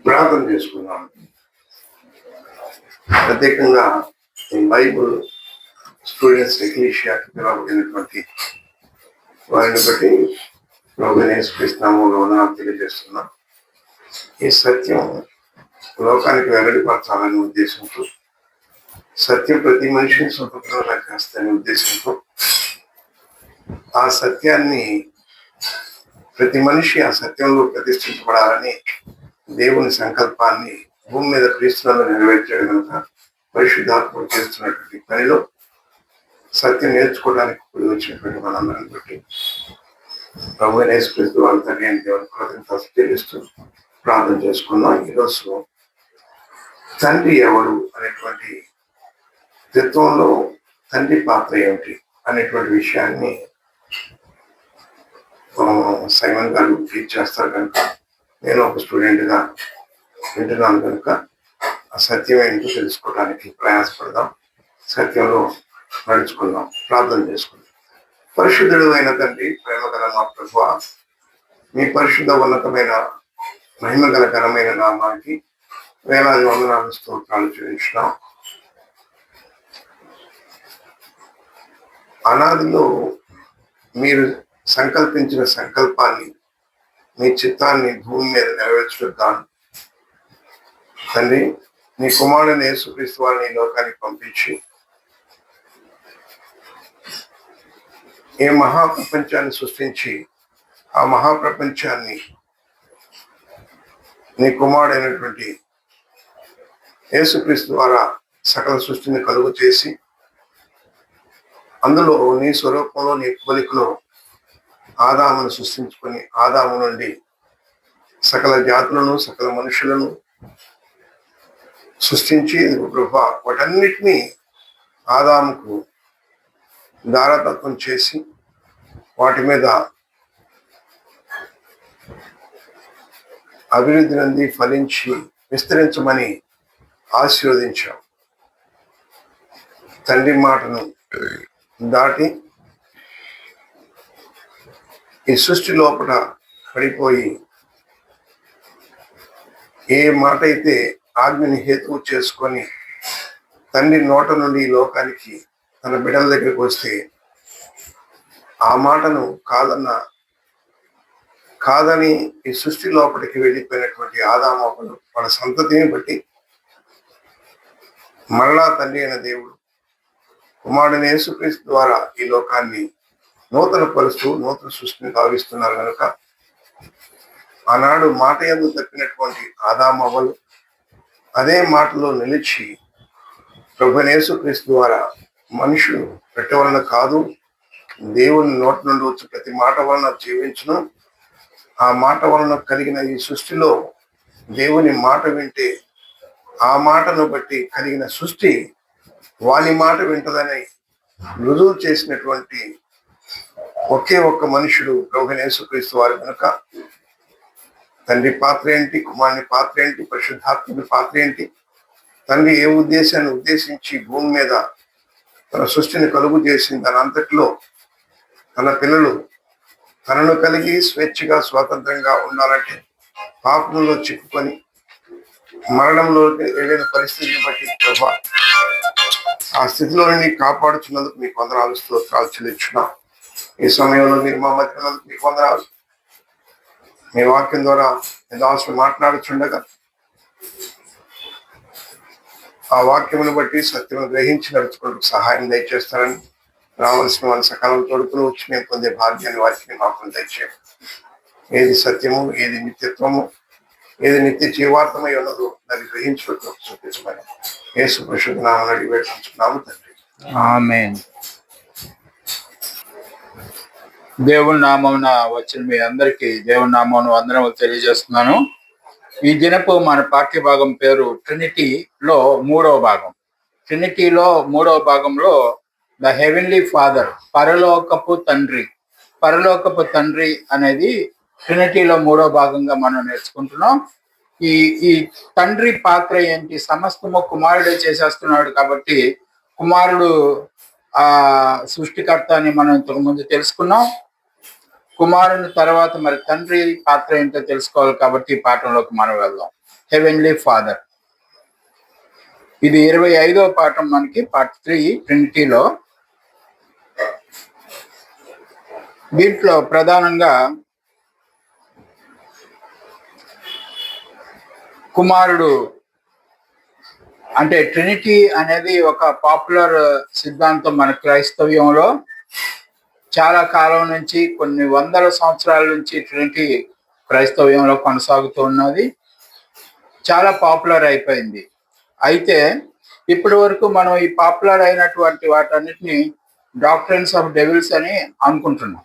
ప్రార్థన చేసుకున్నాం. ప్రత్యేకంగా బైబుల్ స్టూడెంట్స్ ఎక్లీషియాకి పిలవబడినటువంటి వారిని బట్టి ప్రభునేసుకృష్ణాములో వందనాలు తెలియజేస్తున్నాం. ఈ సత్యం లోకానికి వెల్లడిపరచాలనే ఉద్దేశంతో, సత్యం ప్రతి మనిషిని స్వతంత్రంగా చేస్తానే ఉద్దేశంతో, ఆ సత్యాన్ని ప్రతి మనిషి ఆ సత్యంలో ప్రతిష్ఠించబడాలని దేవుని సంకల్పాన్ని భూమి మీద క్రీస్తులను నెరవేర్చాడు కనుక పరిశుద్ధాత్మడు చేస్తున్నటువంటి పనిలో సత్యం నేర్చుకోవడానికి కూడి వచ్చినటువంటి మనందరిని బట్టి ప్రభు యేసుక్రీస్తు వారి తండ్రి అయిన దేవుని కృతజ్ఞతలు చెల్లిస్తూ ప్రార్థన చేసుకున్నాం. ఈరోజు తండ్రి ఎవరు అనేటువంటి తత్వంలో తండ్రి పాత్ర ఏమిటి అనేటువంటి విషయాన్ని సైమన్ గారు టీచ్ చేస్తారు కనుక నేను ఒక స్టూడెంట్గా వింటున్నాను కనుక ఆ సత్యం ఏంటో తెలుసుకోవడానికి ప్రయాసపడదాం, సత్యంలో నడుచుకుందాం, ప్రార్థన చేసుకుందాం. పరిశుద్ధుడు అయిన తండ్రి, ప్రేమగల మా ప్రభువా, మీ పరిశుద్ధ ఉన్నతమైన మహిమగల ఘనమైన నామానికి వేలాది వందనాలు స్తోత్రాలు చెల్లించున్నాం. అనాదిలో మీరు సంకల్పించిన సంకల్పాన్ని, మీ చిత్తాన్ని భూమి మీద నెరవేర్చుకుంటాను తండ్రి. నీ కుమారుని యేసుక్రీస్తు వారిని లోకానికి పంపించి ఏ మహాప్రపంచాన్ని సృష్టించి ఆ మహాప్రపంచాన్ని నీ కుమారుడైనటువంటి యేసుక్రీస్తు ద్వారా సకల సృష్టిని కలుగు చేసి అందులో నీ స్వరూపంలో నీ పోలికలో ఆదామును సృష్టించుకొని ఆదాము నుండి సకల జాతులను సకల మనుషులను సృష్టించి కృప వాటన్నిటినీ ఆదాముకు దారతత్వం చేసి వాటి మీద అభివృద్ధి నుండి ఫలించి విస్తరించమని ఆశీర్వదించాం. తండ్రి మాటను దాటి ఈ సృష్టి లోపల పడిపోయి ఏ మాట అయితే ఆజ్ఞని హేతువు చేసుకొని తండ్రి నోట నుండి ఈ లోకానికి తన బిడ్డల దగ్గరికి వస్తే ఆ మాటను కాదని ఈ సృష్టి లోపలికి వెళ్ళిపోయినటువంటి ఆదామవ్వలు వాళ్ళ సంతతిని బట్టి మరలా తండ్రి అయిన దేవుడు కుమారుడైన యేసుక్రీస్తు ద్వారా ఈ లోకాన్ని నూతన పరుస్తూ నూతన సృష్టిని భావిస్తున్నారు కనుక ఆనాడు మాట యందు తప్పినటువంటి ఆదామవ్వలు అదే మాటలో నిలిచి ప్రభువైన యేసుక్రీస్తు ద్వారా మనుషులు పెట్టవలన కాదు, దేవుని నోటి నుండి వచ్చి ప్రతి మాట వలన జీవించును, ఆ మాట వలన కలిగిన ఈ సృష్టిలో దేవుని మాట వింటే ఆ మాటను బట్టి కలిగిన సృష్టి వాని మాట వింటదని రుజువు చేసినటువంటి ఒకే ఒక్క మనుషుడు ప్రభువైన యేసుక్రీస్తు వారు కనుక తండ్రి పాత్ర ఏంటి, కుమారుని పాత్ర ఏంటి, పరిశుద్ధాత్ముడి పాత్ర ఏంటి, తండ్రి ఏ ఉద్దేశాన్ని ఉద్దేశించి భూమి మీద తన సృష్టిని కలుగు చేసిన దాని అంతటిలో తన పిల్లలు తనను కలిగి స్వేచ్ఛగా స్వాతంత్రంగా ఉండాలంటే పాపంలో చిక్కుకొని మరణంలోకి వెళ్ళిన పరిస్థితిని బట్టి ప్రభా ఆ స్థితిలో నుండి కాపాడుతున్నందుకు మీకు వందనాలు స్తోత్రాలు చెల్లించున్నాం. ఈ సమయంలో మీరు మా మధ్య మీకు వందనాలు. మీ వాక్యం ద్వారా దాసులు మాట్లాడుచుండగా ఆ వాక్యమును బట్టి సత్యమును గ్రహించి నడుచుకుంటూ సహాయం దయచేస్తారని, రావాల్సిన వాళ్ళ సకాలం తోడుకుని వచ్చి మేము పొందే భాగ్యాన్ని వారికి మాకు దయచేయండి. ఏది సత్యము, ఏది నిత్యత్వము, ఏది నిత్య జీవార్థమై ఉన్నదో దాన్ని గ్రహించుకుంటూ చూపించమని యేసు పరిశుద్ధ నామమున అడిగి వేడుకుంటున్నాము తండ్రి, ఆమేన్. దేవుని నామమున వచ్చిన మీ అందరికీ దేవుని నామమున వందనములు తెలియజేస్తున్నాను. ఈ దినపు మన పాఠ్య భాగం పేరు ట్రినిటీలో మూడవ భాగం. ట్రినిటీలో మూడవ భాగంలో ద హెవెన్లీ ఫాదర్, పరలోకపు తండ్రి. పరలోకపు తండ్రి అనేది ట్రినిటీలో మూడవ భాగంగా మనం నేర్చుకుంటున్నాం. ఈ తండ్రి పాత్ర ఏంటి? సమస్తము కుమారుడే చేసేస్తున్నాడు కాబట్టి కుమారుడు సృష్టికర్త అని మనం ఇంతకుముందు తెలుసుకున్నాం. కుమారుని తర్వాత మరి తండ్రి పాత్ర ఏంటో తెలుసుకోవాలి కాబట్టి ఈ పాఠంలోకి మనం వెళ్దాం. Heavenly father. ఇది 25వ పాఠం, మనకి పార్ట్ 3 ట్రినిటీలో. దీంట్లో ప్రధానంగా కుమారుడు అంటే ట్రినిటీ అనేది ఒక పాపులర్ సిద్ధాంతం మన క్రైస్తవ్యంలో. చాలా కాలం నుంచి, కొన్ని వందల సంవత్సరాల నుంచి ట్రినిటీ క్రైస్తవ్యంలో కొనసాగుతూ ఉన్నది. చాలా పాపులర్ అయిపోయింది. అయితే ఇప్పటి వరకు మనం ఈ పాపులర్ అయినటువంటి వాటన్నిటిని డాక్ట్రిన్స్ ఆఫ్ డెవిల్స్ అని అనుకుంటున్నాం.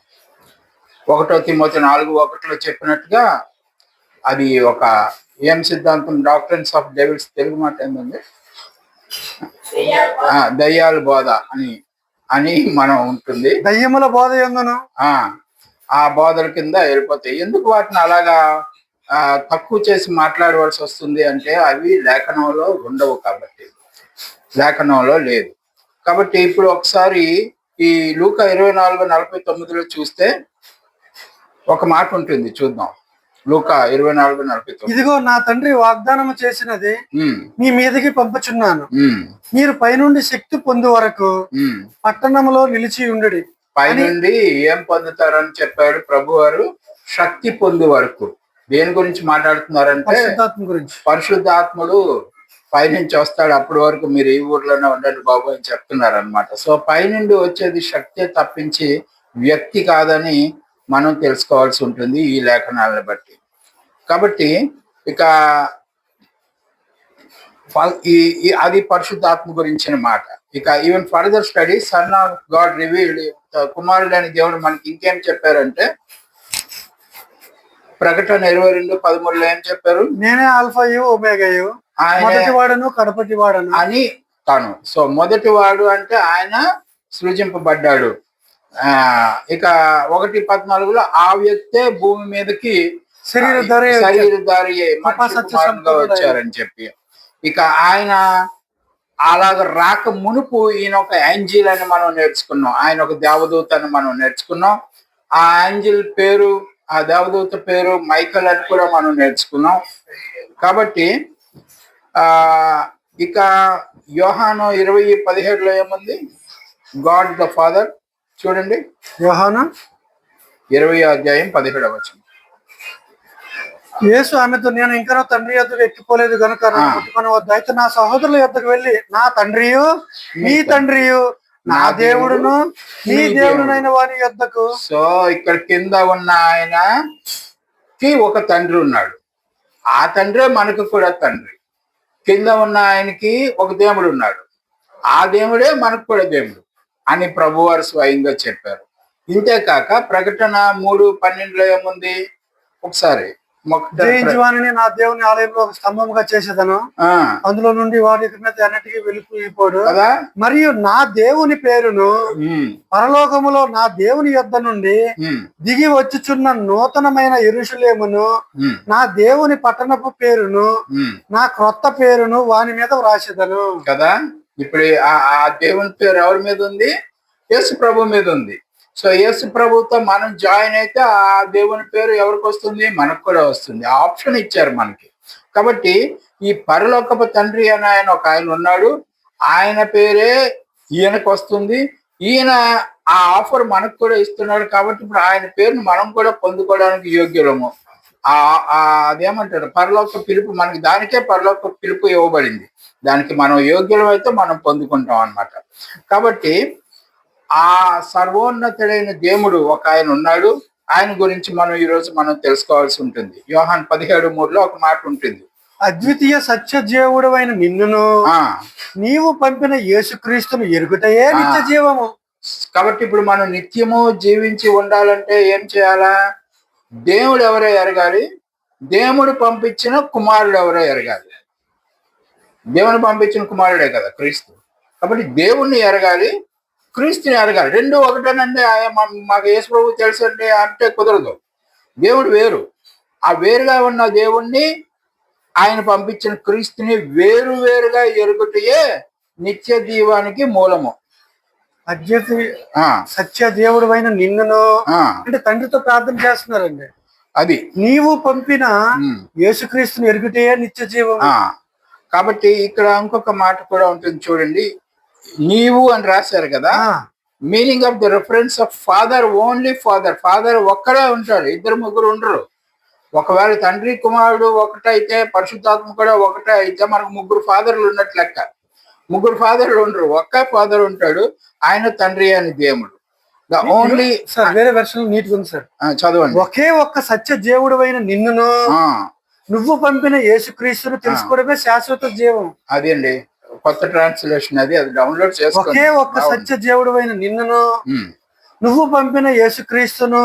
1 తిమోతి 4:1 చెప్పినట్టుగా అది ఒక ఏం సిద్ధాంతం? డాక్ట్రిన్స్ ఆఫ్ డెవిల్స్ తెలుగు మాట ఏంటండి? దయ్యాల బోధ అని అని మనం ఉంటుంది. దయ్యముల బోధ ఎందును ఆ బోధల కింద వెళ్ళిపోతాయి. ఎందుకు వాటిని అలాగా తక్కువ చేసి మాట్లాడవలసి వస్తుంది అంటే అవి లేఖనంలో ఉండవు కాబట్టి, లేఖనంలో లేదు కాబట్టి. ఇప్పుడు ఒకసారి ఈ లూకా 24:49 చూస్తే ఒక మాట ఉంటుంది, చూద్దాం. లూకా 24:49. ఇదిగో నా తండ్రి వాగ్దానము చేసినది మీ మీదకి పంపుచున్నాను, మీరు పైనుండి శక్తి పొందు వరకు పట్టణంలో నిలిచి ఉండుడి. పైనుండి ఏం పొందుతారని చెప్పాడు ప్రభు వారు? శక్తి పొందు వరకు. దేని గురించి మాట్లాడుతున్నారంటే పరిశుద్ధాత్ముడు పైనుంచి వస్తాడు, అప్పటి వరకు మీరు ఈ ఊర్లోనే ఉండండి బాబు అని చెప్తున్నారు అనమాట. సో పైనుండి వచ్చేది శక్తి తప్పించి వ్యక్తి కాదని మనం తెలుసుకోవాల్సి ఉంటుంది ఈ లేఖనాలను బట్టి. కాబట్టి ఇక అది పరిశుద్ధాత్మ గురించిన మాట. ఇక even further study son of God revealed, కుమారుడు అని దేవుడు మనకి ఇంకేం చెప్పారంటే ప్రకటన 22:13 ఏం చెప్పారు? నేనే ఆల్ఫాయు ఒమేగాయు, మొదటి వాడను కడపటి వాడను అని తాను. సో మొదటి వాడు అంటే ఆయన సృజింపబడ్డాడు. ఇక 1:14 ఆ వ్యక్తే భూమి మీదకి శరీరధారి వచ్చారని చెప్పి. ఇక ఆయన అలాగ రాక మునుపు ఈయన ఒక యాంజిల్ అని మనం నేర్చుకున్నాం, ఆయన ఒక దేవదూత అని మనం నేర్చుకున్నాం. ఆ యాంజిల్ పేరు, ఆ దేవదూత పేరు మైకల్ అని కూడా మనం నేర్చుకున్నాం. కాబట్టి ఇక యోహాను 20:17 ఏముంది? God the father. చూడండి, యోహాను 20:17. యేసు ఆమెతో, నేను ఇంకా తండ్రి యొద్దకు ఎక్కిపోలేదు కనుక ముట్టుకొని వద్దు. అయితే నా సహోదరుల యొద్దకు వెళ్ళి, నా తండ్రియు మీ తండ్రియు, నా దేవుడును నీ దేవుడునైన వారి యొద్దకు. సో ఇక్కడ కింద ఉన్న ఆయనకి ఒక తండ్రి ఉన్నాడు, ఆ తండ్రే మనకు కూడా తండ్రి. కింద ఉన్న ఆయనకి ఒక దేవుడు ఉన్నాడు, ఆ దేవుడే మనకు కూడా దేవుడు అని ప్రభువారు స్వయంగా చెప్పారు. ఇంతేకాక ప్రకటన 3:12 ఏముంది? ఒకసారి జయించువాని నా దేవుని ఆలయంలో ఒక స్తంభముగా చేసేదను, అందులో నుండి వారి మీద అన్నిటికీ వెళ్ళిపోయిపోడు. మరియు నా దేవుని పేరును పరలోకములో నా దేవుని యొద్ద నుండి దిగి వచ్చుచున్న నూతనమైన యెరూషలేమును, నా దేవుని పట్టణపు పేరును, నా క్రొత్త పేరును వాని మీద వ్రాసేదను. కదా, ఇప్పుడు ఆ దేవుని పేరు ఎవరి మీద ఉంది? యేసు ప్రభు మీద ఉంది. సో యేసు ప్రభుతో మనం జాయిన్ అయితే ఆ దేవుని పేరు ఎవరికి వస్తుంది? మనకు కూడా వస్తుంది. ఆ ఆప్షన్ ఇచ్చారు మనకి. కాబట్టి ఈ పరలోకపు తండ్రి అని ఆయన ఉన్నాడు, ఆయన పేరే ఈయనకు వస్తుంది. ఈయన ఆ ఆఫర్ మనకు కూడా ఇస్తున్నాడు. కాబట్టి ఇప్పుడు ఆయన పేరును మనం కూడా పొందుకోవడానికి యోగ్యులము. అదేమంటారు, పరలోక పిలుపు మనకి, దానికే పరలోక పిలుపు ఇవ్వబడింది. దానికి మనం యోగ్యులం అయితే మనం పొందుకుంటాం అన్నమాట. కాబట్టి ఆ సర్వోన్నతుడైన దేవుడు ఒక ఆయన ఉన్నాడు. ఆయన గురించి మనం ఈరోజు తెలుసుకోవాల్సి ఉంటుంది. యోహాను 17:3 ఒక మాట ఉంటుంది, అద్వితీయ సత్య దేవుడు అయిన నిన్నును నీవు పంపిన యేసుక్రీస్తును ఎరుగుటయే నిత్య జీవము. కాబట్టి ఇప్పుడు మనం నిత్యము జీవించి ఉండాలంటే ఏం చేయాలా? దేవుడు ఎవరో ఎరగాలి, దేవుడు పంపించిన కుమారుడు ఎవరో ఎరగాలి. దేవుని పంపించిన కుమారుడే కదా క్రీస్తు. కాబట్టి దేవుణ్ణి ఎరగాలి, క్రీస్తుని ఎరగాలి. రెండు ఒకటేనండి. మాకు యేసు ప్రభు తెలుసు అంటే కుదరదు. దేవుడు వేరు. ఆ వేరుగా ఉన్న దేవుణ్ణి, ఆయన పంపించిన క్రీస్తుని వేరుగా ఎరుగుటయే నిత్య జీవానికి మూలము. సత్య దేవుడు అయిన నిన్నును అంటే తండ్రితో ప్రార్థన చేస్తున్నారండి. అది నీవు పంపిన యేసుక్రీస్తుని ఎరుగుటే నిత్య జీవం. కాబట్టి ఇక్కడ ఇంకొక మాట కూడా ఉంటుంది చూడండి, నీవు అని రాశారు కదా. Meaning of the reference of father, only father. Father ఒక్కడే ఉంటాడు, ఇద్దరు ముగ్గురు ఉండరు. ఒకవేళ తండ్రి కుమారుడు ఒకటైతే, పరిశుద్ధాత్మ కూడా ఒకటే అయితే మనకు ముగ్గురు ఫాదర్లు ఉన్నట్లు లెక్క. ముగ్గురు ఫాదర్లు ఉండరు, ఒక్క ఫాదర్ ఉంటాడు, ఆయన తండ్రి అని దేవుడు. ద ఓన్లీ సార్ వేరే వెర్షన్ నీట్ ఉంది సార్, చదవండి. ఒకే ఒక్క సత్య దేవుడు అయిన నిన్నును నువ్వు పంపిన యేసుక్రీస్తును తెలుసుకోవడమే శాశ్వత జీవం. అది అండి కొత్త ట్రాన్స్లేషన్, అది డౌన్లోడ్ చేసుకోండి. ఒకే ఒక్క సత్య దేవుడు అయిన నిన్నును నువ్వు పంపిన యేసుక్రీస్తును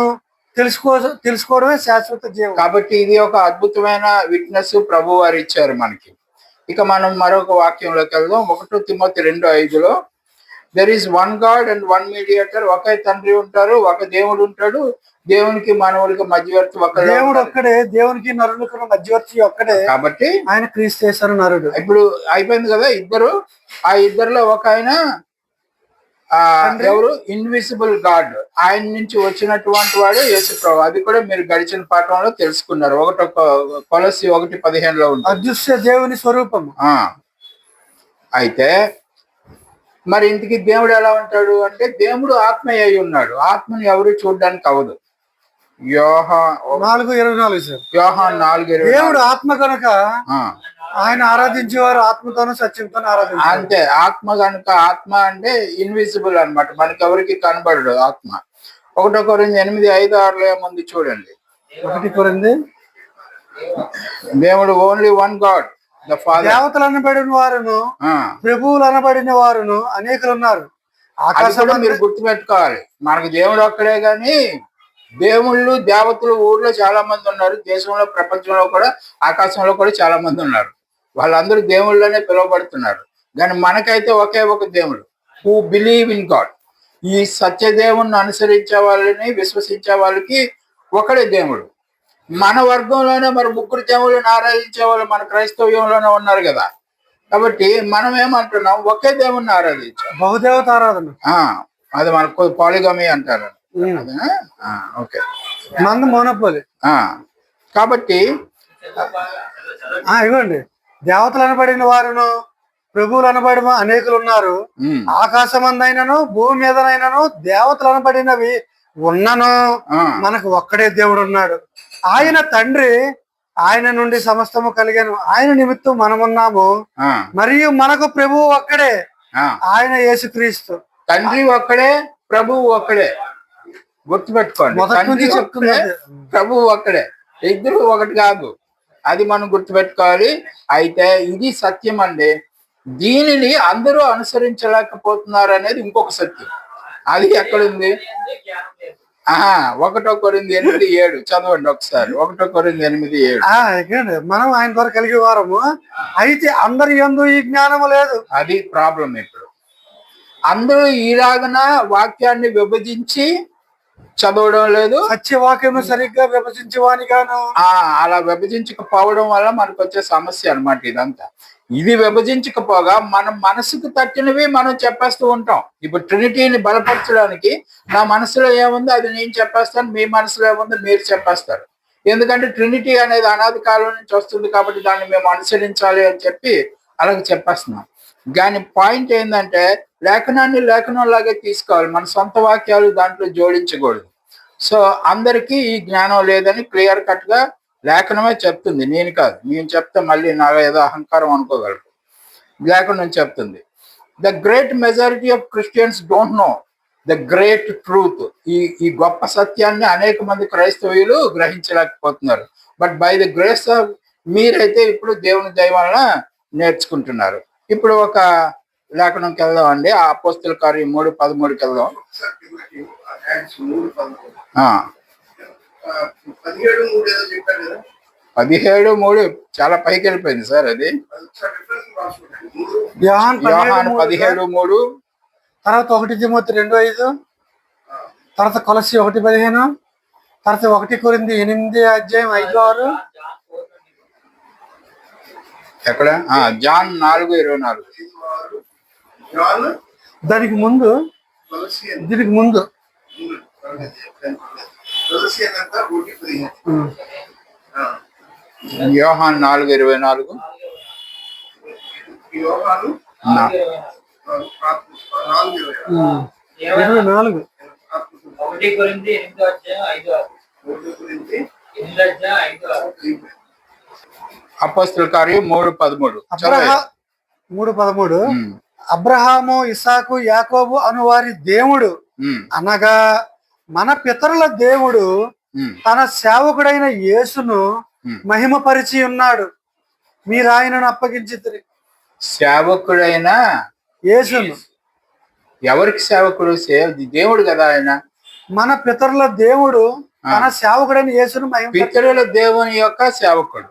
తెలుసుకోవడమే శాశ్వత జీవం. కాబట్టి ఇది ఒక అద్భుతమైన విట్నెస్ ప్రభు వారు ఇచ్చారు మనకి. ఇక మనం మరొక వాక్యంలోకి వెళ్దాం. 1 తిమోతి 2:5 there is one God and one mediator. ఒకే తండ్రి ఉంటారు, ఒక దేవుడు ఉంటాడు, దేవునికి మానవులకి మధ్యవర్తి ఒక్కడే. దేవుడు ఒక్కడే, దేవునికి నరులకు మధ్యవర్తి ఒక్కడే. కాబట్టి ఆయన క్రీస్తు యేసు నరుడు. ఇప్పుడు అయిపోయింది కదా ఇద్దరు. ఆ ఇద్దరులో ఒక ఆయన ఎవరు? Invisible God. ఆయన నుంచి వచ్చినటువంటి వాడు యేసు ప్రభు. అది కూడా మీరు గడిచిన పాఠంలో తెలుసుకున్నారు. కొలస్సీ 1:15 ఉంటుంది, అదృశ్య దేవుని స్వరూపం. అయితే మరి ఇంటికి దేవుడు ఎలా ఉంటాడు అంటే, దేవుడు ఆత్మ అయి ఉన్నాడు. ఆత్మని ఎవరు చూడడానికి అవ్వదు. యోహాన్ 4:24 దేవుడు ఆత్మ కనుక ఆయన ఆరాధించేవారు ఆత్మతోనూ సత్యంతోనూ ఆరాధించారు. అంతే, ఆత్మ కనుక. ఆత్మ అంటే ఇన్విజిబుల్ అన్నమాట, మనకి ఎవరికి కనబడడు ఆత్మ. 1 కొరింథీ 8:5-6 ఏముంది చూడండి. 1 కొరింథీ దేవుడు only one God the father. దేవతలు అనబడిన వారును ప్రభువులు అనబడిన వారును అనేకులు ఉన్నారు. ఆకాశంలో మీరు గుర్తుపెట్టుకోవాలి, మనకు దేవుడు ఒక్కడే గాని దేవుళ్ళు దేవతలు ఊర్లో చాలా మంది ఉన్నారు. దేశంలో, ప్రపంచంలో కూడా, ఆకాశంలో కూడా చాలా మంది ఉన్నారు. వాళ్ళందరూ దేవుళ్ళనే పిలువబడుతున్నారు. కానీ మనకైతే ఒకే ఒక దేవుడు, హూ బిలీవ్ ఇన్ గాడ్. ఈ సత్యదేవుని అనుసరించే వాళ్ళని, విశ్వసించే వాళ్ళకి ఒకడే దేవుడు. మన వర్గంలోనే మరి ముగ్గురు దేవుళ్ళని ఆరాధించే వాళ్ళు మన క్రైస్తవ్యంలోనే ఉన్నారు కదా. కాబట్టి మనం ఏమంటున్నాం, ఒకే దేవుణ్ణి ఆరాధించాం, బహుదేవత ఆరాధన. అది మనకు పాలిగమి అంటారు. ఓకే, మందు మోనోపోలి. కాబట్టి ఇవ్వండి, దేవతలు అనబడిన వారును ప్రభువులు అనబడిన అనేకులు ఉన్నారు. ఆకాశమందైనను భూమి మీదనైనను దేవతలు అనబడినవి ఉన్నను మనకు ఒక్కడే దేవుడు ఉన్నాడు. ఆయన తండ్రి, ఆయన నుండి సమస్తము కలిగాను, ఆయన నిమిత్తం మనమున్నాము. మరియు మనకు ప్రభువు ఒక్కడే, ఆయన యేసుక్రీస్తు. తండ్రి ఒక్కడే, ప్రభువు ఒక్కడే. గుర్తుపెట్టుకోండి, తండ్రి ఒక్కడే, ప్రభువు ఒక్కడే, ఇద్దరు ఒకటి కాదు. అది మనం గుర్తుపెట్టుకోవాలి. అయితే ఇది సత్యం అండి. దీనిని అందరూ అనుసరించలేకపోతున్నారు అనేది ఇంకొక సత్యం. అది ఎక్కడుంది? 1 కొరింథీ 8:7 చదవండి ఒకసారి. 1 కొరింథీ 8:7. మనం ఆయన ద్వారా కలిగే వారము, అయితే అందరి యందు ఈ జ్ఞానము లేదు. అది ప్రాబ్లం. ఇప్పుడు అందరూ ఈలాగన వాక్యాన్ని విభజించి చదవడం లేదు, సత్యవాక్యం సరిగ్గా విభజించేవానిగాను. అలా విభజించకపోవడం వల్ల మనకు వచ్చే సమస్య అన్నమాట ఇదంతా. ఇది విభజించకపోగా మనం మనసుకు తట్టినవి మనం చెప్పేస్తూ ఉంటాం. ఇప్పుడు ట్రినిటీని బలపరచడానికి నా మనసులో ఏముందో అది నేను చెప్పేస్తాను, మీ మనసులో ఏముందో మీరు చెప్పేస్తారు. ఎందుకంటే ట్రినిటీ అనేది అనాది కాలం నుంచి వస్తుంది కాబట్టి దాన్ని మేము అనుసరించాలి అని చెప్పి అలాగే చెప్పేస్తున్నాం. దాని పాయింట్ ఏంటంటే, లేఖనాన్ని లేఖనంలాగే తీసుకోవాలి, మన సొంత వాక్యాలు దాంట్లో జోడించకూడదు. సో అందరికీ ఈ జ్ఞానం లేదని క్లియర్ కట్ గా లేఖనమే చెప్తుంది, నేను కాదు. నేను చెప్తే మళ్ళీ నాకు ఏదో అహంకారం అనుకోగలరు. లేఖనం చెప్తుంది, the great majority of Christians don't know the great truth. ఈ గొప్ప సత్యాన్ని అనేక మంది క్రైస్తవులు గ్రహించలేకపోతున్నారు. But by the grace of మీరైతే ఇప్పుడు దేవుని దయ వలన నేర్చుకుంటున్నారు. ఇప్పుడు ఒక లేఖనంకి వెళ్దాం అండి. ఆ అపోస్తల కార్యం 3:13 వెళ్దాం. 17:3 చాలా పైకి వెళ్ళిపోయింది సార్. అది యోహాను 17:3, తర్వాత 1 తిమోతి 2:5, తర్వాత కొలస్సీ 1:15, తర్వాత 1 కొరింథీ 8:5-6. ఎక్కడ? జాన్ 4:24. దానికి ముందు దీనికి ముందు యోహాను 4:24. నా- 24. అపోస్తలుల కార్యం 3:13. అబ్రహా 3:13. అబ్రహాము ఇసాకు యాకోబు అను వారి దేవుడు అనగా మన పితరుల దేవుడు తన సేవకుడైన యేసును మహిమపరిచి ఉన్నాడు. మీరు ఆయనను అప్పగించితిరి. సేవకుడైన యేసును. ఎవరికి సేవకుడు? దేవుడు కదా ఆయన. మన పితరుల దేవుడు తన సేవకుడైన యేసును పితరుల దేవుని యొక్క సేవకుడు.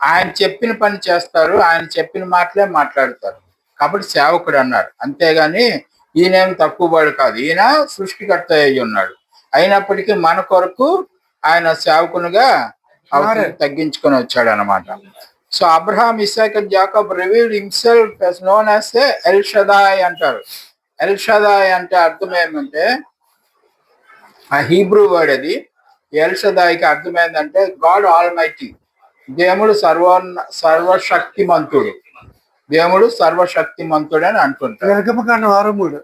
ఆయన చెప్పిన పని చేస్తారు, ఆయన చెప్పిన మాటలే మాట్లాడతారు, కాబట్టి సేవకుడు అన్నాడు. అంతేగాని ఈయనేం తక్కువవాడు కాదు. ఈయన సృష్టికర్త అయి ఉన్నాడు. అయినప్పటికీ మన కొరకు ఆయన సేవకునిగా తగ్గించుకొని వచ్చాడు అనమాట. So Abraham, Isaac and Jacob revealed himself as known as L షదాయ్ అంటారు. ఎల్ షదాయ్ అంటే అర్థం ఏమంటే, ఆ హీబ్రూ వర్డ్ అది. ఎల్ షదాయ్కి అర్థం ఏంటంటే గాడ్ ఆల్ మైటీ. దేవుడు సర్వశక్తిమంతుడు. దేవుడు సర్వశక్తిమంతుడు అని అంటుంటాడు. 6:3.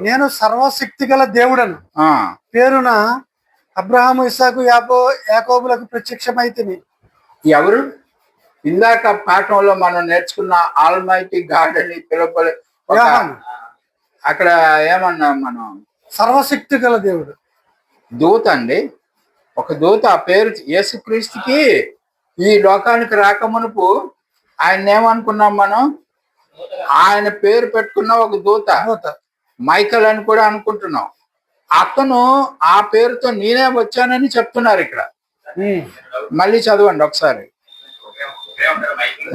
నేను సర్వశక్తి గల దేవుడను పేరున అబ్రహాము ఇస్సాకు యాకోబులకు ప్రత్యక్షమైతిని. ఎవరు? ఇందాక పాఠంలో మనం నేర్చుకున్న ఆల్మైటీ గాడ్ అని పిలువబడే అక్కడ ఏమన్నాం మనం? సర్వశక్తి గల దేవుడు. దూత అండి, ఒక దూత. ఆ పేరు యేసుక్రీస్తుకి ఈ లోకానికి రాకమునుపు ఆయన ఏమనుకున్నాం మనం? ఆయన పేరు పెట్టుకున్న ఒక దూత, మైకల్ అని కూడా అనుకుంటున్నాం. అతను ఆ పేరుతో నేనే వచ్చానని చెప్తున్నారు ఇక్కడ. మళ్ళీ చదవండి ఒకసారి.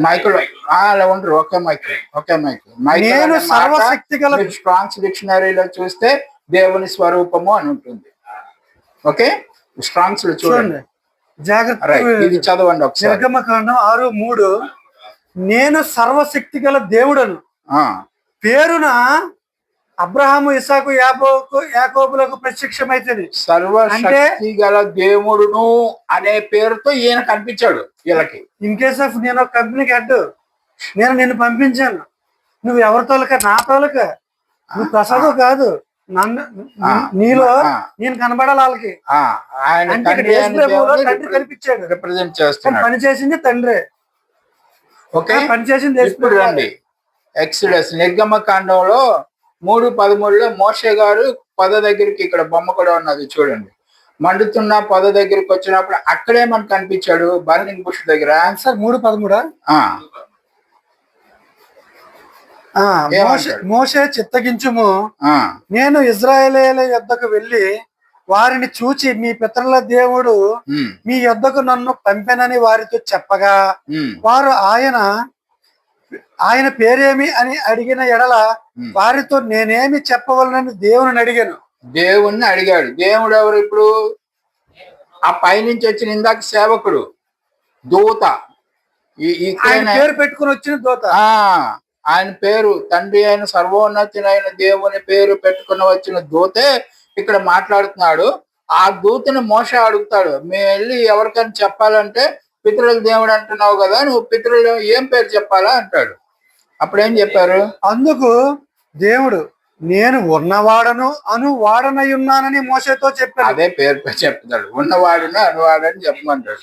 మైకిల్ అలా ఉండరు. Okay Michael, okay Michael. Michael Strong's డిక్షనరీలో చూస్తే దేవుని స్వరూపము అని ఉంటుంది. ఓకే, స్ట్రాంగ్స్ లో చూడండి. జాగ్రత్త, ఇది చదవండి ఒకసారి. నిర్గమకాండం 6:3. నేను సర్వశక్తి గల దేవుడను పేరున అబ్రహాము ఇస్సాకు యాకోబులకు ప్రత్యక్షమైతుంది. సర్వశక్తి గల దేవుడును అనే పేరుతో ఈయన కనిపించాడు వీళ్ళకి. ఇన్ కేస్ ఆఫ్ నేను ఒక కంపెనీకి హెడ్, నేను నిన్ను పంపించాను, నువ్వు ఎవరి తోలక? నా తోలక. నువ్వు ప్రసాదు కాదు, నీలో నేను కనబడాలి వాళ్ళకి. తండ్రి కనిపించాడు, రిప్రజెంట్ చేస్తున్నాడు. పని చేసింది తండ్రి. ఓకే, పని చేసింది. ఇప్పుడు రండి ఎక్సోడస్ నిర్గమకాండంలో 3:13 మోషే గారు పొద దగ్గరికి, ఇక్కడ బొమ్మ కూడా ఉన్నది చూడండి, మండుతున్న పొద దగ్గరికి వచ్చినప్పుడు అక్కడే మనకు కనిపించాడు, బర్నింగ్ బుష్ దగ్గర. సార్ 3:13. మోషే చిత్తగించుము, నేను ఇజ్రాయేలీయుల యొద్దకు వెళ్ళి వారిని చూచి మీ పితరుల దేవుడు మీ యొద్దకు నన్ను పంపెనని వారితో చెప్పగా, వారు ఆయన పేరేమి అని అడిగిన ఎడల వారితో నేనేమి చెప్పవలనని దేవుని అడిగాను. దేవుణ్ణి అడిగాడు. దేవుడు ఎవరు? ఇప్పుడు ఆ పైనుంచి వచ్చిన ఇందాక సేవకుడు, దూత. ఆయన పేరు పెట్టుకుని వచ్చిన దూత. ఆయన పేరు తండ్రి అయిన సర్వోన్నతులైన దేవుని పేరు పెట్టుకుని వచ్చిన దూతే ఇక్కడ మాట్లాడుతున్నాడు. ఆ దూతని మోషే అడుగుతాడు, మేము వెళ్ళి ఎవరికైనా చెప్పాలంటే పితరుల దేవుడు అంటున్నావు కదా, నువ్వు పితరులు ఏం పేరు చెప్పాలా అంటాడు. అప్పుడు ఏం చెప్పారు? అందుకు దేవుడు నేను ఉన్నవాడను అనువాడనై ఉన్నానని మోషేతో చెప్పాడు. అదే పేరు చెప్తాడు, ఉన్నవాడును అనువాడని చెప్పమంటాడు.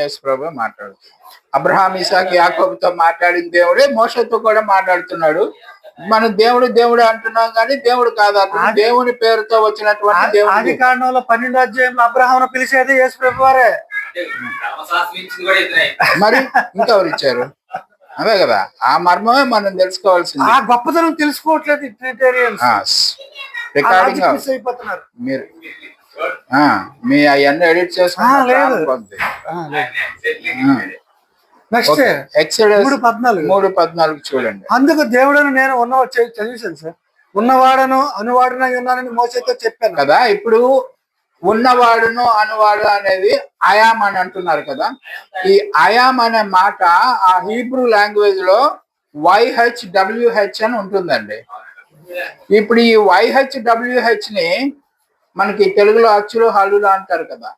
యేసు ప్రభువే మాట్లాడుతాడు. అబ్రహాం ఇసాకు యాకోబుతో మాట్లాడిన దేవుడే మోషేతో కూడా మాట్లాడుతున్నాడు. మనం దేవుడు దేవుడు అంటున్నాం కానీ దేవుడు కాదు, అతను దేవుని పేరుతో వచ్చినటువంటి దేవుడు. ఆదికాండంలో 12వ అధ్యాయంలో అబ్రహామును పిలిచేది యేసు ప్రభువారే. మరి ఇంకెవరు ఇచ్చారు? అదే కదా, ఆ మర్మమే మనం తెలుసుకోవాల్సింది. ఆ గొప్పతనం తెలుసుకోవట్లేదు రికార్డింగ్. మీరు మీ అవన్నీ ఎడిట్ చేసుకుంటే ఎక్సోడస్ 3:14 చూడండి. అందుకు దేవుడను నేను చదివాను సార్, ఉన్నవాడను అనువాడనై ఉన్నానని మోషేతో చెప్పాను కదా. ఇప్పుడు ఉన్నవాడును అనువాడు అనేది అయామ్ అని అంటున్నారు కదా. ఈ అయామ్ అనే మాట ఆ హీబ్రూ లాంగ్వేజ్ లో YHWH అని ఉంటుందండి. ఇప్పుడు ఈ YHWH ని మనకి తెలుగులో అచ్చులు హల్లులు అంటారు కదా.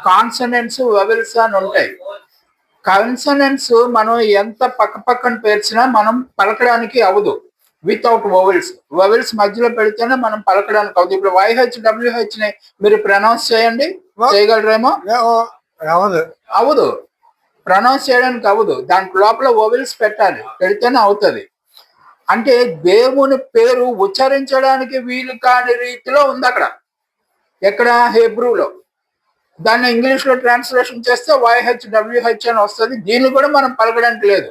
కాన్సనెంట్స్ వవెల్స్ అని ఉంటాయి. కాన్సనెంట్స్ మనం ఎంత పక్క పక్కన పేర్చినా మనం పలకడానికి అవదు వితౌట్ వోవెల్స్. వోవెల్స్ మధ్యలో పెడితేనే మనం పలకడానికి అవుతుంది. ఇప్పుడు YHWH ని మీరు ప్రొనౌన్స్ చేయండి, చేయగలరేమో? అవదు, ప్రొనౌన్స్ చేయడానికి అవదు. దాంట్లో లోపల వోవెల్స్ పెట్టాలి, పెడితేనే అవుతుంది. అంటే దేవుని పేరు ఉచ్చరించడానికి వీలు కాని రీతిలో ఉంది అక్కడ. ఎక్కడ? హెబ్రూలో. దాన్ని ఇంగ్లీష్ లో ట్రాన్స్లేషన్ చేస్తే YHWH అని వస్తుంది. దీన్ని కూడా మనం పలకడానికి లేదు.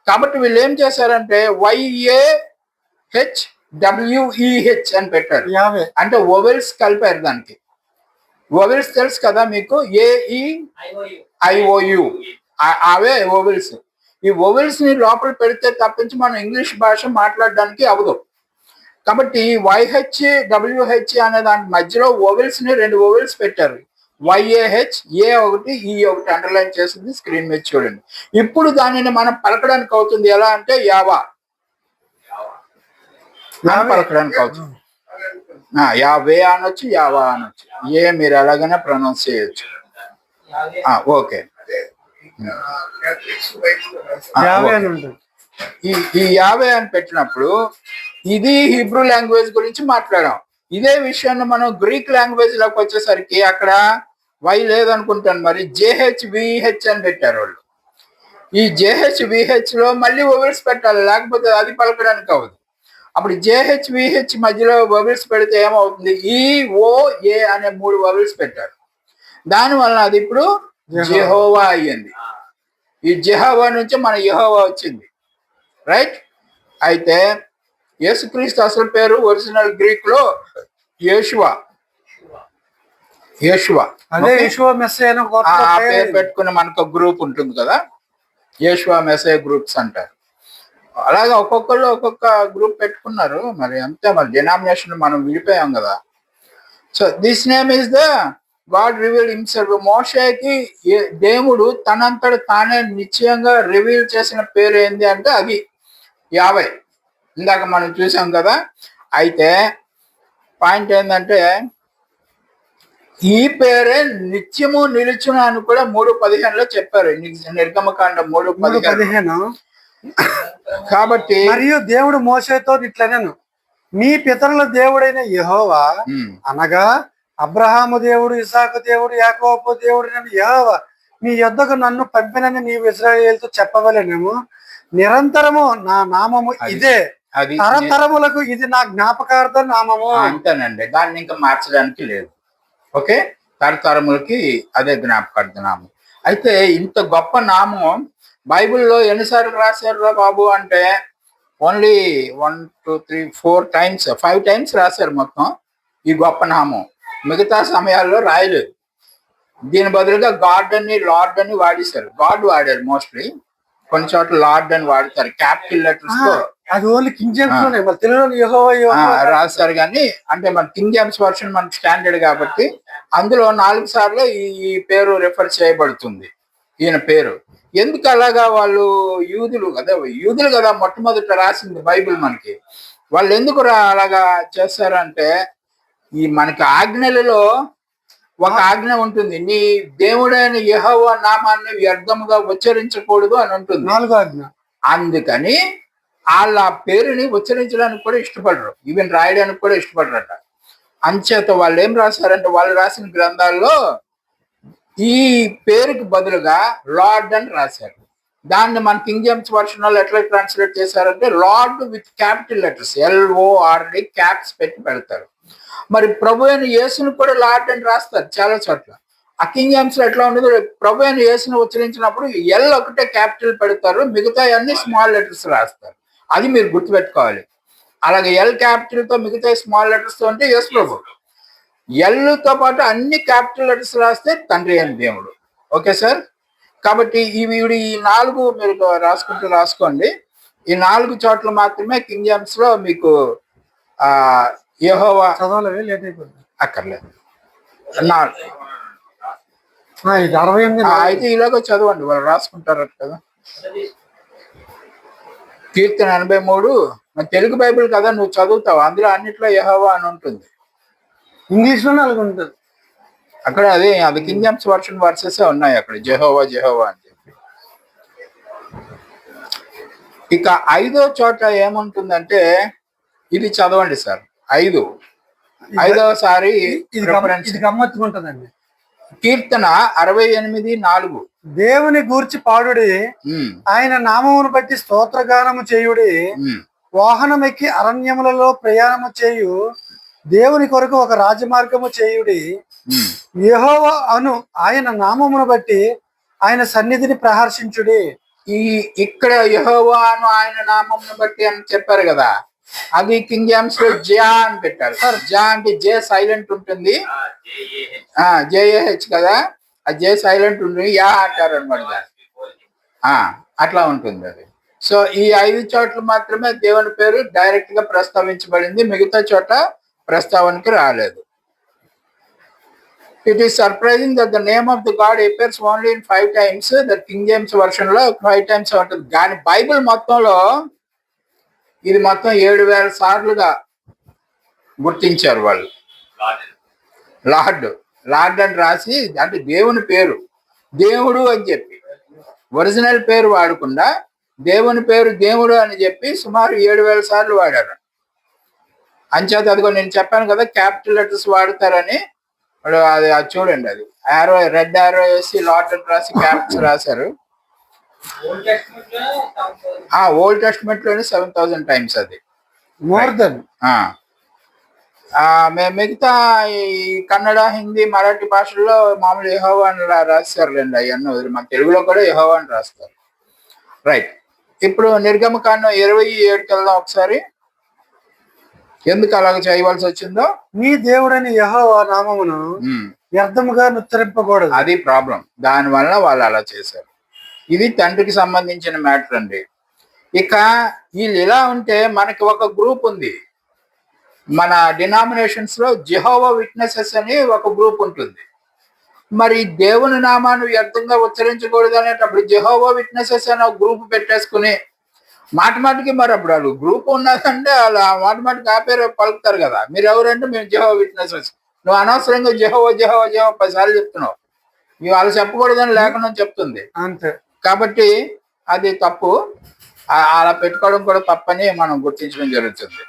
కాబట్టి వీళ్ళు ఏం చేశారంటే YAHWEH అని పెట్టారు. అంటే ఓవెల్స్ కలిపారు దానికి. ఓవెల్స్ తెలుసు కదా మీకు, AEIOU అవే ఓవెల్స్. ఈ ఓవెల్స్ ని లోపల పెడితే తప్పించి మనం ఇంగ్లీష్ భాష మాట్లాడడానికి అవదు. కాబట్టి YHWH అనే దాని మధ్యలో ఓవెల్స్ ని 2 ఓవెల్స్ పెట్టారు. YAH, A ఒకటి, E ఒకటి అండర్లైన్ చేసింది స్క్రీన్ మీద చూడండి. ఇప్పుడు దానిని మనం పలకడానికి అవుతుంది. ఎలా అంటే యావా పలకడానికి అవుతుంది. యావే అనొచ్చు, యావా అనొచ్చు. ఏ మీరు ఎలాగైనా ప్రొనౌన్స్ చేయొచ్చు. ఓకే. ఈ యావే అని పెట్టినప్పుడు ఇది హీబ్రూ లాంగ్వేజ్ గురించి మాట్లాడాం. ఇదే విషయాన్ని మనం గ్రీక్ లాంగ్వేజ్ లోకి వచ్చేసరికి అక్కడ వై లేదనుకుంటాను, మరి JHVH అని పెట్టారు వాళ్ళు. ఈ JHVH లో మళ్ళీ వోవెల్స్ పెట్టాలి, లేకపోతే అది పలకడానికి అవ్వదు. అప్పుడు JHVH మధ్యలో వోవెల్స్ పెడితే ఏమవుతుంది? EOA అనే 3 వోవెల్స్ పెట్టారు. దానివల్ల అది ఇప్పుడు జెహోవా అయ్యింది. ఈ జెహోవా నుంచి మన యెహోవా వచ్చింది, రైట్? అయితే యేసుక్రీస్తు అసలు పేరు ఒరిజినల్ గ్రీక్ లో యేషువా. పేరు పెట్టుకుని మనకు గ్రూప్ ఉంటుంది కదా, యేషువా మెస్సే గ్రూప్స్ అంటారు. అలాగే ఒక్కొక్కళ్ళు ఒక్కొక్క గ్రూప్ పెట్టుకున్నారు. మరి అంతే, మరి డినామినేషన్ మనం విడిపోయాం కదా. So this name is the God reveal himself. మోషేకి దేవుడు తనంతట తానే నిశ్చయంగా రివీల్ చేసిన పేరు ఏంది అంటే అది యావే. ఇందాక మనం చూసాం కదా. అయితే పాయింట్ ఏంటంటే ఈ పేరే నిత్యము నిలుచును అని కూడా 3:15 చెప్పారు. నిర్గమకాండం 3:15. కాబట్టి మరియు దేవుడు మోషేతో ఇట్లనెను, మీ పితరుల దేవుడైన యెహోవా అనగా అబ్రహాము దేవుడు, ఇసాకు దేవుడు, యాకోబు దేవుడు యెహోవా మీ యొద్దకు నన్ను పంపినని నీవు ఇశ్రాయేలుతో చెప్పవలెనేమో. నిరంతరము నా నామము ఇదే, తరతరములకు ఇది నా జ్ఞాపకార్థ నామము. అంతేనండి, దాన్ని ఇంకా మార్చడానికి లేదు. ఓకే, తరతరములకి అదే జ్ఞాపకార్థ నామం. అయితే ఇంత గొప్ప నామం బైబిల్లో ఎన్నిసార్లు రాశారు బాబు అంటే ఓన్లీ 1 2 3 4 టైమ్స్, 5 టైమ్స్ రాశారు మొత్తం ఈ గొప్ప నామం. మిగతా సమయాల్లో రాయలేదు. దీని బదులుగా గాడ్ అని, లార్డ్ అని వాడేశారు. గాడ్ వాడారు మోస్ట్లీ, కొన్ని చోట్ల లార్డ్ అని వాడతారు క్యాపిటల్ లెటర్స్ తో. అది ఓన్లీ కింగ్ జేమ్స్ రాస్తారు. కానీ అంటే మన కింగ్ జేమ్స్ వర్షన్ మనకి స్టాండర్డ్ కాబట్టి అందులో 4 సార్లు ఈ పేరు రెఫర్ చేయబడుతుంది, ఈయన పేరు. ఎందుకు అలాగా? వాళ్ళు యూదులు కదా మొట్టమొదట రాసింది బైబిల్ మనకి. వాళ్ళు ఎందుకు అలాగా చేస్తారంటే ఈ మనకి ఆజ్ఞలలో ఒక ఆజ్ఞ ఉంటుంది, నీ దేవుడైన యెహోవా నామాన్ని వ్యర్థముగా ఉచ్చరించకూడదు అని ఉంటుంది. 4వ ఆజ్ఞ. అందుకని వాళ్ళ పేరుని ఉచ్చరించడానికి కూడా ఇష్టపడరు, ఈవెన్ రాయడానికి కూడా ఇష్టపడరట. అంచేత వాళ్ళు ఏం రాశారంటే వాళ్ళు రాసిన గ్రంథాల్లో ఈ పేరుకి బదులుగా లార్డ్ అని రాశారు. దాన్ని మన కింగ్ జేమ్స్ వర్షన్ వాళ్ళు ఎట్లా ట్రాన్స్లేట్ చేశారంటే lord with capital letters, LORD caps పెట్టి పెడతారు. మరి ప్రభు అయిన యేసును కూడా లార్డ్ అని రాస్తారు చాలా చోట్ల. ఆ కింగ్ జేమ్స్ లో ఎట్లా ఉండదు, ప్రభు అయిన యేసును ఉచ్చరించినప్పుడు L ఒకటే క్యాపిటల్ పెడతారు, మిగతా అన్ని స్మాల్ లెటర్స్ రాస్తారు. అది మీరు గుర్తుపెట్టుకోవాలి. అలాగే L క్యాపిటల్ తో మిగతా స్మాల్ లెటర్స్ తో అంటే యేసు ప్రభు. Lతో పాటు అన్ని క్యాపిటల్ లెటర్స్ రాస్తే తండ్రి అయిన దేవుడు. Okay sir. కాబట్టి ఈ 4 మీరు రాసుకోండి. ఈ 4 చోట్ల మాత్రమే కింగ్ జేమ్స్ లో మీకు యెహోవా అక్కర్లేదు. అయితే ఇలాగ చదవండి, వాళ్ళు రాసుకుంటారు కదా. కీర్తన 83 మన తెలుగు బైబిల్ కదా, నువ్వు చదువుతావు, అందులో అన్నిట్లో యెహోవా అని ఉంటుంది. ఇంగ్లీష్ లోనే అలాగ ఉంటుంది అక్కడ. అది కింగ్ జేమ్స్ వర్సెస్ ఉన్నాయి అక్కడ, జెహోవా జెహోవా అని చెప్పి. ఇక 5వ చోట ఏముంటుందంటే, ఇది చదవండి సార్. 5వసారి ఇది గమ్మత్తుకుంటుందండి. కీర్తన 68:4. దేవుని గూర్చి పాడుడి, ఆయన నామమును బట్టి స్తోత్రగానము చేయుడి, వాహనం ఎక్కి అరణ్యములలో ప్రయాణము చేయు, దేవుని కొరకు ఒక రాజమార్గము చేయుడి, యెహోవా అను ఆయన నామమును బట్టి ఆయన సన్నిధిని ప్రహర్షించుడి. ఇక్కడ యెహోవా అను ఆయన నామమును బట్టి అని చెప్పారు కదా, అది కింగ్ జేమ్స్ లో జా అని పెట్టారు. జా అంటే జే సైలెంట్ ఉంటుంది, జేఏహెచ్ కదా, ఆ జే సైలెంట్ ఉంటుంది, యా అంటారు అనమాట. అట్లా ఉంటుంది అది. సో ఈ 5 చోట్ల మాత్రమే దేవుని పేరు డైరెక్ట్ గా ప్రస్తావించబడింది, మిగతా చోట ప్రస్తావనకి రాలేదు. It is surprising that the name of the God appears only in 5 times. The King James version లో 5 times ఉంటుంది. కానీ బైబిల్ మొత్తంలో ఇది మొత్తం 7,000 సార్లుగా గుర్తించారు వాళ్ళు. లార్డ్ అని రాసి, అంటే దేవుని పేరు దేవుడు అని చెప్పి ఒరిజినల్ పేరు వాడకుండా దేవుని పేరు దేవుడు అని చెప్పి సుమారు 7,000 సార్లు వాడారు. అంచేత అదిగో నేను చెప్పాను కదా, క్యాపిటల్ లెటర్స్ వాడతారని. అది చూడండి, అది రెడ్ ఆరో వేసి లార్డ్ అని రాసి క్యాపిటల్స్ రాశారు. ఓల్డ్ టెస్ట్మెంట్ లోనే 7,000 టైమ్స్ అది మోర్ దెన్. మిగతా ఈ కన్నడ, హిందీ, మరాఠీ భాషల్లో మామూలు యెహోవా అని రాస్తారులేండి. అవన్నీ మన తెలుగులో కూడా యెహోవా అని రాస్తారు. రైట్. ఇప్పుడు నిర్గమకాండం 27కి వెళ్దాం ఒకసారి. ఎందుకు అలాగ చేయవలసి వచ్చిందో, నీ దేవుడని యెహోవా నామమును వ్యర్థముగా ఉచ్చరింపకూడదు. అది ప్రాబ్లం. దానివల్ల వాళ్ళు అలా చేశారు. ఇది తండ్రికి సంబంధించిన మ్యాటర్ అండి. ఇక వీళ్ళు ఇలా ఉంటే మనకి ఒక గ్రూప్ ఉంది మన డినామినేషన్స్ లో, జెహోవా విట్నెసెస్ అని ఒక గ్రూప్ ఉంటుంది. మరి దేవుని నామాన్ని వ్యర్థంగా ఉచ్చరించకూడదు అనేటప్పుడు జెహోవా విట్నెసెస్ అని ఒక గ్రూప్ పెట్టేసుకుని మాటిమాటికి, మరి అప్పుడు వాళ్ళు గ్రూప్ ఉన్నదంటే వాళ్ళు మాటిమాటికి ఆ పేరు పలుకుతారు కదా. మీరు ఎవరంటే మేము జెహోవా విట్నెసెస్. నువ్వు అనవసరంగా జెహోవా జెహోవా జెహోవా 10 సార్లు చెప్తున్నావు. వాళ్ళు చెప్పకూడదని లేఖనం చెప్తుంది. అంతే. కాబట్టి అది తప్పు. అలా పెట్టుకోవడం కూడా తప్పని మనం గుర్తించడం జరుగుతుంది.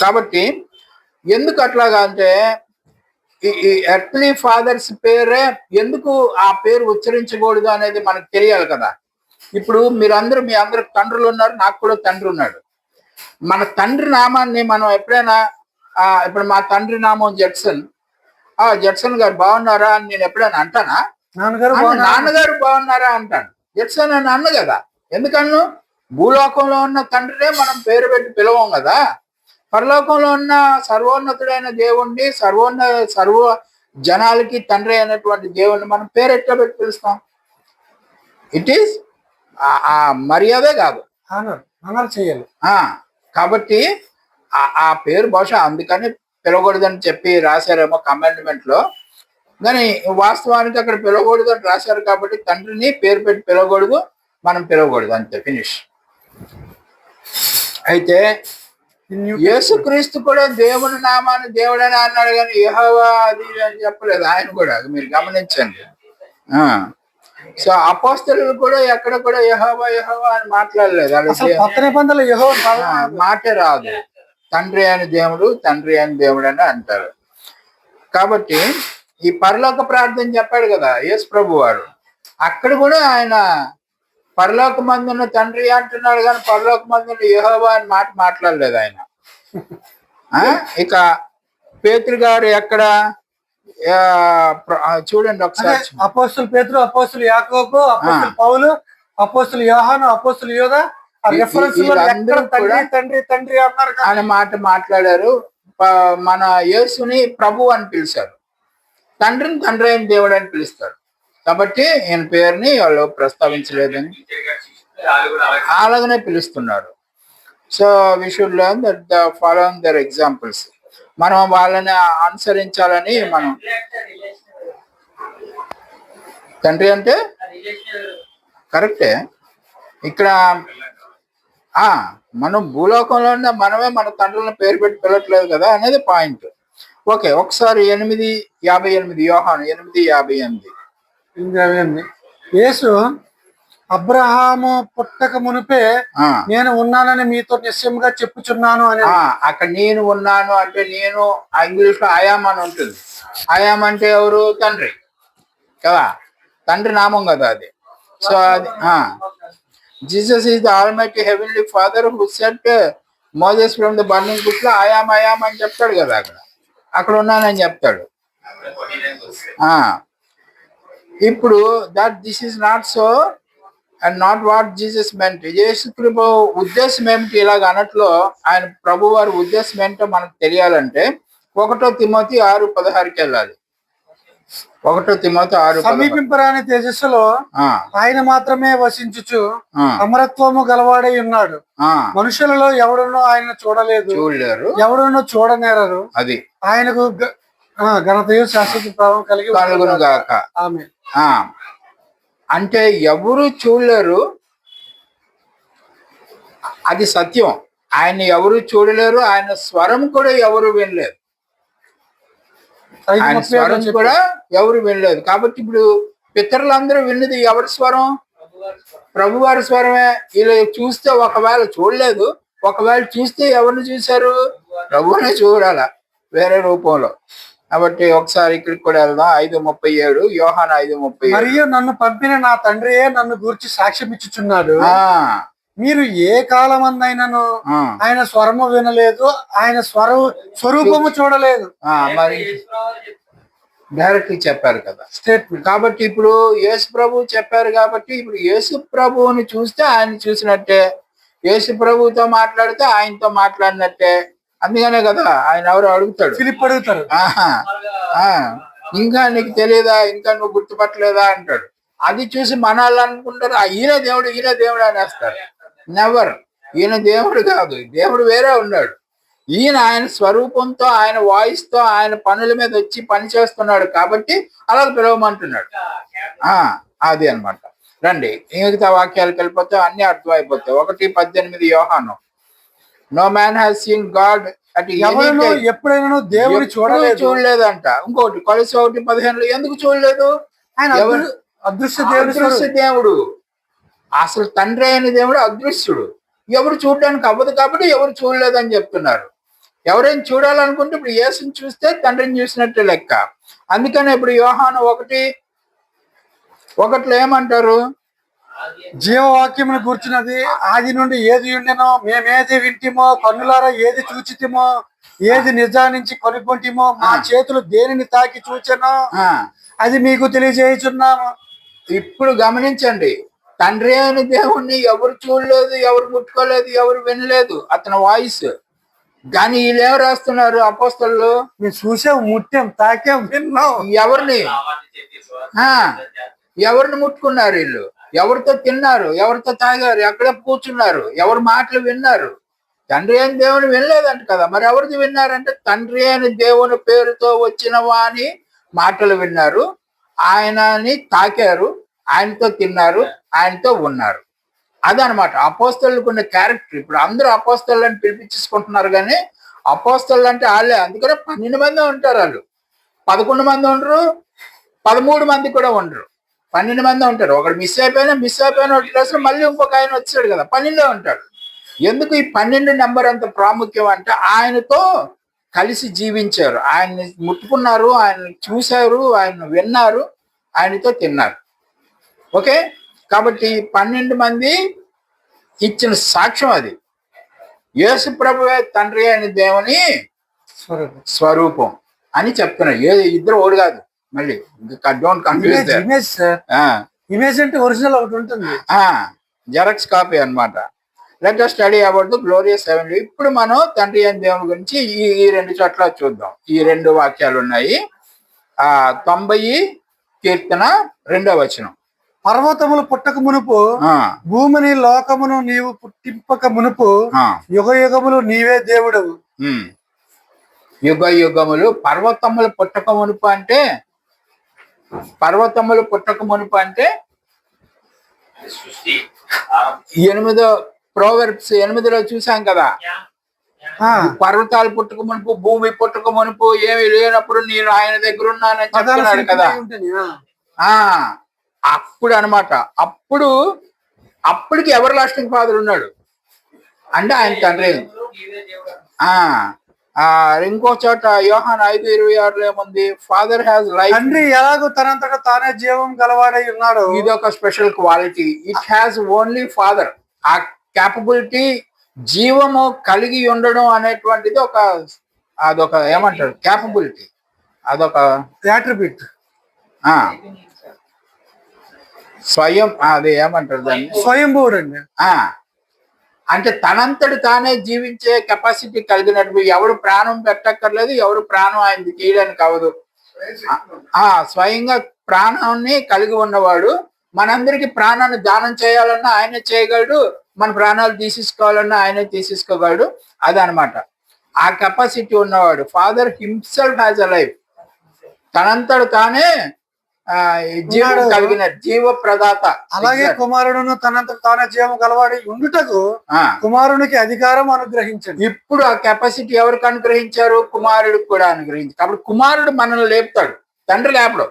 కాబట్టి ఎందుకు అట్లాగా అంటే, ఈ ఎర్త్లీ ఫాదర్స్ పేరే ఎందుకు ఆ పేరు ఉచ్చరించకూడదు అనేది మనకు తెలియాలి కదా. ఇప్పుడు మీరందరూ, మీ అందరికి తండ్రులు ఉన్నారు, నాకు కూడా తండ్రి ఉన్నాడు. మన తండ్రి నామాన్ని మనం ఎప్పుడైనా, ఇప్పుడు మా తండ్రి నామం జడ్సన్, జడ్సన్ గారు బాగున్నారా అని నేను ఎప్పుడైనా అంటానా? నాన్నగారు బాగున్నారా అంటాను. జడ్సన్ అని అన్న కదా. ఎందుకన్నా, భూలోకంలో ఉన్న తండ్రినే మనం పేరు పెట్టి పిలవం కదా. పరలోకంలో ఉన్న సర్వోన్నతుడైన దేవుణ్ణి, సర్వ జనాలకి తండ్రి అయినటువంటి దేవుణ్ణి మనం పేరు ఎట్లా పెట్టి పిలుస్తాం? ఇట్ ఈస్ ఆ మర్యాదే కాదు, చేయాలి. కాబట్టి ఆ పేరు బహుశా అందుకని పిలవకూడదని చెప్పి రాశారేమో కమెంట్మెంట్ లో. కానీ వాస్తవానికి అక్కడ పిలవకూడదు అని రాశారు కాబట్టి తండ్రిని పేరు పెట్టి పిలవకూడదు, మనం పిలవకూడదు, అంతే, ఫినిష్. అయితే యేసుక్రీస్తు కూడా దేవుని నామాన్ని దేవుడని అన్నాడు, కానీ యెహోవా అది అని చెప్పలేదు ఆయన కూడా. మీరు గమనించండి. సో అపోస్తలులు కూడా ఎక్కడ కూడా యెహోవా యెహోవా అని మాట్లాడలేదు. మాటే రాదు. తండ్రి అని దేవుడు, తండ్రి అని దేవుడు అని అంటారు. కాబట్టి ఈ పరలోక ప్రార్థన చెప్పాడు కదా యేసు ప్రభు వారు, అక్కడ కూడా ఆయన పరలోక మందున్న తండ్రి అంటున్నాడు, కానీ పరలోక మందున్న యెహోవా అని మాట్లాడలేదు ఆయన. ఇక పేతురు గారు ఎక్కడ చూడండి ఒకసారి. అపోస్తులు పేతురు, అపోస్తులు యాకోబు, అపోస్తులు పౌలు, అపోస్తులు యోహాను, అపోస్తులు యోదా తండ్రి తండ్రి అన్నారు అనే మాట మాట్లాడారు. మన యేసుని ప్రభు అని పిలిచారు, తండ్రిని తండ్రి అయిన దేవుడు అని పిలుస్తారు. కాబట్టి ఈయన పేరుని వాళ్ళు ప్రస్తావించలేదని అలాగనే పిలుస్తున్నారు. So we should learn that the following their examples. మనం వాళ్ళని అనుసరించాలని. మనం తండ్రి అంటే కరెక్టే. ఇక్కడ మనం భూలోకంలో ఉన్న మనమే మన తండ్రులను పేరు పెట్టి పిలవట్లేదు కదా అనేది పాయింట్. ఓకే, ఒకసారి 8:58 యోహాను 8:58. యేసు అబ్రహాము పుట్టక మునిపే నేను ఉన్నానని మీతో నిశ్చయంగా చెప్పుచున్నాను అని. అక్కడ నేను ఉన్నాను అంటే నేను ఇంగ్లీష్ లో ఆయామ్ అని ఉంటుంది. ఆయామ్ అంటే ఎవరు? తండ్రి కదా, తండ్రి నామం కదా అది. సో అది Jesus is the almighty heavenly father who set Moses from the burning bush లో ఆయామ్ అని చెప్తాడు కదా, అక్కడ ఉన్నానని చెప్తాడు. ఇప్పుడు that this is not so and not what Jesus meant. యేసు ప్రభు ఉద్దేశం ఏమిటి ఇలాగ అనట్లో? ఆయన ప్రభు వారి ఉద్దేశం ఏంటో మనకు తెలియాలంటే 1 తిమోతి 6:16కి వెళ్ళాలి. 1 తిమోతి 6:16. సమీపింపరాని తేజస్సులో ఆయన మాత్రమే వసించుచు అమరత్వము గలవాడై ఉన్నాడు. మనుషులలో ఎవడునో ఆయన చూడలేరు, ఎవడునో చూడనేరరు. అది ఆయనకు ఘనతయు శాశ్వత ప్రభావం కలుగును గాక. ఆమేన్. అంటే ఎవరు చూడలేరు, అది సత్యం. ఆయన ఎవరు చూడలేరు, ఆయన స్వరం కూడా ఎవరు వినలేరు, ఆయన స్వరం కూడా ఎవరు వినలేదు. కాబట్టి ఇప్పుడు పితరులందరూ విన్నది ఎవరి స్వరం? ప్రభువారి స్వరమే. ఇలా చూస్తే ఒకవేళ చూడలేదు, ఒకవేళ చూస్తే ఎవరిని చూశారు? ప్రభువునే చూడాల వేరే రూపంలో. కాబట్టి ఒకసారి ఇక్కడికి కూడా వెళ్దాం. 5:37 యోహాను 5:37. మరియు నన్ను పంపిన నా తండ్రియే నన్ను గూర్చి సాక్ష్యం ఇచ్చుచున్నాడు. మీరు ఏ కాలమందైనను ఆయన స్వరము వినలేదు, ఆయన స్వరూపము చూడలేదు. మరి డైరెక్ట్ చెప్పారు కదా స్టేట్మెంట్. కాబట్టి ఇప్పుడు యేసు ప్రభు చెప్పారు కాబట్టి ఇప్పుడు యేసు ప్రభువుని చూస్తే ఆయన చూసినట్టే, యేసు ప్రభువుతో మాట్లాడితే ఆయనతో మాట్లాడినట్టే. అందుకనే కదా ఆయన ఎవరు అడుగుతాడు, ఫిలిప్ అడుగుతారు, ఇంకా నీకు తెలియదా, ఇంకా నువ్వు గుర్తుపట్టలేదా అంటాడు. అది చూసి మన వాళ్ళు అనుకుంటారు ఈయన దేవుడు అనేస్తారు. నెవర్, ఈయన దేవుడు కాదు, దేవుడు వేరే ఉన్నాడు. ఈయన ఆయన స్వరూపంతో, ఆయన వాయిస్ తో, ఆయన పనుల మీద వచ్చి పని చేస్తున్నాడు కాబట్టి అలా పిలవమంటున్నాడు. అది అన్నమాట. రండి మిగతా వాక్యాలకు వెళ్ళిపోతే అన్ని అర్థమైపోతాయి. 1:18 యోహాను. No man has seen God at ఎప్పుడైనా దేవుడు చూడలేదంట. ఇంకోటి కొలసి 1:15 ఎందుకు చూడలేదు? ఆయన అదృశ్య దేవుడు. అసలు తండ్రి అయిన దేవుడు అదృశ్యుడు, ఎవరు చూడడానికి అవ్వదు కాబట్టి ఎవరు చూడలేదని చెప్తున్నారు. ఎవరైనా చూడాలనుకుంటే ఇప్పుడు యేసుని చూస్తే తండ్రిని చూసినట్టు లెక్క. అందుకనే ఇప్పుడు యోహాను 1:1 ఏమంటారు? జీవవాక్యమును కూర్చున్నది ఆది నుండి ఏది ఉండెనో, మేమేది వింటిమో, కన్నులారా ఏది చూచితిమో, ఏది నిజానించి కొనుక్కుంటిమో, మా చేతులు దేనిని తాకి చూచెనో అది మీకు తెలియజేయుచున్నాము. ఇప్పుడు గమనించండి, తండ్రి అయిన దేవుణ్ణి ఎవరు చూడలేదు, ఎవరు ముట్టుకోలేదు, ఎవరు వినలేదు అతని వాయిస్. కానీ వీళ్ళు ఏం రాస్తున్నారు అపోస్తలు? మేము చూసాం, ముట్టాం, తాకాం, విన్నాం. ఎవరిని ముట్టుకున్నారు వీళ్ళు? ఎవరితో తిన్నారు, ఎవరితో తాగారు, ఎక్కడ కూర్చున్నారు, ఎవరి మాటలు విన్నారు? తండ్రి అయిన దేవుని వినలేదంట కదా. మరి ఎవరిది విన్నారంటే తండ్రి అయిన దేవుని పేరుతో వచ్చిన వాని మాటలు విన్నారు, ఆయనని తాకారు, ఆయనతో తిన్నారు, ఆయనతో ఉన్నారు. అదనమాట అపోస్తలుకు ఉన్న క్యారెక్టర్. ఇప్పుడు అందరూ అపోస్తలు అని పిలిపించుకుంటున్నారు కానీ అపోస్తలు అంటే వాళ్ళే. అందుకనే 12 మంది ఉంటారు. వాళ్ళు 11 మంది ఉండరు, 13 మంది కూడా ఉండరు, 12 మంది ఉంటారు. ఒకడు మిస్ అయిపోయిన ఒక ప్లేస్ లో మళ్ళీ ఇంకొక ఆయన వచ్చాడు కదా, 12 ఉంటాడు. ఎందుకు ఈ 12 నెంబర్ అంత ప్రాముఖ్యం అంటే ఆయనతో కలిసి జీవించారు, ఆయన్ని ముట్టుకున్నారు, ఆయన చూశారు, ఆయన విన్నారు, ఆయనతో తిన్నారు. ఓకే, కాబట్టి 12 మంది ఇచ్చిన సాక్ష్యం అది. యేసు ప్రభువే తండ్రి అయిన దేవుని స్వరూపం అని చెప్తున్నారు. ఇద్దరు ఓడి కాదు. మళ్ళీ డోంట్ కన్ఫ్యూజ్. ఇమేజ్ అంటే ఒరిజినల్ ఒకటి ఉంటుంది, జెరాక్స్ కాపీ అన్నమాట. Let us study about the glorious heavenly. ఇప్పుడు మనం తండ్రి అయిన దేవుని గురించి ఈ 2 చోట్ల చూద్దాం. ఈ 2 వాక్యాలు ఉన్నాయి. 90 కీర్తన 2వ వచనం. పర్వతములు పుట్టక మునుపు, భూమిని లోకమును నీవు పుట్టింపక మునుపు, యుగ యుగములు నీవే దేవుడవు. యుగ యుగములు. పర్వతములు పుట్టక మునుపు అంటే ఎనిమిదో ప్రోవర్బ్స్ 8లో చూసాం కదా, పర్వతాలు పుట్టుక మునుపు భూమి పుట్టుక మునుపు ఏమి లేనప్పుడు నేను ఆయన దగ్గర ఉన్నానని చెప్తున్నాడు కదా. అప్పుడు అన్నమాట, అప్పటికి ఎవర్ లాస్టింగ్ ఫాదర్ ఉన్నాడు అంటే ఆయన తండ్రి. ఇంకో చోట యోహాను 5:26 ఏముంది, ఫాదర్ హ్యాస్ లైఫ్. తండ్రి ఎలాగో తనంతట తానే జీవం గలవాడై ఉన్నాడు. ఇది ఒక special quality. It has only father. ఆ క్యాపబిలిటీ, జీవము కలిగి ఉండడం అనేటువంటిది అదొక ఏమంటారు క్యాపబిలిటీ, అదొక అట్రిబ్యూట్. స్వయం, అది ఏమంటారు దాన్ని, స్వయంభూడు అండి. అంటే తనంతటి తానే జీవించే కెపాసిటీ కలిగినట్టు. ఎవరు ప్రాణం పెట్టక్కర్లేదు, ఎవరు ప్రాణం ఆయన తీయడానికి అవ్వదు. స్వయంగా ప్రాణాన్ని కలిగి ఉన్నవాడు. మనందరికి ప్రాణాన్ని దానం చేయాలన్నా ఆయనే చేయగలడు, మన ప్రాణాలు తీసేసుకోవాలన్నా ఆయనే తీసేసుకోగలడు. అదనమాట ఆ కెపాసిటీ ఉన్నవాడు. Father himself has a life. తనంతడు తానే జీవం కలిగిన జీవ ప్రదాత. అలాగే కుమారుడును తనంత తానే జీవం గలవాడి ఉండుటకు కుమారునికి అధికారం అనుగ్రహించండి. ఇప్పుడు ఆ కెపాసిటీ ఎవరికి అనుగ్రహించారు? కుమారుడికి కూడా అనుగ్రహించారు. కాబట్టి కుమారుడు మనల్ని లేపుతాడు, తండ్రి లేపడు,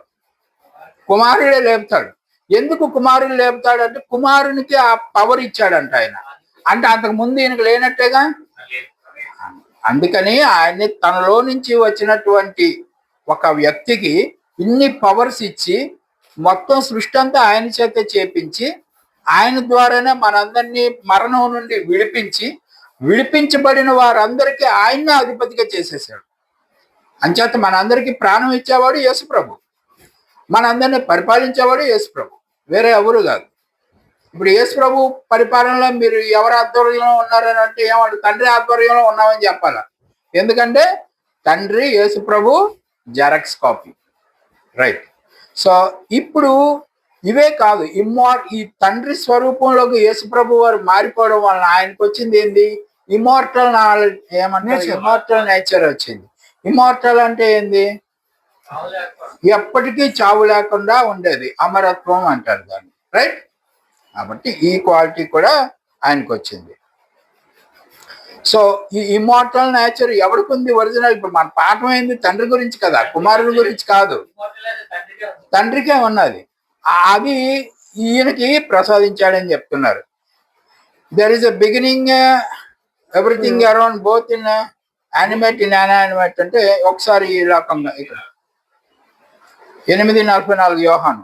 కుమారుడే లేపుతాడు. ఎందుకు కుమారుడు లేపుతాడు అంటే కుమారునికి ఆ పవర్ ఇచ్చాడంట ఆయన. అంటే అంతకు ముందు ఈయనకు లేనట్టేగా. అందుకని ఆయన్ని తనలో నుంచి వచ్చినటువంటి ఒక వ్యక్తికి ఇన్ని పవర్స్ ఇచ్చి మొత్తం సృష్టి అంతా ఆయన చేత చేపించి ఆయన ద్వారానే మనందరినీ మరణం నుండి విడిపించబడిన వారందరికీ ఆయన్నే అధిపతిగా చేసేసాడు. అంచేత మనందరికీ ప్రాణం ఇచ్చేవాడు యేసుప్రభు, మనందరినీ పరిపాలించేవాడు యేసుప్రభు, వేరే ఎవరు కాదు. ఇప్పుడు యేసుప్రభు పరిపాలనలో మీరు ఎవరి ఆధ్వర్యంలో ఉన్నారని అంటే ఏమంటారు? తండ్రి ఆధ్వర్యంలో ఉన్నామని చెప్పాలా. ఎందుకంటే తండ్రి యేసుప్రభు జెరాక్స్ కాపీ, రైట్. సో ఇప్పుడు ఇవే కాదు, ఈ తండ్రి స్వరూపంలోకి యేసుప్రభు వారు మారిపోవడం వలన ఆయనకు వచ్చింది ఏంది? ఇమార్టల్ నాలెడ్జ్, ఏమంటారు, ఇమార్టల్ నేచర్ వచ్చింది. ఇమార్టల్ అంటే ఏంది? ఎప్పటికీ చావు లేకుండా ఉండేది, అమరత్వం అంటారు దాన్ని, రైట్. కాబట్టి ఈ క్వాలిటీ కూడా ఆయనకు వచ్చింది. సో ఈ ఇమార్టల్ నేచర్ ఎవరికి ఉంది ఒరిజినల్? ఇప్పుడు మన పాఠం ఏంది? తండ్రి గురించి కదా, కుమారుడి గురించి కాదు, తండ్రికే ఉన్నది. అది ఈయనకి ప్రసాదించాడని చెప్తున్నారు. There is a beginning everything around both in animate in inanimate. అంటే ఒకసారి ఈ రకంగా ఇక్కడ 8:44 యోహాను,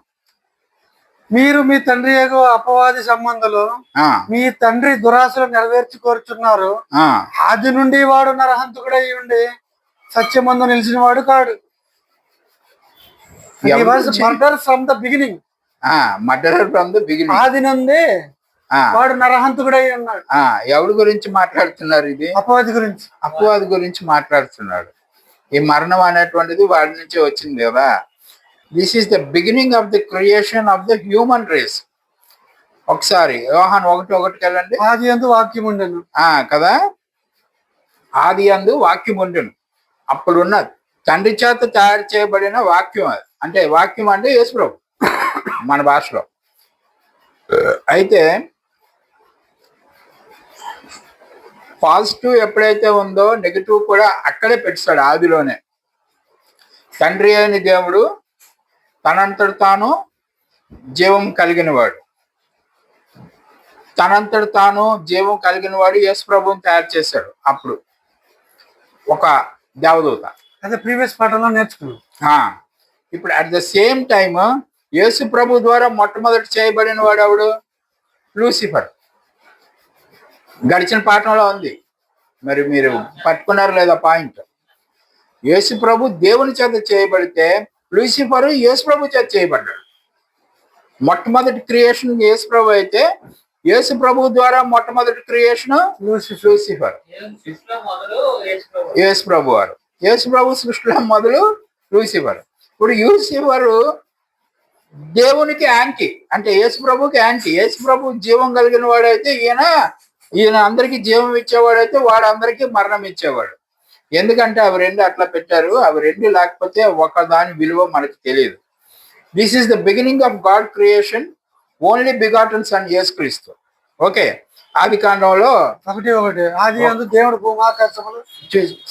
మీరు మీ తండ్రి యొక్క అపవాది సంబంధాలు మీ తండ్రి దురాశలు నెరవేర్చి కోరుచున్నారు. ఆది నుండి వాడు నరహంతకుడై ఉండి సత్యమందు నిలిచిన వాడు కాడు. Murder from the beginning. Murder from the beginning. ఆది నుండి వాడు నరహంతకుడై ఉన్నాడు. ఎవరి గురించి మాట్లాడుతున్నారు? ఇది అపవాది గురించి. అపవాది గురించి మాట్లాడుతున్నాడు. ఈ మరణం అనేటువంటిది వాడి నుంచే వచ్చింది కదా. This is the beginning of the creation of the human race. ఒకసారి యోహాను 1:1 వెళ్ళండి. ఆది యందు వాక్యం ఉండెను కదా, ఆది యందు వాక్యం ఉండెను. అప్పుడున్న తండ్రి చేత తయారు చేయబడిన వాక్యం అది. అంటే వాక్యం అంటే యేసుప్రభు మన భాషలో. అయితే పాజిటివ్ ఎప్పుడైతే ఉందో నెగిటివ్ కూడా అక్కడే పెట్టాడు. ఆదిలోనే తండ్రి అయిన దేవుడు తనంతట తాను జీవం కలిగిన వాడు, తనంతట తాను జీవం కలిగిన వాడు యేసుప్రభుని తయారు చేశాడు. అప్పుడు ఒక దేవదూత. అదే ప్రీవియస్ పాఠంలో నేర్చుకున్నాం. ఇప్పుడు అట్ ద సేమ్ టైమ్ యేసుప్రభు ద్వారా మొట్టమొదటి చేయబడిన వాడు ఎవడు? లూసిఫర్. గడిచిన పాఠంలో ఉంది, మరి మీరు పట్టుకున్నారు లేదా పాయింట్? యేసుప్రభు దేవుని చేత చేయబడితే లూసిఫర్ యేసుప్రభు చేత చేయబడ్డాడు. మొట్టమొదటి క్రియేషన్ యేసుప్రభు అయితే యేసుప్రభు ద్వారా మొట్టమొదటి క్రియేషన్ లూసిఫర్. యేసుప్రభు వారు, యేసుప్రభు సృష్టిలో మొదలు లూసిఫర్. ఇప్పుడు లూసిఫర్ దేవునికి యాంటీ, అంటే యేసుప్రభుకి యాంటీ. యేసుప్రభు జీవం కలిగిన వాడైతే ఈయన అందరికీ జీవం ఇచ్చేవాడైతే వాడు అందరికీ మరణం ఇచ్చేవాడు. ఎందుకంటే అవి రెండు అట్లా పెట్టారు. అవి రెండు లేకపోతే ఒక దాని విలువ మనకు తెలియదు. This is the beginning of God creation. Only begotten sun యేసుక్రీస్తు. ఓకే, ఆది కాండంలో 1:1 ఆది యందు దేవుడు భూమాకాశములు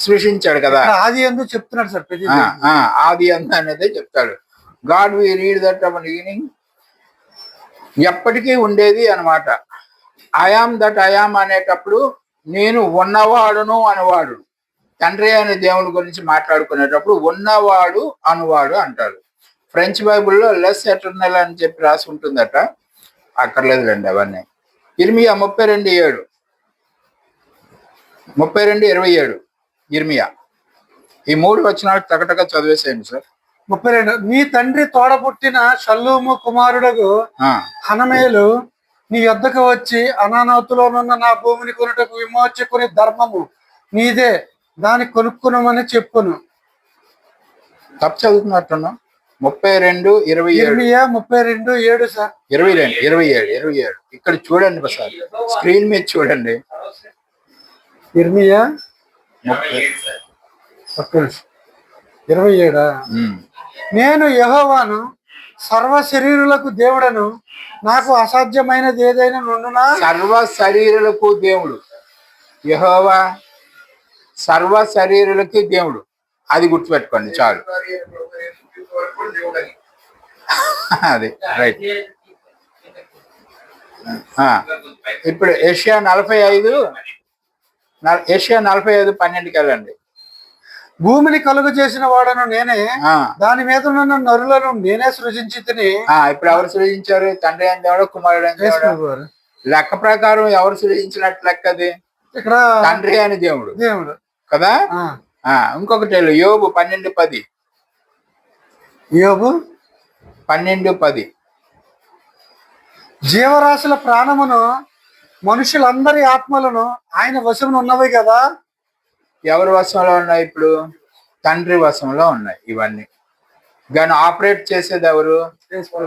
సృష్టించాడు కదా, ఆది యందు చెప్తున్నాడు సార్. ప్రతి ఆది యందు అనేది చెప్తాడు. God we read that our beginning, ఎప్పటికీ ఉండేది అనమాట. ఐఆమ్ దట్ ఐఆమ్ అనేటప్పుడు నేను ఉన్నవాడును అనువాడు. తండ్రి అనే దేవుని గురించి మాట్లాడుకునేటప్పుడు ఉన్నవాడు అనువాడు అంటారు. ఫ్రెంచ్ బైబుల్లో లెస్ ఎటర్నల్ అని చెప్పి రాసి ఉంటుందట, అక్కర్లేదులేండి అవన్నీ. ఇర్మియా 32:7, 32:27 ఇర్మియా. ఈ 3 వచనాలు టకటక చదివేసేయండి సార్. 32 నీ తండ్రి తోడపుట్టిన షల్లూము కుమారుడగు హనమేలు నీ యొద్దకు వచ్చి అనానవతిలోనున్న నా భూమిని కొనుటకు విమోచకుని ధర్మము నీదే, దాన్ని కొనుక్కునమని చెప్పును. తప్పు చదువుతున్నట్టున్నా. 32:27 32:7 సార్. 27 ఇక్కడ చూడండి సార్, స్క్రీన్ మీద చూడండి. ఇర్మియా 27. నేను యెహోవాను, సర్వ శరీరులకు దేవుడను, నాకు అసాధ్యమైనది ఏదైనా నుండునా. సర్వ శరీరులకు దేవుడు యెహోవా, సర్వ శరీరులకి దేవుడు. అది గుర్తుపెట్టుకోండి చాలు. అది రైట్. ఇప్పుడు ఏషియా 45:12 వెళ్ళండి. భూమిని కలుగు చేసిన వాడను నేనే, దాని మీద ఉన్న నరులను నేనే సృజించి తిని. ఇప్పుడు ఎవరు సృజించారు? తండ్రి అని దేవుడు, కుమారుడు అని దేవుడు. లెక్క ప్రకారం ఎవరు సృజించినట్టు లెక్క అది? ఇక్కడ తండ్రి అని దేవుడు కదా. ఇంకొకటి యోబు 12:10. యోబు 12:10 జీవరాశుల ప్రాణమును మనుషులందరి ఆత్మలను ఆయన వశమున ఉన్నవి కదా. ఎవరి వశంలో ఉన్నాయి? ఇప్పుడు తండ్రి వశంలో ఉన్నాయి ఇవన్నీ. దాన్ని ఆపరేట్ చేసేది ఎవరు?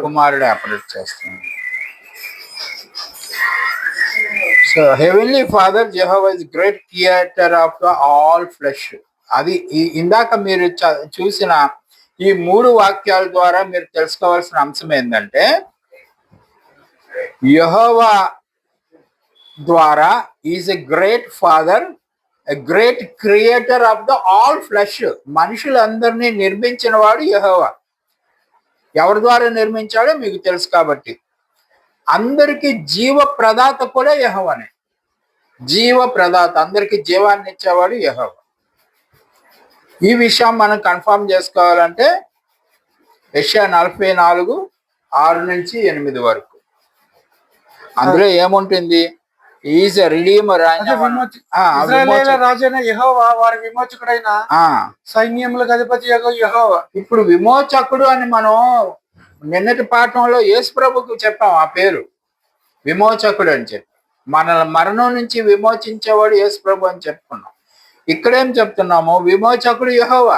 కుమారుడు ఆపరేట్ చేస్తుంది. So heavenly father Jehovah is great creator of the all flesh. అది ఇందాక మీరు చూసిన ఈ 3 వాక్యాల ద్వారా మీరు తెలుసుకోవాల్సిన అంశం ఏంటంటే, యెహోవా ద్వారా is a great father, a great creator of the all flesh. మనుషులందరినీ నిర్మించిన వాడు యెహోవా. ఎవరి ద్వారా నిర్మించాడో మీకు తెలుసు కాబట్టి. అందరికీ జీవ ప్రదాత కూడా యెహోవానే. జీవ ప్రదాత, అందరికీ జీవాన్ని ఇచ్చేవాడు యెహోవా. ఈ విషయం మనం కన్ఫర్మ్ చేసుకోవాలంటే యెషయా 44:6-8 వరకు. అందులో ఏముంటుంది? ఈజ్ ఎ రిడీమర్, రాజైన యెహోవా వారి విమోచకుడైన సైన్యములకు అధిపతి యెహోవా. ఇప్పుడు విమోచకుడు అని మనం నిన్నటి పాఠంలో యేసు ప్రభుకు చెప్పాం ఆ పేరు, విమోచకుడు అని చెప్పి. మన మరణం నుంచి విమోచించేవాడు యేసు ప్రభు అని చెప్పుకున్నాం. ఇక్కడేం చెప్తున్నాము? విమోచకుడు యెహోవా.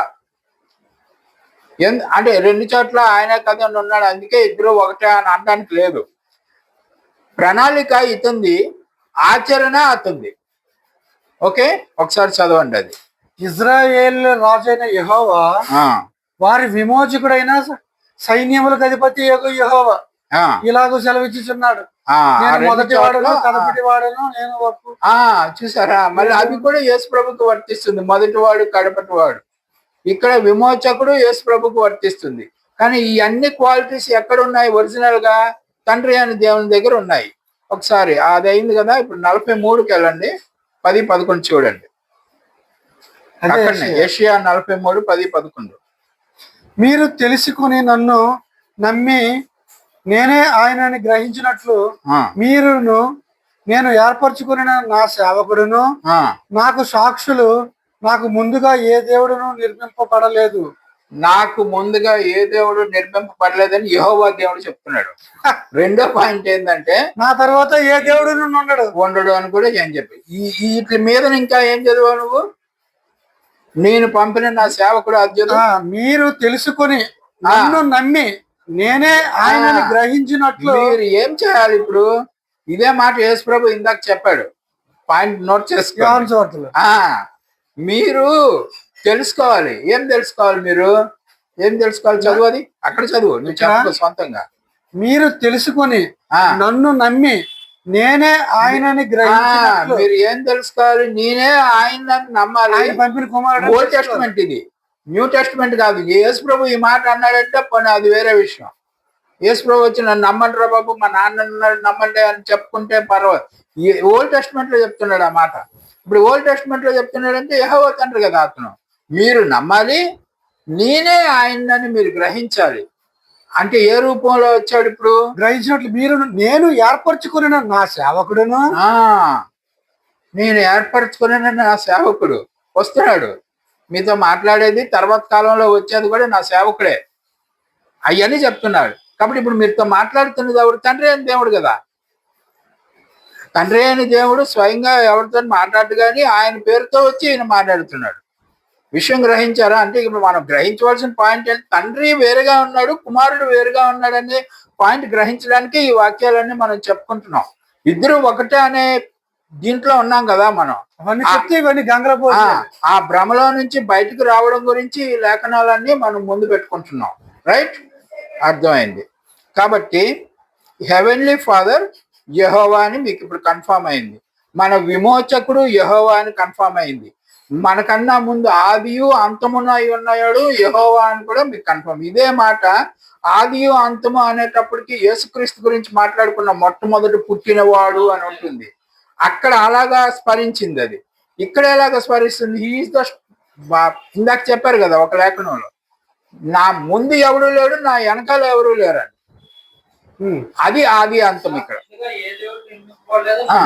అంటే 2 చోట్ల ఆయన కదా ఉన్నాడు, అందుకే ఇద్దరు ఒకటే అని అనడానికి లేదు. ప్రణాళిక ఇతుంది, ఆచరణ అతుంది. ఓకే, ఒకసారి చదవండి అది. ఇజ్రాయేల్ రాజైన యెహోవా వారి విమోచకుడైన సైన్యములకు అధిపతి యెహోవా ఇలాగూ సెలవిచ్చుచున్నాడు, నేను మొదటి వాడును కడపటి వాడును నేను. చూసారా, మళ్ళీ అది కూడా యేసు ప్రభుకు వర్తిస్తుంది. మొదటి వాడు, కడపటి వాడు. ఇక్కడ విమోచకుడు యేసు ప్రభుకు వర్తిస్తుంది. కానీ ఈ అన్ని క్వాలిటీస్ ఎక్కడ ఉన్నాయి? ఒరిజినల్ గా తండ్రి అని దేవుని దగ్గర ఉన్నాయి. ఒకసారి అది అయింది కదా. ఇప్పుడు 43కి వెళ్ళండి, 10-11 చూడండి. యెషయా 43:10-11. మీరు తెలుసుకుని నన్ను నమ్మి నేనే ఆయనని గ్రహించినట్లు మీరును నేను ఏర్పరచుకుని నా సేవకుడును నాకు సాక్షులు, నాకు ముందుగా ఏ దేవుడును నిర్మింపబడలేదు. నాకు ముందుగా ఏ దేవుడు నిర్మింపబడలేదని యెహోవా దేవుడు చెప్తున్నాడు. రెండో పాయింట్ ఏంటంటే, నా తర్వాత ఏ దేవుడు ఉండడు అని కూడా ఏం చెప్పి. వీటి మీద ఇంకా ఏం చదివావు నువ్వు? నేను పంపిన నా సేవకుడు అద్భుతం. మీరు తెలుసుకొని నన్ను నమ్మి నేనే ఆయనని గ్రహించినట్లు మీరు ఏం చేయాలి? ఇప్పుడు ఇదే మాట యేసు ప్రభు ఇందాక చెప్పాడు. పాయింట్ నోట్ చేసుకోవాలి. మీరు తెలుసుకోవాలి. ఏం తెలుసుకోవాలి? మీరు ఏం తెలుసుకోవాలి? చదువు, అది అక్కడ చదువు, నువ్వు చెప్పు సొంతంగా. మీరు తెలుసుకొని ఆ. నన్ను నమ్మి నేనే ఆయనని గ్రహించినట్లు మీరు ఏం తెలుసుకోవాలి? నేనే ఆయన నమ్మాలి. ఆయన పంపిన కుమారుడు ఓల్డ్ టెస్ట్మెంట్ ఇది, న్యూ టెస్ట్మెంట్ కాదు. యేసు ప్రభు ఈ మాట అన్నాడంటే పోనీ అది వేరే విషయం. యేసు ప్రభు వచ్చి నన్ను నమ్మండి రా బాబు, మా నాన్న నమ్మండి అని చెప్పుకుంటే పర్వాలేదు. ఈ ఓల్డ్ టెస్ట్మెంట్ లో చెప్తున్నాడు ఆ మాట. ఇప్పుడు ఓల్డ్ టెస్ట్మెంట్ లో చెప్తున్నాడంటే యెహోవా తండ్రి కదా అతను. మీరు నమ్మాలి, నేనే ఆయనని మీరు గ్రహించాలి. అంటే ఏ రూపంలో వచ్చాడు? ఇప్పుడు గ్రహించినట్లు మీరు నేను ఏర్పరచుకుని నా సేవకుడును, నేను ఏర్పరచుకుని నా సేవకుడు వస్తున్నాడు, మీతో మాట్లాడేది, తర్వాత కాలంలో వచ్చేది కూడా నా సేవకుడే, అవన్నీ చెప్తున్నాడు. కాబట్టి ఇప్పుడు మీతో మాట్లాడుతున్నది ఎవరు? తండ్రి అయిన దేవుడు కదా. తండ్రి అయిన దేవుడు స్వయంగా ఎవరితో మాట్లాడు కానీ ఆయన పేరుతో వచ్చి ఈయన మాట్లాడుతున్నాడు. విషయం గ్రహించారా? అంటే ఇప్పుడు మనం గ్రహించవలసిన పాయింట్ ఏంటి? తండ్రి వేరుగా ఉన్నాడు, కుమారుడు వేరుగా ఉన్నాడు అనే పాయింట్ గ్రహించడానికి ఈ వాక్యాలన్నీ మనం చెప్పుకుంటున్నాం. ఇద్దరు ఒకటే అనే దీంట్లో ఉన్నాం కదా మనం. అవన్నీ చెప్తే ఇవన్నీ గంగలో ఆ భ్రమలో నుంచి బయటకు రావడం గురించి ఈ లేఖనాలన్నీ మనం ముందు పెట్టుకుంటున్నాం. రైట్? అర్థమైంది. కాబట్టి హెవెన్లీ ఫాదర్ యెహోవా అని మీకు ఇప్పుడు కన్ఫర్మ్ అయింది. మన విమోచకుడు యెహోవా అని కన్ఫర్మ్ అయింది. మనకన్నా ముందు ఆదియు అంతమున ఉన్నాడు యెహోవా అని కూడా మీకు కన్ఫర్మ్. ఇదే మాట ఆదియు అంతము అనేటప్పటికి యేసుక్రీస్తు గురించి మాట్లాడుకున్న మొట్టమొదటి పుట్టినవాడు అని ఉంటుంది. అక్కడ అలాగా స్మరించింది అది. ఇక్కడ ఎలాగా స్మరిస్తుంది? హీఈస్ ద, ఇందాక చెప్పారు కదా ఒక లేఖనంలో, నా ముందు ఎవడు లేడు, నా వెనకాల ఎవరు లేరని. అది ఆది అంతం. ఇక్కడ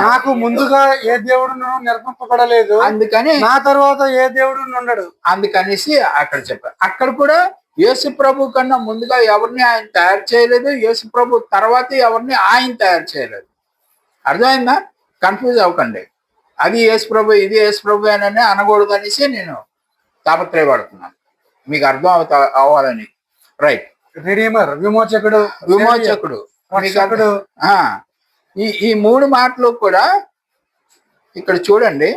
నాకు ముందుగా ఏ దేవుడు నిర్మింపబడలేదు, అందుకని నా తర్వాత ఏ దేవుడు ఉండడు, అందుకనేసి అక్కడ చెప్పారు. అక్కడ కూడా యేసు ప్రభు కన్నా ముందుగా ఎవరిని ఆయన తయారు చేయలేదు, యేసు ప్రభు తర్వాత ఎవరిని ఆయన తయారు చేయలేదు. అర్థమైందా? కన్ఫ్యూజ్ అవ్వకండి. అది యేసు ప్రభు, ఇది యేసు ప్రభు అని అనకూడదు అనేసి నేను తాపత్రయపడుతున్నాను, మీకు అర్థం అవ్వాలని. రైట్. రిడీమర్, విమోచకుడు, విమోచకుడు, రక్షకుడు. ఈ మూడు మాటలు కూడా ఇక్కడ చూడండి.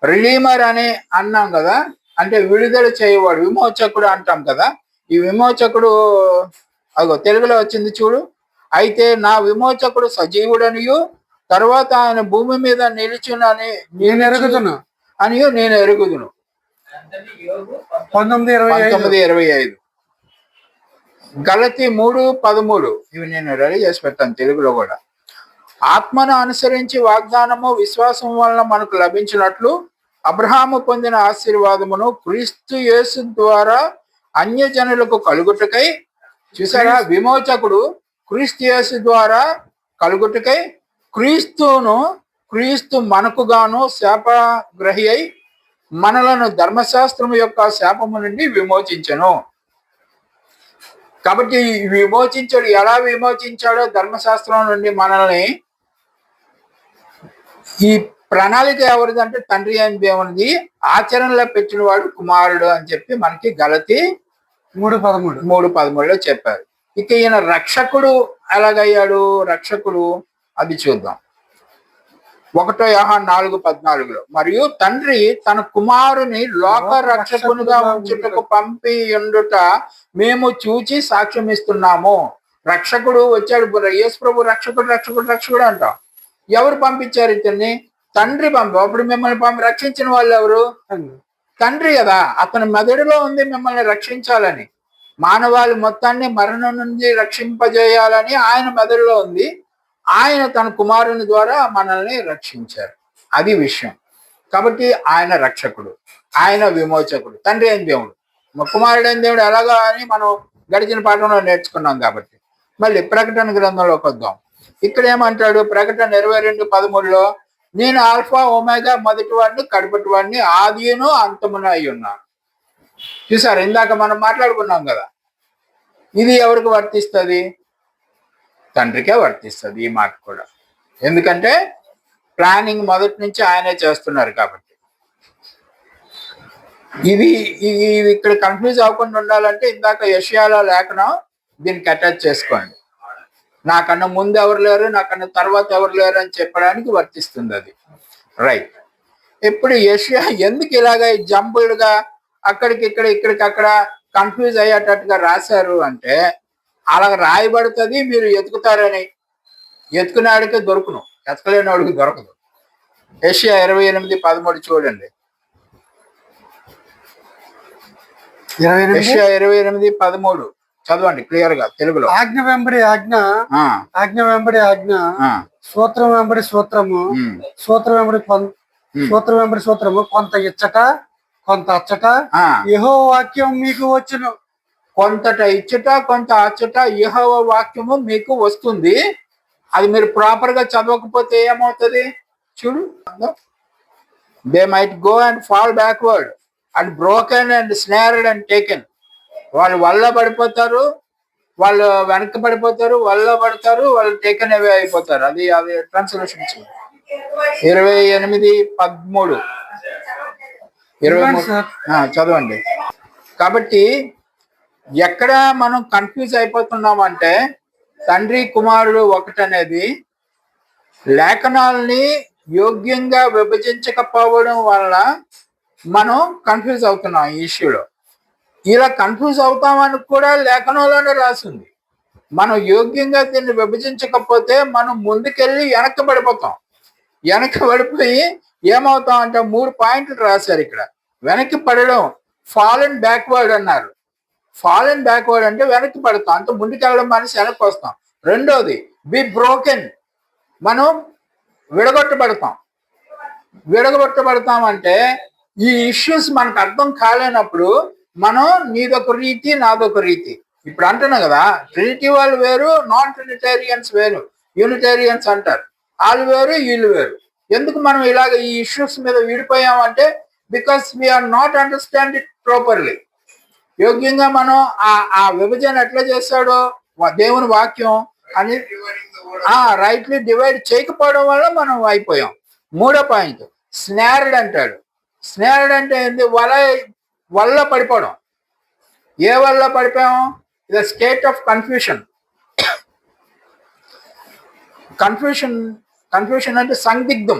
రిడీమర్ అని అన్నాం కదా, అంటే విడుదల చేయవాడు, విమోచకుడు అంటాం కదా. ఈ విమోచకుడు అగో తెలుగులో వచ్చింది చూడు. అయితే నా విమోచకుడు సజీవుడనియు తర్వాత ఆయన భూమి మీద నిలిచునని నేను ఎరుగుదును. 19:25. గలతీ 3:13. ఇవి నేను రెడీ చేసి పెట్టాను తెలుగులో కూడా. ఆత్మను అనుసరించి వాగ్దానము విశ్వాసం వలన మనకు లభించినట్లు అబ్రహాము పొందిన ఆశీర్వాదమును క్రీస్తు యేసు ద్వారా అన్యజనులకు కలుగుటకై, చూసారా, విమోచకుడు క్రీస్తు యేసు ద్వారా కలుగుటకై క్రీస్తు మనకుగాను శాపగ్రహి అయి మనలను ధర్మశాస్త్రము యొక్క శాపము నుండి విమోచించెను. కాబట్టి విమోచించాడు. ఎలా విమోచించాడో ధర్మశాస్త్రం నుండి మనల్ని, ఈ ప్రణాళిక ఎవరిదంటే తండ్రి అయిన దేవునిది, ఆచరణలో పెట్టిన వాడు కుమారుడు అని చెప్పి మనకి గలతీ 3:13 చెప్పారు. ఇక ఈయన రక్షకుడు ఎలాగయ్యాడు? రక్షకుడు అది చూద్దాం. 1 యోహాను 4:14. మరియు తండ్రి తన కుమారుని లోక రక్షకునిగా ఉంచుటకు పంపి ఉండుట మేము చూచి సాక్ష్యం ఇస్తున్నాము. రక్షకుడు వచ్చాడు. యేసు ప్రభు రక్షకుడు అంటాం. ఎవరు పంపించారు ఇతన్ని? తండ్రి పంపి. అప్పుడు మిమ్మల్ని రక్షించిన వాళ్ళు ఎవరు? తండ్రి కదా. అతని మెదడులో ఉంది మిమ్మల్ని రక్షించాలని, మానవాళి మొత్తాన్ని మరణం నుండి రక్షింపజేయాలని ఆయన మెదడులో ఉంది. ఆయన తన కుమారుని ద్వారా మనల్ని రక్షించారు. అది విషయం. కాబట్టి ఆయన రక్షకుడు, ఆయన విమోచకుడు, తండ్రి అయిన దేవుడు. కుమారుడు అయిన దేవుడు ఎలాగా అని మనం గడిచిన పాఠంలో నేర్చుకున్నాం. కాబట్టి మళ్ళీ ప్రకటన గ్రంథంలోకి వద్దాం. ఇక్కడ ఏమంటాడు? ప్రకటన 22:13లో నేను ఆల్ఫా ఒమేగా, మొదటి వాడిని కడపటి వాడిని, ఆదియును అంతమున అయి ఉన్నాను. చూసారు, ఇందాక మనం మాట్లాడుకున్నాం కదా. ఇది ఎవరికి వర్తిస్తుంది? తండ్రికే వర్తిస్తుంది ఈ మాట కూడా. ఎందుకంటే ప్లానింగ్ మొదటి నుంచి ఆయనే చేస్తున్నారు కాబట్టి. ఇది ఇక్కడ కన్ఫ్యూజ్ అవ్వకుండా ఉండాలంటే ఇందాక యెషయాలో లేఖనం దీనికి అటాచ్ చేసుకోండి. నాకన్నా ముందు ఎవరు లేరు, నాకన్నా తర్వాత ఎవరు లేరు అని చెప్పడానికి వర్తిస్తుంది అది. రైట్. ఇప్పుడు యెషయా ఎందుకు ఇలాగ జంపులుగా అక్కడికి ఇక్కడ ఇక్కడికి అక్కడ కన్ఫ్యూజ్ అయ్యేటట్టుగా రాశారు అంటే, అలా రాయబడుతుంది, మీరు ఎతుకుతారని. ఎత్తుకునేవాడికి దొరుకును, ఎతకలేని వాడికి దొరకదు. యెషయా 28:13 చూడండి. యెషయా 28:13 చదవండి క్లియర్ గా తెలుగులో. ఆజ్ఞ వెంబడి ఆజ్ఞ, ఆజ్ఞ వెంబడి ఆజ్ఞ, సూత్రం వెంబడి సూత్రము, సూత్రం వెంబడి సూత్రం వెంబడి సూత్రము, కొంత ఇచ్చట కొంత అచ్చట యెహోవా వాక్యం మీకు వచ్చును. కొంతట ఇచ్చట కొంత అచ్చట యెహోవా వాక్యము మీకు వస్తుంది. అది మీరు ప్రాపర్ గా చదవకపోతే ఏమవుతుంది చూడు. They might go and fall backward and broken and snared and taken. వాళ్ళు వల్ల పడిపోతారు, వాళ్ళు వెనక్కి పడిపోతారు, వల్ల పడతారు, వాళ్ళు టేకెన్ అవే అయిపోతారు. అది ట్రాన్స్లేషన్ 28:13 23 చదవండి. కాబట్టి ఎక్కడ మనం కన్ఫ్యూజ్ అయిపోతున్నామంటే తండ్రి కుమారుడు ఒకటనేది లేఖనాల్ని యోగ్యంగా విభజించకపోవడం వల్ల మనం కన్ఫ్యూజ్ అవుతున్నాం ఈ ఇష్యూలో. ఇలా కన్ఫ్యూజ్ అవుతామని కూడా లేఖనంలోనే రాసింది. మనం యోగ్యంగా దీన్ని విభజించకపోతే మనం ముందుకెళ్ళి వెనక్కి పడిపోతాం. వెనక్కి పడిపోయి ఏమవుతాం అంటే 3 పాయింట్లు రాశారు ఇక్కడ. వెనక్కి పడడం, ఫాల్ అండ్ బ్యాక్వర్డ్ అన్నారు. ఫాల్ అండ్ బ్యాక్వర్డ్ అంటే వెనక్కి పడతాం, అంటే ముందుకెళ్ళడం మనిషి వెనక్కి వస్తాం. రెండోది బి బ్రోకెన్, మనం విడగొట్టబడతాం. విడగొట్టబడతాం అంటే ఈ ఇష్యూస్ మనకు అర్థం కాలేనప్పుడు మనం నీదొక రీతి నాదొక రీతి. ఇప్పుడు అంటున్నా కదా, ట్రినిటీ వాళ్ళు వేరు, నాన్ ట్రినిటేరియన్స్ వేరు, యూనిటేరియన్స్ అంటారు. వాళ్ళు వేరు, వీళ్ళు వేరు. ఎందుకు మనం ఇలాగ ఈ ఇష్యూస్ మీద విడిపోయామంటే because we are not understand it properly. యోగ్యంగా మనం ఆ విభజన ఎట్లా చేస్తాడో దేవుని వాక్యం అని రైట్లీ డివైడ్ చేయకపోవడం వల్ల మనం అయిపోయాం. 3వ పాయింట్ స్నార్డ్ అంటాడు. స్నార్డ్ అంటే ఏంది? వల్ల పడిపోవడం. ఏ వల్ల పడిపోయాం? ఇది స్టేట్ ఆఫ్ కన్ఫ్యూషన్. కన్ఫ్యూషన్ అంటే సందిగ్ధం.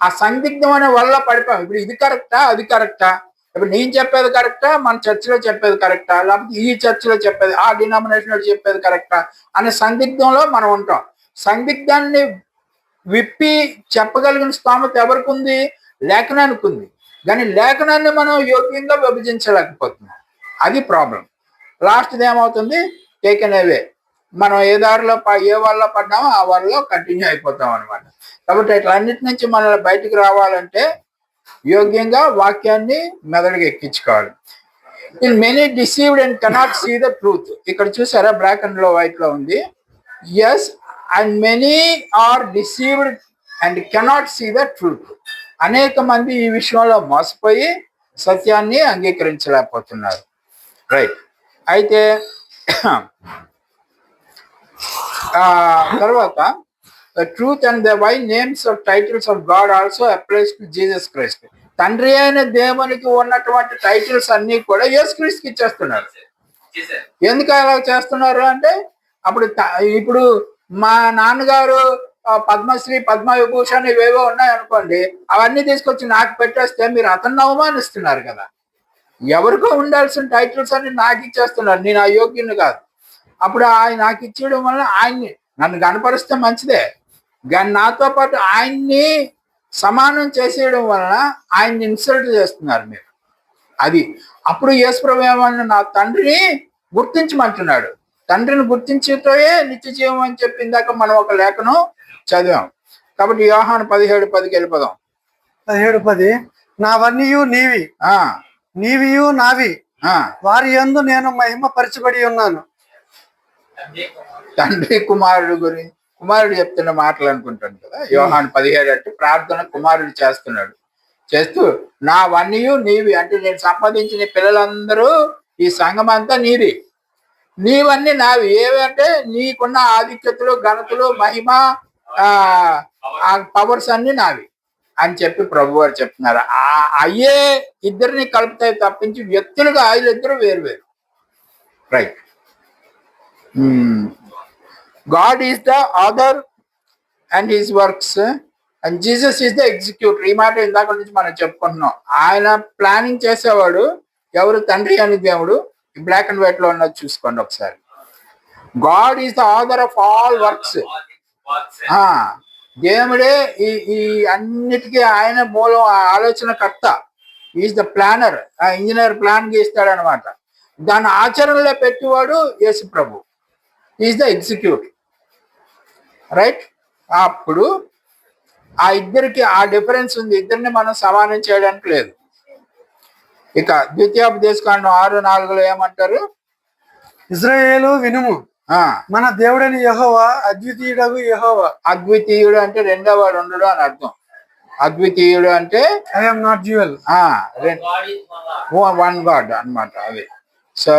ఆ సందిగ్ధం అనే వల్ల పడిపోయాం. ఇప్పుడు ఇది కరెక్టా, అది కరెక్టా, ఇప్పుడు నేను చెప్పేది కరెక్టా, మన చర్చిలో చెప్పేది కరెక్టా, లేకపోతే ఈ చర్చిలో చెప్పేది, ఆ డినామినేషన్లో చెప్పేది కరెక్టా అనే సందిగ్ధంలో మనం ఉంటాం. సందిగ్ధాన్ని విప్పి చెప్పగలిగిన స్థోమత ఎవరికి ఉంది? లేఖనానికి ఉంది. కానీ లేఖనాన్ని మనం యోగ్యంగా విభజించలేకపోతున్నాం. అది ప్రాబ్లం. లాస్ట్ది ఏమవుతుంది? Taken away. మనం ఏ దారిలో ఏ వల్ల పడ్డామో ఆ వల్ల కంటిన్యూ అయిపోతాం అనమాట. కాబట్టి ఇట్లన్నిటి నుంచి మనం బయటికి రావాలంటే యోగ్యంగా వాక్యాన్ని మెదడుగా ఎక్కించుకోవాలి. In many deceived and cannot see the truth. ఇక్కడ చూసారా, బ్లాక్ అండ్ వైట్ లో ఉంది. Yes, and many are deceived and cannot see the truth. అనేక మంది ఈ విషయంలో మోసపోయి సత్యాన్ని అంగీకరించలేకపోతున్నారు. రైట్. అయితే తర్వాత truth and the why names of titles of God also applies to Jesus Christ. తండ్రి అయిన దేవునికి ఉన్నటువంటి టైటిల్స్ అన్ని కూడా యేసుక్రీస్తుకి ఇచ్చేస్తున్నారు. ఎందుకు అలా చేస్తున్నారు అంటే ఇప్పుడు మా నాన్నగారు పద్మశ్రీ, పద్మవిభూషణ్ ఇవేవో ఉన్నాయనుకోండి, అవన్నీ తీసుకొచ్చి నాకు పెట్టేస్తే మీరు అతన్ని అవమానిస్తున్నారు కదా. ఎవరికో ఉండాల్సిన టైటిల్స్ అన్ని నాకు ఇచ్చేస్తున్నారు. నేను అయోగ్యుని కాదు. అప్పుడు ఆయన నాకు ఇచ్చేయడం వల్ల ఆయన్ని నన్ను కనపరిస్తే మంచిదే, కానీ నాతో పాటు ఆయన్ని సమానం చేసేయడం వలన ఆయన్ని ఇన్సల్ట్ చేస్తున్నారు మీరు. అది అప్పుడు యేసుప్రభు ఏమన్నా నా తండ్రిని గుర్తించమంటున్నాడు. తండ్రిని గుర్తించేటోయే నిత్య జీవం అని చెప్పిందాక మనం ఒక లేఖను చదివాం. కాబట్టి యోహాను 17:10 వెళ్ళిపోదాం. 17:10 నావన్నీయు నీవి, నీవియు నావి, వారి యందు నేను మహిమ పరచబడి ఉన్నాను. తండ్రి కుమారుడు చెప్తున్న మాటలు అనుకుంటాను కదా. యోహాను 17 అంటే ప్రార్థన కుమారుడు చేస్తున్నాడు. చేస్తూ నావన్నీయు నీవి అంటే నేను సంపాదించిన పిల్లలందరూ ఈ సంఘం అంతా నీది, నీవన్నీ నావి. ఏవి అంటే నీకున్న ఆధిక్యతలు, ఘనతలు, మహిమ, పవర్స్ అన్ని నావి అని చెప్పి ప్రభు వారు చెప్తున్నారు. అయ్యే ఇద్దరిని కలుపుతాయి తప్పించి వ్యక్తులుగా వీళ్ళిద్దరూ వేరు. Right. God is the author and his works and Jesus is the executor. ఈ మాట ఇందాక నుంచి మనం చెప్పుకుంటున్నాం. ఆయన ప్లానింగ్ చేసేవాడు ఎవరు? తండ్రి అని దేవుడు. బ్లాక్ అండ్ వైట్ లో ఉన్నది చూసుకోండి ఒకసారి. God is the author of all works. దేవుడే ఈ ఈ అన్నిటికీ ఆయన మూలం, ఆలోచనకర్త. Is the planner. ఆ ఇంజనీర్ ప్లాన్ గీస్తాడు అనమాట. దాన్ని ఆచరణలో పెట్టేవాడు యేసు ప్రభు. Is the executive, right? అప్పుడు ఆ ఇద్దరికి ఆ డిఫరెన్స్ ఉంది. ఇద్దరిని మనం సమానం చేయడానికి లేదు. ఇక ద్వితీయోపదేశకాండం 6:4 ఏమంటారు? ఇశ్రాయేలు వినుము, మన దేవుడైన యెహోవా అద్వితీయుడగు యెహోవా. అద్వితీయుడు అంటే రెండవ ఉండడు అని అర్థం. అద్వితీయుడు అంటే I'm not dual, one God అన్నమాట. అది సో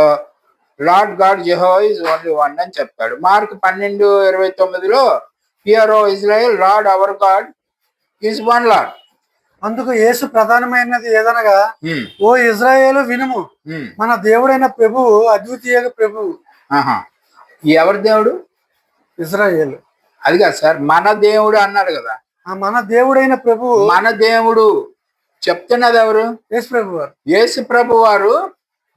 లార్డ్ గాడ్ యెహోవా ఇస్ ఓన్లీ వన్ అని చెప్పాడు. Mark 12:29 hear O Israel, Lord our God is one Lord. అందుకు యేసు ప్రధానమైనది ఏదనగా, ఓ ఇజ్రాయేలు వినుము, మన దేవుడైన ప్రభువు అద్వితీయ ప్రభువు. ఎవరి దేవుడు? ఇజ్రాయేలు. అది కాదు సార్, మన దేవుడు అన్నాడు కదా. మన దేవుడైన ప్రభువు. మన దేవుడు చెప్తున్నది ఎవరు? యేసు ప్రభు వారు. యేసు ప్రభు వారు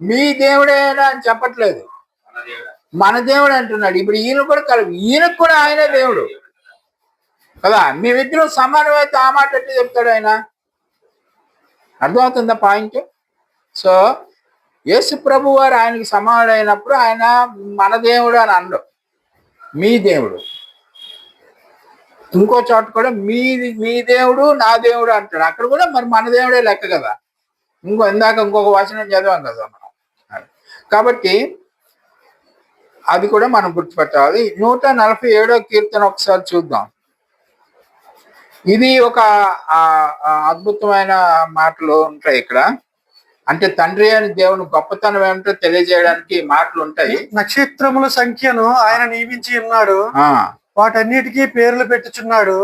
మీ దేవుడేనా అని చెప్పట్లేదు, మన దేవుడు అంటున్నాడు. ఇప్పుడు ఈయన కూడా ఈయనకు కూడా ఆయనే దేవుడు కదా. మేమిద్దరం సమానమైతే ఆ మాట ఎట్లా చెప్తాడు ఆయన? అర్థమవుతుందా పాయింట్? సో యేసు ప్రభు వారు ఆయనకి సమానుడైనప్పుడు ఆయన మన దేవుడు అని అనడు, మీ దేవుడు. ఇంకో చోట కూడా మీ దేవుడు నా దేవుడు అంటాడు. అక్కడ కూడా మరి మన దేవుడే లెక్క కదా. ఇంకొక వచనం చదివాం కదా మనం. కాబట్టి అది కూడా మనం గుర్తుపెట్టాలి. 147వ కీర్తన ఒకసారి చూద్దాం. ఇది ఒక అద్భుతమైన మాటలు ఉంటాయి ఇక్కడ. అంటే తండ్రి అని దేవుని గొప్పతనం ఏమిటో తెలియజేయడానికి మాటలు ఉంటాయి. నక్షత్రముల సంఖ్యను ఆయన నియమించి ఉన్నాడు, వాటన్నిటికీ పేర్లు పెట్టుచున్నాడు.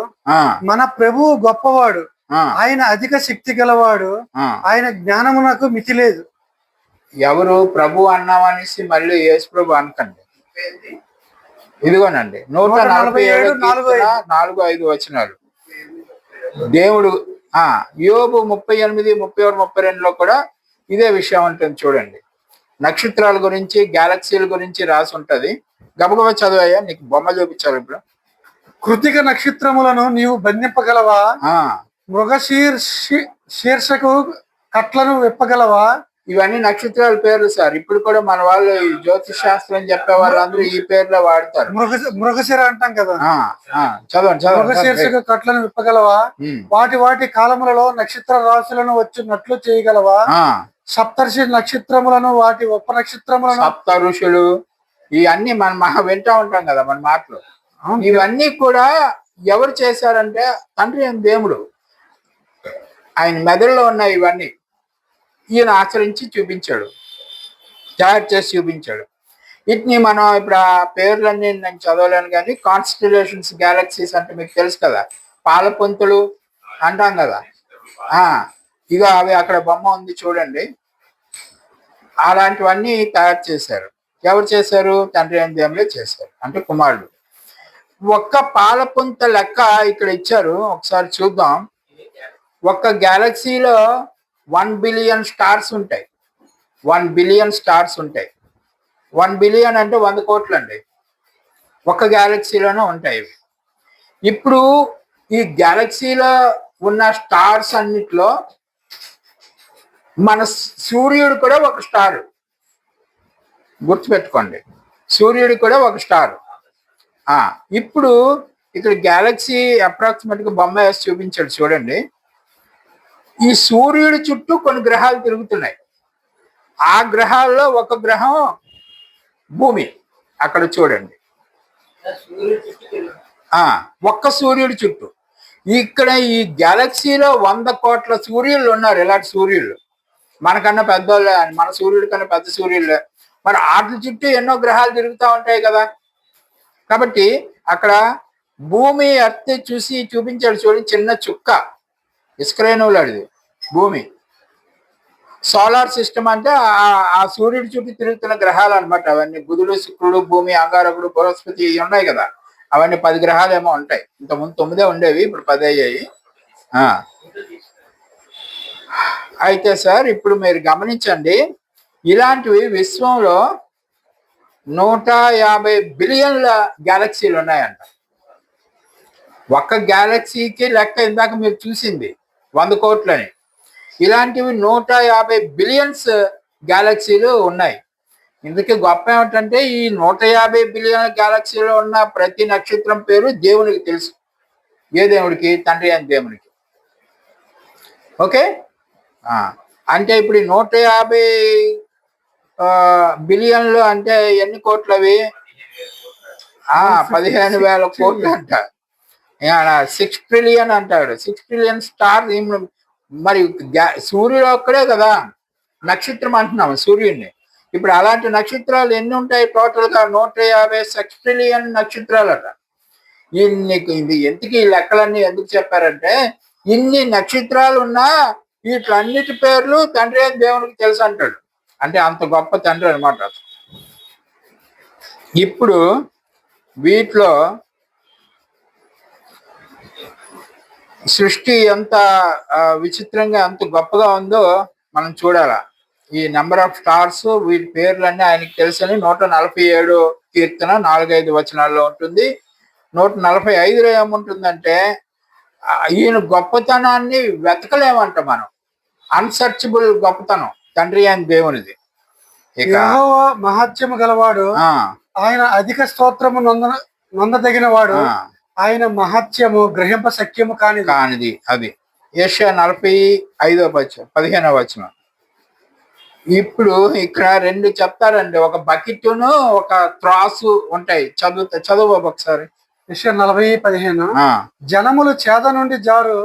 మన ప్రభువు గొప్పవాడు, ఆయన అధిక శక్తి గలవాడు, ఆయన జ్ఞానమునకు మితి లేదు. ఎవరు ప్రభు అన్నామనేసి మళ్ళీ యేసు ప్రభు అనకండి. ఇదిగోనండి 147 4-5 వచనాలు. దేవుడు యోబు 38, 31, 32 కూడా ఇదే విషయం ఉంటుంది. చూడండి, నక్షత్రాల గురించి, గ్యాలక్సీల గురించి రాసి ఉంటది. గబగబా చదివయ్యా, నీకు బొమ్మ చూపించాలి ఇప్పుడు. కృతిక నక్షత్రములను నీవు బంధింపగలవా? మృగ శీర్షకు కట్లను విప్పగలవా? ఇవన్నీ నక్షత్రాల పేర్లు సార్. ఇప్పుడు కూడా మన వాళ్ళు జ్యోతిష్ శాస్త్రం చెప్పే వాళ్ళు అందరూ ఈ పేర్లో వాడతారు. మృగశిర అంటాం కదా. చదవండి. మృగశీర్షకు కట్లను విప్పగలవా? వాటి కాలములలో నక్షత్ర రాశులను వచ్చినట్లు చేయగలవా? సప్తర్షి నక్షత్రములను వాటి ఉప నక్షత్రములను, సప్త ఋషులు, ఇవన్నీ మనం వింటా ఉంటాం కదా మన మాటలు. ఇవన్నీ కూడా ఎవరు చేశారంటే తండ్రి అని దేవుడు ఆయన మెదడులో ఉన్నాయి. ఇవన్నీ ఈయన ఆచరించి చూపించాడు, తయారు చేసి చూపించాడు. వీటిని మనం ఇప్పుడు ఆ పేర్లన్నీ నేను చదవలేను, కానీ కాన్స్టిలేషన్స్, గ్యాలక్సీస్ అంటే మీకు తెలుసు కదా, పాలపొంతులు అంటాం కదా. ఇక అవి అక్కడ బొమ్మ ఉంది చూడండి. అలాంటివన్నీ తయారు చేశారు. ఎవరు చేశారు? తండ్రి అని దేవుడే చేశారు, అంటే కుమారుడు. ఒక్క పాలపుంత లెక్క ఇక్కడ ఇచ్చారు, ఒకసారి చూద్దాం. ఒక్క గ్యాలక్సీలో 1 బిలియన్ స్టార్స్ ఉంటాయి. 1 బిలియన్ స్టార్స్ ఉంటాయి. 1 బిలియన్ అంటే 100 కోట్లు అండి. ఒక గ్యాలక్సీలోనే ఉంటాయి. ఇప్పుడు ఈ గ్యాలక్సీలో ఉన్న స్టార్స్ అన్నిట్లో మన సూర్యుడు కూడా ఒక స్టార్. గుర్తుపెట్టుకోండి, సూర్యుడు కూడా ఒక స్టార్. ఇప్పుడు ఇక్కడ గ్యాలక్సీ అప్రాక్సిమేట్గా బొమ్మ వేసి చూపించాడు చూడండి. ఈ సూర్యుడి చుట్టూ కొన్ని గ్రహాలు తిరుగుతున్నాయి. ఆ గ్రహాల్లో ఒక గ్రహం భూమి. అక్కడ చూడండి, ఒక్క సూర్యుడి చుట్టూ. ఇక్కడ ఈ గ్యాలక్సీలో 100 కోట్ల సూర్యులు ఉన్నారు. ఇలాంటి సూర్యులు మనకన్నా పెద్దోళ్ళే, మన సూర్యుడి కన్నా పెద్ద సూర్యులే. మరి వాటి చుట్టూ ఎన్నో గ్రహాలు తిరుగుతూ ఉంటాయి కదా. కాబట్టి అక్కడ భూమి ఎర్త్ చూపించాడు చూడండి, చిన్న చుక్క ఇస్క్రేనులాడిది భూమి. సోలార్ సిస్టమ్ అంటే ఆ సూర్యుడి చుట్టూ తిరుగుతున్న గ్రహాలు అనమాట. అవన్నీ బుధుడు, శుక్రుడు, భూమి, అంగారకుడు, బృహస్పతి ఉన్నాయి కదా. అవన్నీ 10 గ్రహాలు ఏమో ఉంటాయి. ఇంతకుముందు 9 ఉండేవి, ఇప్పుడు 10 అయ్యాయి. అయితే సార్ ఇప్పుడు మీరు గమనించండి, ఇలాంటివి విశ్వంలో 150 బిలియన్ల గ్యాలక్సీలు ఉన్నాయంట. ఒక్క గ్యాలక్సీకి లెక్క ఇందాక మీరు చూసింది 100 కోట్లని. ఇలాంటివి 150 బిలియన్స్ గ్యాలక్సీలు ఉన్నాయి. ఇందుకే గొప్ప ఏమిటంటే ఈ 150 బిలియన్ గ్యాలక్సీలో ఉన్న ప్రతి నక్షత్రం పేరు దేవునికి తెలుసు. ఏ దేవుడికి? తండ్రి అయిన దేవునికి. ఓకే, అంటే ఇప్పుడు 150 బిలియన్లు అంటే ఎన్ని కోట్లు అవి? 15,000 కోట్లు అంట. 6 ట్రిలియన్ అంటాడు. 6 ట్రిలియన్ స్టార్. మరి సూర్యుడు ఒక్కడే కదా నక్షత్రం అంటున్నాము, సూర్యుడిని. ఇప్పుడు అలాంటి నక్షత్రాలు ఎన్ని ఉంటాయి టోటల్గా? 150 6 ట్రిలియన్ నక్షత్రాలట. ఇది ఎందుకు ఈ లెక్కలన్నీ ఎందుకు చెప్పారంటే, ఇన్ని నక్షత్రాలు ఉన్నా వీటిలన్నిటి పేర్లు తండ్రి అయిన దేవునికి తెలుసు అంటాడు. అంటే అంత గొప్ప తండ్రి అనమాట. ఇప్పుడు వీటిలో సృష్టి ఎంత విచిత్రంగా ఎంత గొప్పగా ఉందో మనం చూడాలా. ఈ నెంబర్ ఆఫ్ స్టార్స్, వీటి పేర్లన్నీ ఆయనకి తెలుసని 147 కీర్తన 4-5 వచనాల్లో ఉంటుంది. 145లో ఏముంటుందంటే, ఈయన గొప్పతనాన్ని వెతకలేమంట మనం. అన్సర్చబుల్ గొప్పతనం తండ్రి అయిన దేవునిది. యెహోవా మహత్యము గలవాడు, ఆయన అధిక స్తోత్రము నొందదగిన వాడు, ఆయన మహత్యము గ్రహింప శక్యము కానిది. అది యెషయా 45:15 వచనం. ఇప్పుడు ఇక్కడ 2 చెప్తారండి. ఒక బకెట్ను ఒక త్రాసు ఉంటాయి. చదువు ఒకసారి. యెషయా 40:15. జనములు చేద నుండి జారు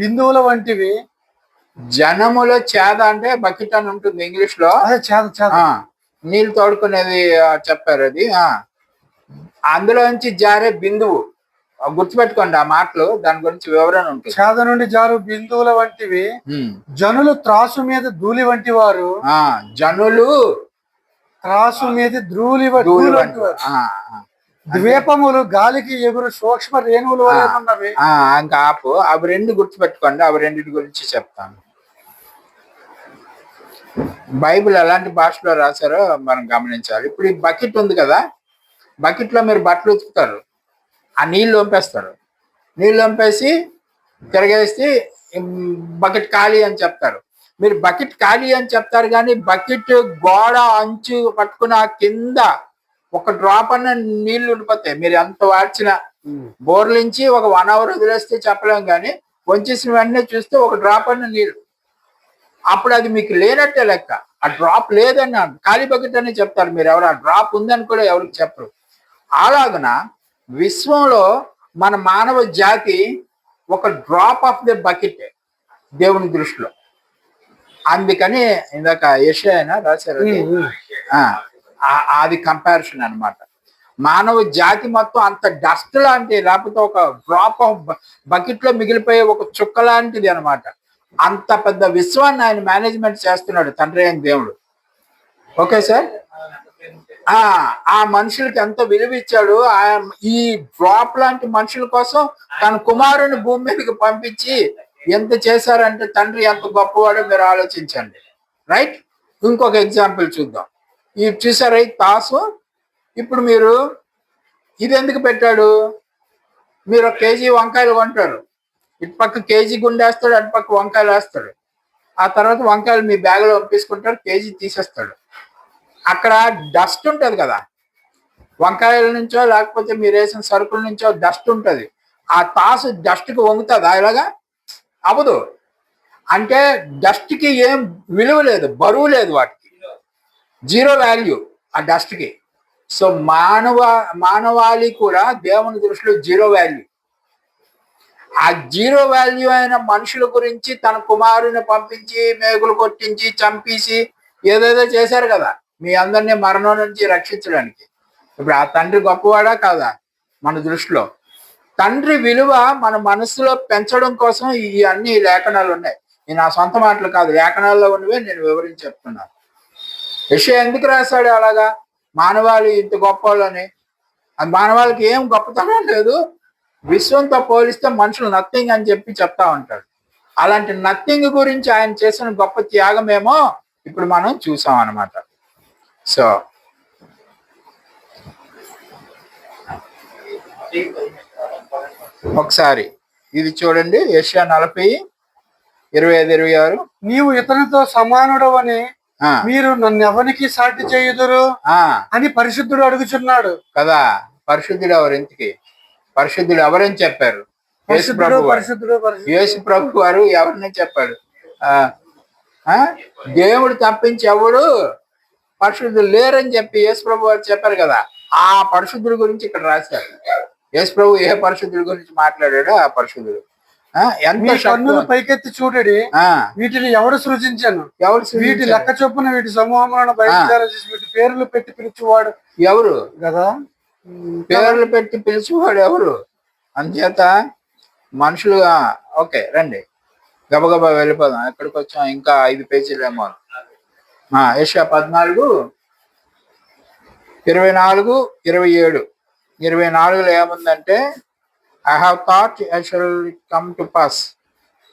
బిందువుల వంటివి. జనముల చేద అంటే బకెట్ అని ఉంటుంది ఇంగ్లీష్ లో. నీళ్ళు తోడుకునేది చెప్పారు అది. అందులోంచి జారే బిందువు, గుర్తుపెట్టుకోండి ఆ మాటలు, దాని గురించి వివరణ ఉంటుంది. చేద నుండి జారు బిందువుల వంటివి, జనులు త్రాసు మీద ధూళి వంటి వారు. జనులు త్రాసు మీద ధూళి వంటి వారు. ద్వీపములు గాలికి ఎగురు సూక్ష్మ రేణువులు ఉన్నవి. ఇంకా ఆపు. అవి 2 గుర్తుపెట్టుకోండి. అవి 2 గురించి చెప్తాను. బైబిల్ ఎలాంటి భాషలో రాశారో మనం గమనించాలి. ఇప్పుడు ఈ బకెట్ ఉంది కదా, బకెట్ లో మీరు బట్టలు ఉతుకుతారు, ఆ నీళ్ళు వంపేస్తారు. నీళ్ళు వంపేసి తిరగేసి బకెట్ ఖాళీ అని చెప్తారు. మీరు బకెట్ ఖాళీ అని చెప్తారు, కానీ బకెట్ గోడ అంచు పట్టుకుని ఆ కింద ఒక డ్రాప్ అన్న నీళ్లు ఉండిపోతాయి. మీరు ఎంత వాడ్చిన బోర్లించి ఒక 1 అవర్ వదిలేస్తే చెప్పలేం, కానీ వంచేసిన వెంటనే చూస్తే ఒక డ్రాప్ అన్న నీళ్ళు. అప్పుడు అది మీకు లేనట్టే లెక్క. ఆ డ్రాప్ లేదని ఖాళీ బకెట్ అని చెప్తారు. మీరు ఎవరు ఆ డ్రాప్ ఉందని కూడా ఎవరికి చెప్పరు. అలాగన విశ్వంలో మన మానవ జాతి ఒక డ్రాప్ ఆఫ్ ది బకెట్ దేవుని దృష్టిలో. అందుకని ఇందాక యెషయా రాశారు, అది కంపారిజన్ అన్నమాట. మానవ జాతి మొత్తం అంత డస్ట్ లాంటి, లేకపోతే ఒక డ్రాప్ ఆఫ్ బకెట్ లో మిగిలిపోయే ఒక చుక్క లాంటిది అనమాట. అంత పెద్ద విశ్వాన్ని ఆయన మేనేజ్మెంట్ చేస్తున్నాడు తండ్రి అయిన దేవుడు. Okay sir. ఆ మనుషులకి ఎంత విలువ ఇచ్చాడు. ఈ డ్రాప్ లాంటి మనుషుల కోసం తన కుమారుని భూమి మీదకి పంపించి ఎంత చేశారంటే తండ్రి ఎంత గొప్పవాడో మీరు ఆలోచించండి. రైట్. ఇంకొక ఎగ్జాంపుల్ చూద్దాం. ఇది చూసారా తాసు. ఇప్పుడు మీరు ఇది ఎందుకు పెట్టాడు? మీరు 1 కేజీ వంకాయలు కొంటారు, ఇటు పక్క కేజీ గుండె వేస్తాడు, అటు పక్క వంకాయలు వేస్తాడు. ఆ తర్వాత వంకాయలు మీ బ్యాగ్లో పంపించుకుంటాడు, కేజీ తీసేస్తాడు. అక్కడ డస్ట్ ఉంటుంది కదా, వంకాయల నుంచో లేకపోతే మీరు వేసిన సరుకుల నుంచో డస్ట్ ఉంటుంది. ఆ తాసు డస్ట్కి వంగుతుందా? ఇలాగా అవ్వదు. అంటే డస్ట్కి ఏం విలువ లేదు, బరువు లేదు, వాటికి జీరో వాల్యూ ఆ డస్ట్కి. సో మానవాళి కూడా దేవుని దృష్టిలో జీరో వాల్యూ. ఆ జీరో వాల్యూ అయిన మనుషుల గురించి తన కుమారుని పంపించి మేకులు కొట్టించి చంపేసి ఏదేదో చేశారు కదా మీ అందరినీ మరణం నుంచి రక్షించడానికి. ఇప్పుడు ఆ తండ్రి గొప్పవాడా కాదా? మన దృష్టిలో తండ్రి విలువ మన మనసులో పెంచడం కోసం ఈ అన్ని లేఖనాలు ఉన్నాయి. ఈ నా సొంత మాటలు కాదు, లేఖనాల్లో ఉన్నవే నేను వివరించి చెప్తున్నాను. యెషయా ఎందుకు రాశాడు అలాగా? మానవాళి ఇంత గొప్పవాళ్ళని. అది మానవాళికి ఏం గొప్పతనం లేదు, విశ్వంతో పోలిస్తే మనుషులు నథింగ్ అని చెప్పి చెప్తా ఉంటాడు. అలాంటి నథింగ్ గురించి ఆయన చేసిన గొప్ప త్యాగమేమో ఇప్పుడు మనం చూసాం అన్నమాట. సో ఒకసారి ఇది చూడండి, యెషయా 40:25-26. నీవు ఇతనితో సమానుడవని మీరు నన్ను ఎవరికి సాటి చేయుదురు అని పరిశుద్ధుడు అడుగుచున్నాడు కదా. పరిశుద్ధుడు ఎవరు? ఇంతకి పరిశుద్ధుడు ఎవరని చెప్పారు? యేసు ప్రభు వారు ఎవరిని చెప్పాడు? దేవుడు తప్పించి ఎవడు పరిశుద్ధులు లేరని చెప్పి యేసు ప్రభు వారు చెప్పారు కదా. ఆ పరిశుద్ధుడి గురించి ఇక్కడ రాశారు. యేసు ప్రభు ఏ పరిశుద్ధుడి గురించి మాట్లాడాడో ఆ పరిశుద్ధుడు. ఎంత కన్నులు పైకెత్తి చూడడి, వీటిని ఎవడు సృజించాను, వీటి లెక్క చొప్పున వీటి సమూహంలో బయలుదేరి వీటి పేర్లు పెట్టి పిలిచేవాడు ఎవరు కదా. పేర్లు పెట్టి పిలిచేవాడు ఎవరు? అంచేత మనుషులుగా ఓకే రండి గబగబా వెళ్ళిపోదాం. ఎక్కడికి వచ్చాం? ఇంకా 5 పేజీలేమో. యెషయా 14:24-27. 24లో ఏముందంటే I have thought I shall come to pass.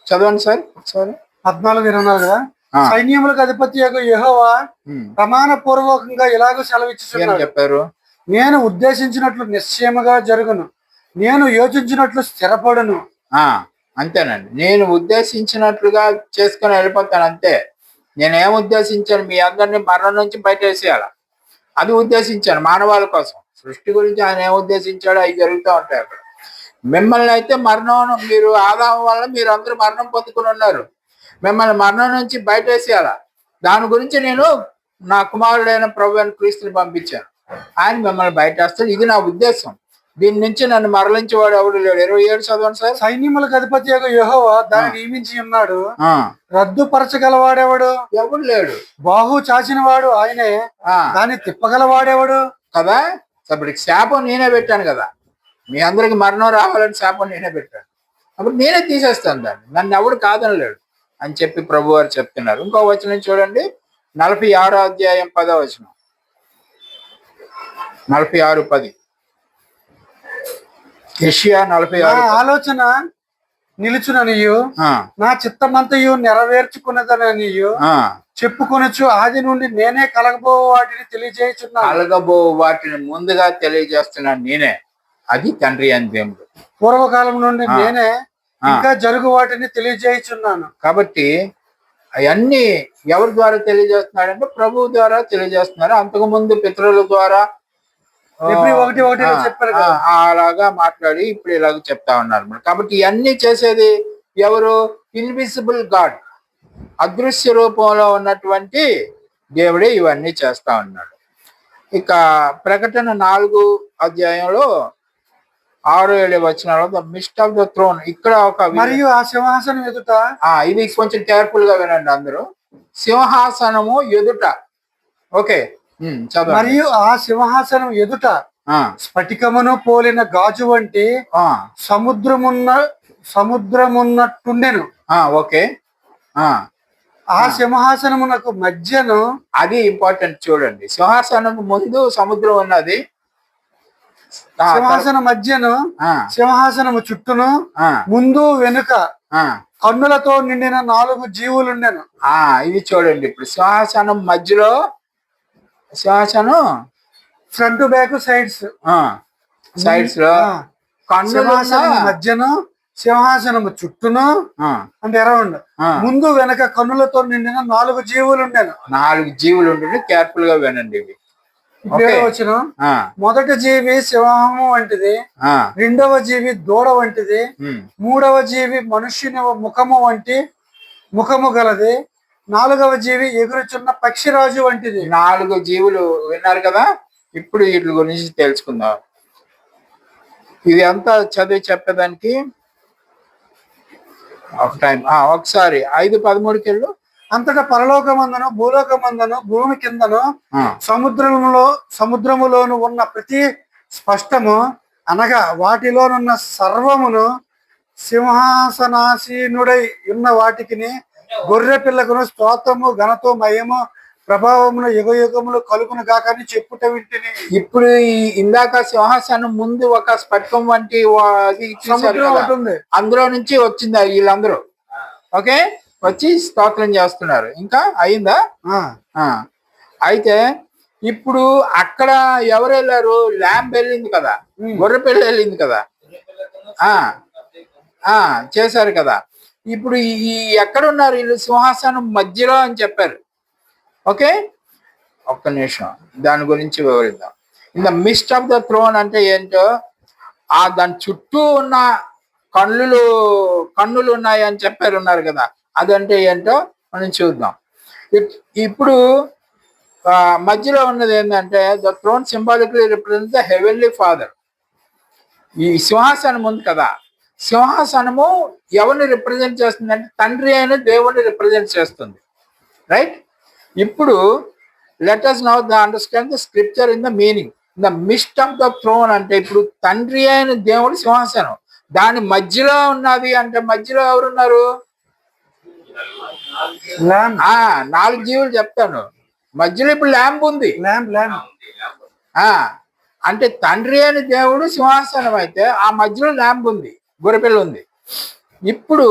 చదవండి సార్ ఒకసారి. 14:24 కదా. సైన్యములకు అధిపతి యెహోవా ప్రమాణ పూర్వకంగా ఇలాగ సెలవిచ్చుచున్నాడు. చెప్పారు, నేను ఉద్దేశించినట్లు నిశ్చయముగా జరుగును, నేను యోచించినట్లు స్థిరపడును. అంతేనండి, నేను ఉద్దేశించినట్లుగా చేసుకుని వెళ్ళిపోతాను అంతే. నేనేం ఉద్దేశించాను? మీ అందరినీ మరణం నుంచి బయట వేసేయాల. అది ఉద్దేశించాను మానవాళి కోసం. సృష్టి గురించి ఆయన ఏం ఉద్దేశించాడో అవి జరుగుతూ ఉంటాయి అక్కడ. మిమ్మల్ని అయితే మరణం, మీరు ఆదాము వల్ల మీరు అందరూ మరణం పొందుకుని ఉన్నారు. మిమ్మల్ని మరణం నుంచి బయట వేసేయాల. దాని గురించి నేను నా కుమారుడైన ప్రభు అయిన క్రీస్తుని పంపించాను. ఆయన మిమ్మల్ని బయట వేస్తాడు. ఇది నా ఉద్దేశం. దీని నుంచి నన్ను మరలించేవాడు ఎవడు లేడు. 27 చదవండి సార్. సైన్యములకు అధిపతి యెహోవా దాన్ని నియమించి ఉన్నాడు, రద్దుపరచగలవాడెవడు? ఎవడు లేడు. బాహు చాచిన వాడు ఆయనే, దాన్ని తిప్పగలవాడెవడు కదా. అప్పటికి శాపం నేనే పెట్టాను కదా. మీ అందరికి మరణం రావాలని శాపం నేనే పెట్టాను. అప్పుడు నేనే తీసేస్తాను దాన్ని. నన్ను ఎవడు కాదనలేడు అని చెప్పి ప్రభు వారు చెప్తున్నారు. ఇంకో వచనం చూడండి, 46వ అధ్యాయం 10వ వచనం. 46:10. యెషయా 46. ఆలోచన నిలుచుననియు నా చిత్తమంతయు నెరవేర్చుకున్నదనియు చెప్పుకొనొచ్చు. ఆది నుండి నేనే కలగబో వాటిని తెలియజేయుచున్నాను. కలగబో వాటిని ముందుగా తెలియజేస్తున్నాను నేనే. అది తండ్రి అని దేవుడు. పూర్వకాలం నుండి నేనే ఇంకా జరుగు వాటిని తెలియజేయుచున్నాను. కాబట్టి అవన్నీ ఎవరి ద్వారా తెలియజేస్తున్నాడంటే ప్రభు ద్వారా తెలియజేస్తున్నారు. అంతకు ముందు పితరుల ద్వారా చెప్పారు, అలాగా మాట్లాడి ఇప్పుడు ఇలాగ చెప్తా ఉన్నారు. కాబట్టి ఇవన్నీ చేసేది ఎవరు? ఇన్విజిబుల్ గాడ్, అదృశ్య రూపంలో ఉన్నటువంటి దేవుడే ఇవన్నీ చేస్తా ఉన్నాడు. ఇక ప్రకటన 4వ అధ్యాయంలో 6-7 వచనాలు the midst of the throne. ఇక్కడ ఒక మరియు ఆ సింహాసనం ఎదుట, ఇది కొంచెం కేర్ఫుల్ గా వినండి అందరూ. సింహాసనము ఎదుట, ఓకే మరియు ఆ సింహాసనం ఎదుట స్ఫటికమును పోలిన గాజు వంటి సముద్రమున్నట్టుండెను. ఓకే. ఆ సింహాసనమునకు మధ్యను, అది ఇంపార్టెంట్ చూడండి, సింహాసనం ముందు సముద్రం ఉన్నది. సింహాసనం మధ్యను, సింహాసనము చుట్టూను ముందు వెనుక కన్నులతో నిండిన 4 జీవులుండెను. ఇది చూడండి. ఇప్పుడు సింహాసనం మధ్యలో, సింహాసనం ఫ్రంట్ బ్యాక్ సైడ్స్ లో సింహాసనం మధ్యను, సింహాసనము చుట్టూను అంటే అరౌండ్ ముందు వెనక కన్నులతో నిండిన 4 జీవులు ఉండేను. 4 జీవులు ఉండే. కేర్ఫుల్ గా వినండి ఇవి. వచ్చిన మొదటి జీవి సింహము వంటిది, రెండవ జీవి దూడ వంటిది, మూడవ జీవి మనుష్యుని ముఖము వంటి ముఖము గలది, 4వ జీవి ఎగురుచున్న పక్షిరాజు వంటిది. 4 జీవులు విన్నారు కదా. ఇప్పుడు వీటి గురించి తెలుసుకుందాం. ఇది అంతా చదివి చెప్పేదానికి ఒక టైం. ఒకసారి 5:13 వెళ్ళు. అంతటా పరలోకమందను భూలోకమందను భూమి కిందను సముద్రములోను ఉన్న ప్రతి స్పష్టము అనగా వాటిలోనున్న సర్వమును సింహాసనాసీనుడై ఉన్న వాటికిని గొర్రె పిల్లకును స్తోత్రము ఘనతో మయము ప్రభావమును యుగ యుగములు కలుగును కాకని చెప్పుట వింటిని. ఇప్పుడు ఇందాక సింహాసనం ముందు ఒక స్ఫటికం వంటి సముద్రం ఉంటుంది, అందులో నుంచి వచ్చింది వీళ్ళందరూ. ఓకే, వచ్చి స్తోత్రం చేస్తున్నారు. ఇంకా అయిందా? అయితే ఇప్పుడు అక్కడ ఎవరు వెళ్ళారు? ల్యాంబ్ వెళ్ళింది కదా. గొర్రె పిల్ల వెళ్ళింది కదా, చేశారు కదా. ఇప్పుడు ఈ ఎక్కడున్నారు వీళ్ళు? సింహాసనం మధ్యలో అని చెప్పారు. ఓకే, ఒక్క నిమిషం దాని గురించి వివరిద్దాం. In the midst of the throne అంటే ఏంటో, దాని చుట్టూ ఉన్న కన్నులు ఉన్నాయి అని చెప్పారు ఉన్నారు కదా, అదంటే ఏంటో మనం చూద్దాం. ఇప్పుడు మధ్యలో ఉన్నది ఏంటంటే, the throne symbolically represents the heavenly father. ఈ సింహాసనం ఉంది కదా, సింహాసనము ఎవరిని రిప్రజెంట్ చేస్తుంది అంటే తండ్రి అయిన దేవుడిని రిప్రజెంట్ చేస్తుంది. రైట్? ఇప్పుడు let us now understand the scripture in the meaning. The midst of the throne అంటే ఇప్పుడు తండ్రి అయిన దేవుడి సింహాసనం, దాని మధ్యలో ఉన్నది అంటే మధ్యలో ఎవరున్నారు? 4 జీవులు చెప్తాను. మధ్యలో ఇప్పుడు ల్యాంప్ ఉంది. అంటే తండ్రి అయిన దేవుడు సింహాసనం అయితే ఆ మధ్యలో ల్యాంప్ ఉంది, గొర్రెపిల్ల ఉంది. ఇప్పుడు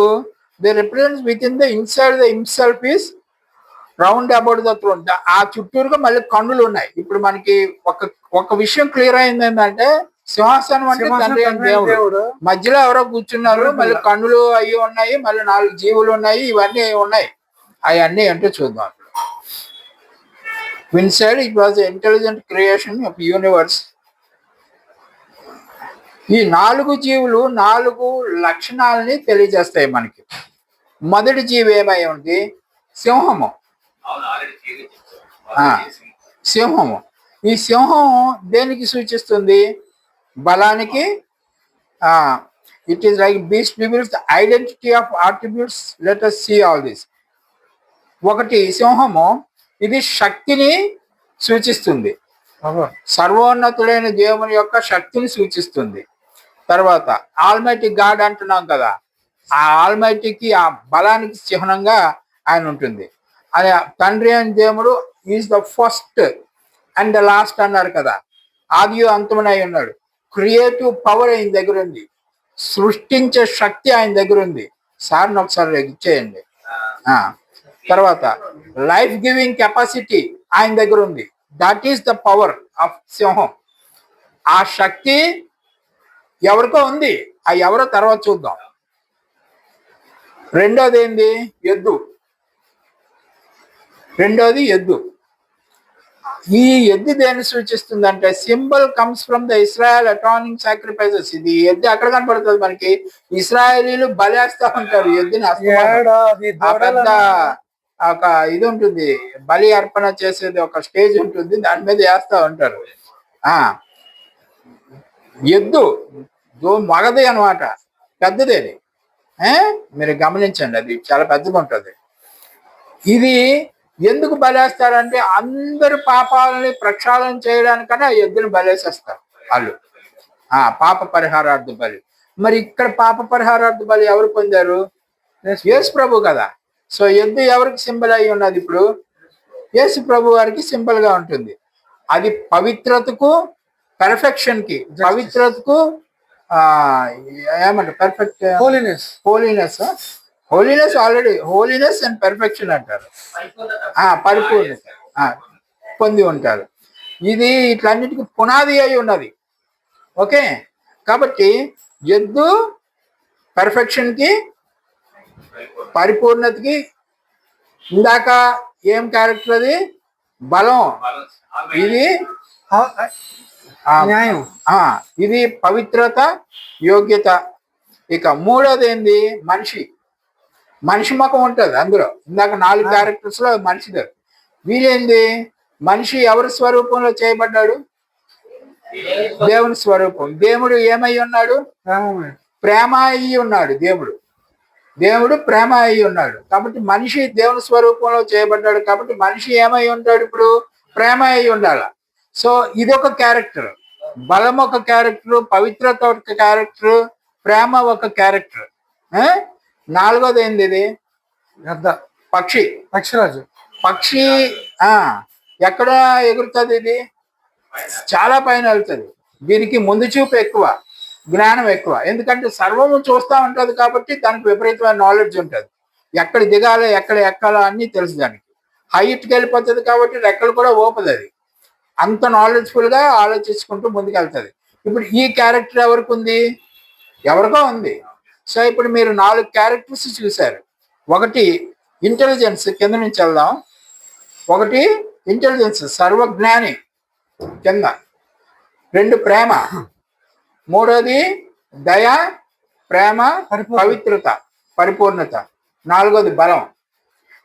the represents with in the inside the himself is round about the throne. ఆ చుట్టూరుగా మళ్ళీ కన్నులు ఉన్నాయి. ఇప్పుడు మనకి ఒక విషయం క్లియర్ అయింది ఏంటంటే, సింహాసనం అంటే తండ్రి అయిన దేవుడు, మధ్యలో ఎవరో కూర్చున్నారు, మళ్ళీ కన్నులు అవి ఉన్నాయి, మళ్ళీ 4 జీవులు ఉన్నాయి, ఇవన్నీ ఉన్నాయి. అవన్నీ అంటే చూద్దాం. Inside it was intelligent creation of universe. ఈ 4 జీవులు 4 లక్షణాలని తెలియజేస్తాయి మనకి. మొదటి జీవి ఏమై ఉంది? సింహము. సింహము. ఈ సింహం దేనికి సూచిస్తుంది? బలానికి. It is like beast reveals the identity of attributes. Let us see all this. ఒకటి సింహము, ఇది శక్తిని సూచిస్తుంది, సర్వోన్నతుడైన దేవుని యొక్క శక్తిని సూచిస్తుంది. తర్వాత ఆల్మైటీ గాడ్ అంటున్నాం కదా, ఆ ఆల్మైటీకి, ఆ బలానికి చిహ్నంగా ఆయన ఉంటుంది. అది తండ్రి అయిన దేవుడు is the first and the last అన్నారు కదా, ఆది అంతమునై ఉన్నాడు. క్రియేటివ్ పవర్ ఆయన దగ్గర ఉంది, సృష్టించే శక్తి ఆయన దగ్గర ఉంది. సార్ని ఒకసారి ఇచ్చేయండి. తర్వాత లైఫ్ గివింగ్ కెపాసిటీ ఆయన దగ్గర ఉంది. That is the power of సింహం. ఆ శక్తి ఎవరికో ఉంది, ఆ ఎవరో తర్వాత చూద్దాం. రెండోది ఏంది? ఎద్దు. రెండోది ఎద్దు. ఈ ఎద్దు దేన్ని సూచిస్తుందంటే, symbol comes from the Israel atoning sacrifices. ఇది ఎద్దు ఎక్కడ కనపడుతుంది మనకి? ఇస్రాయలీలు బలేస్తా ఉంటారు ఎద్దుని. పెద్ద ఒక ఇది ఉంటుంది, బలి అర్పణ చేసేది ఒక స్టేజ్ ఉంటుంది, దాని మీద వేస్తా ఉంటారు. ఎద్దు మగది అనమాట, పెద్దదేది. మీరు గమనించండి, అది చాలా పెద్దగా ఉంటుంది. ఇది ఎందుకు బలేస్తారంటే, అందరు పాపాలని ప్రక్షాళన చేయడానికన్నా ఎద్దుని బలేసేస్తారు వాళ్ళు. పాప పరిహారార్థ బలి. మరి ఇక్కడ పాప పరిహారార్థ బలి ఎవరు పొందారు? యేసు ప్రభు కదా. సో ఎద్దు ఎవరికి సింబల్ అయి ఉన్నది? ఇప్పుడు యేసు ప్రభు వారికి సింబల్ గా ఉంటుంది. అది పవిత్రతకు, పెర్ఫెక్షన్ కి, పవిత్రతకు ఏమంటారు? Perfect holiness already holiness and perfection అంటారు. పరిపూర్ణత పొంది ఉంటారు. ఇది ఇట్లన్నిటికీ పునాది అయి ఉన్నది. ఓకే, కాబట్టి ఎద్దు పెర్ఫెక్షన్ కి, పరిపూర్ణతకి. ఇందాక ఏం క్యారెక్టర్ అది? బలం. ఇది న్యాయం. ఇది పవిత్రత, యోగ్యత. ఇక మూడోది ఏంది? మనిషి ముఖం ఉంటుంది అందులో. ఇందాక 4 క్యారెక్టర్స్ లో మనిషిది. వీరేంది? మనిషి ఎవరి స్వరూపంలో చేయబడ్డాడు? దేవుని స్వరూపం. దేవుడు ఏమై ఉన్నాడు? ప్రేమ అయి ఉన్నాడు. దేవుడు ప్రేమ అయి ఉన్నాడు. కాబట్టి మనిషి దేవుని స్వరూపంలో చేయబడ్డాడు. కాబట్టి మనిషి ఏమై ఉంటాడు? ఇప్పుడు ప్రేమ అయి ఉండాలి. సో ఇదొక క్యారెక్టర్. బలం ఒక క్యారెక్టర్, పవిత్రత ఒక క్యారెక్టర్, ప్రేమ ఒక క్యారెక్టర్. నాలుగోది ఏంది? ఇది పక్షిరాజు. పక్షి ఎక్కడ ఎగురుతుంది? ఇది చాలా పైన వెళ్తుంది. దీనికి ముందు చూపు ఎక్కువ, జ్ఞానం ఎక్కువ. ఎందుకంటే సర్వము చూస్తూ ఉంటుంది కాబట్టి దానికి విపరీతమైన నాలెడ్జ్ ఉంటుంది. ఎక్కడ దిగాలో, ఎక్కడ ఎక్కాలో అన్నీ తెలుసు దానికి. హైట్కి వెళ్ళిపోతుంది కాబట్టి రెక్కలు కూడా ఓపదు. అది అంత నాలెడ్జ్ఫుల్ గా ఆలోచించుకుంటూ ముందుకెళ్తుంది. ఇప్పుడు ఈ క్యారెక్టర్ ఎవరికి ఉంది? ఎవరికో ఉంది. సో ఇప్పుడు మీరు 4 క్యారెక్టర్స్ చూశారు. ఒకటి ఇంటెలిజెన్స్, కింద నుంచి వెళ్దాం. ఒకటి ఇంటెలిజెన్స్, సర్వజ్ఞాని కింద. 2 ప్రేమ. 3వది దయ, ప్రేమ, పవిత్రత, పరిపూర్ణత. 4వది బలం.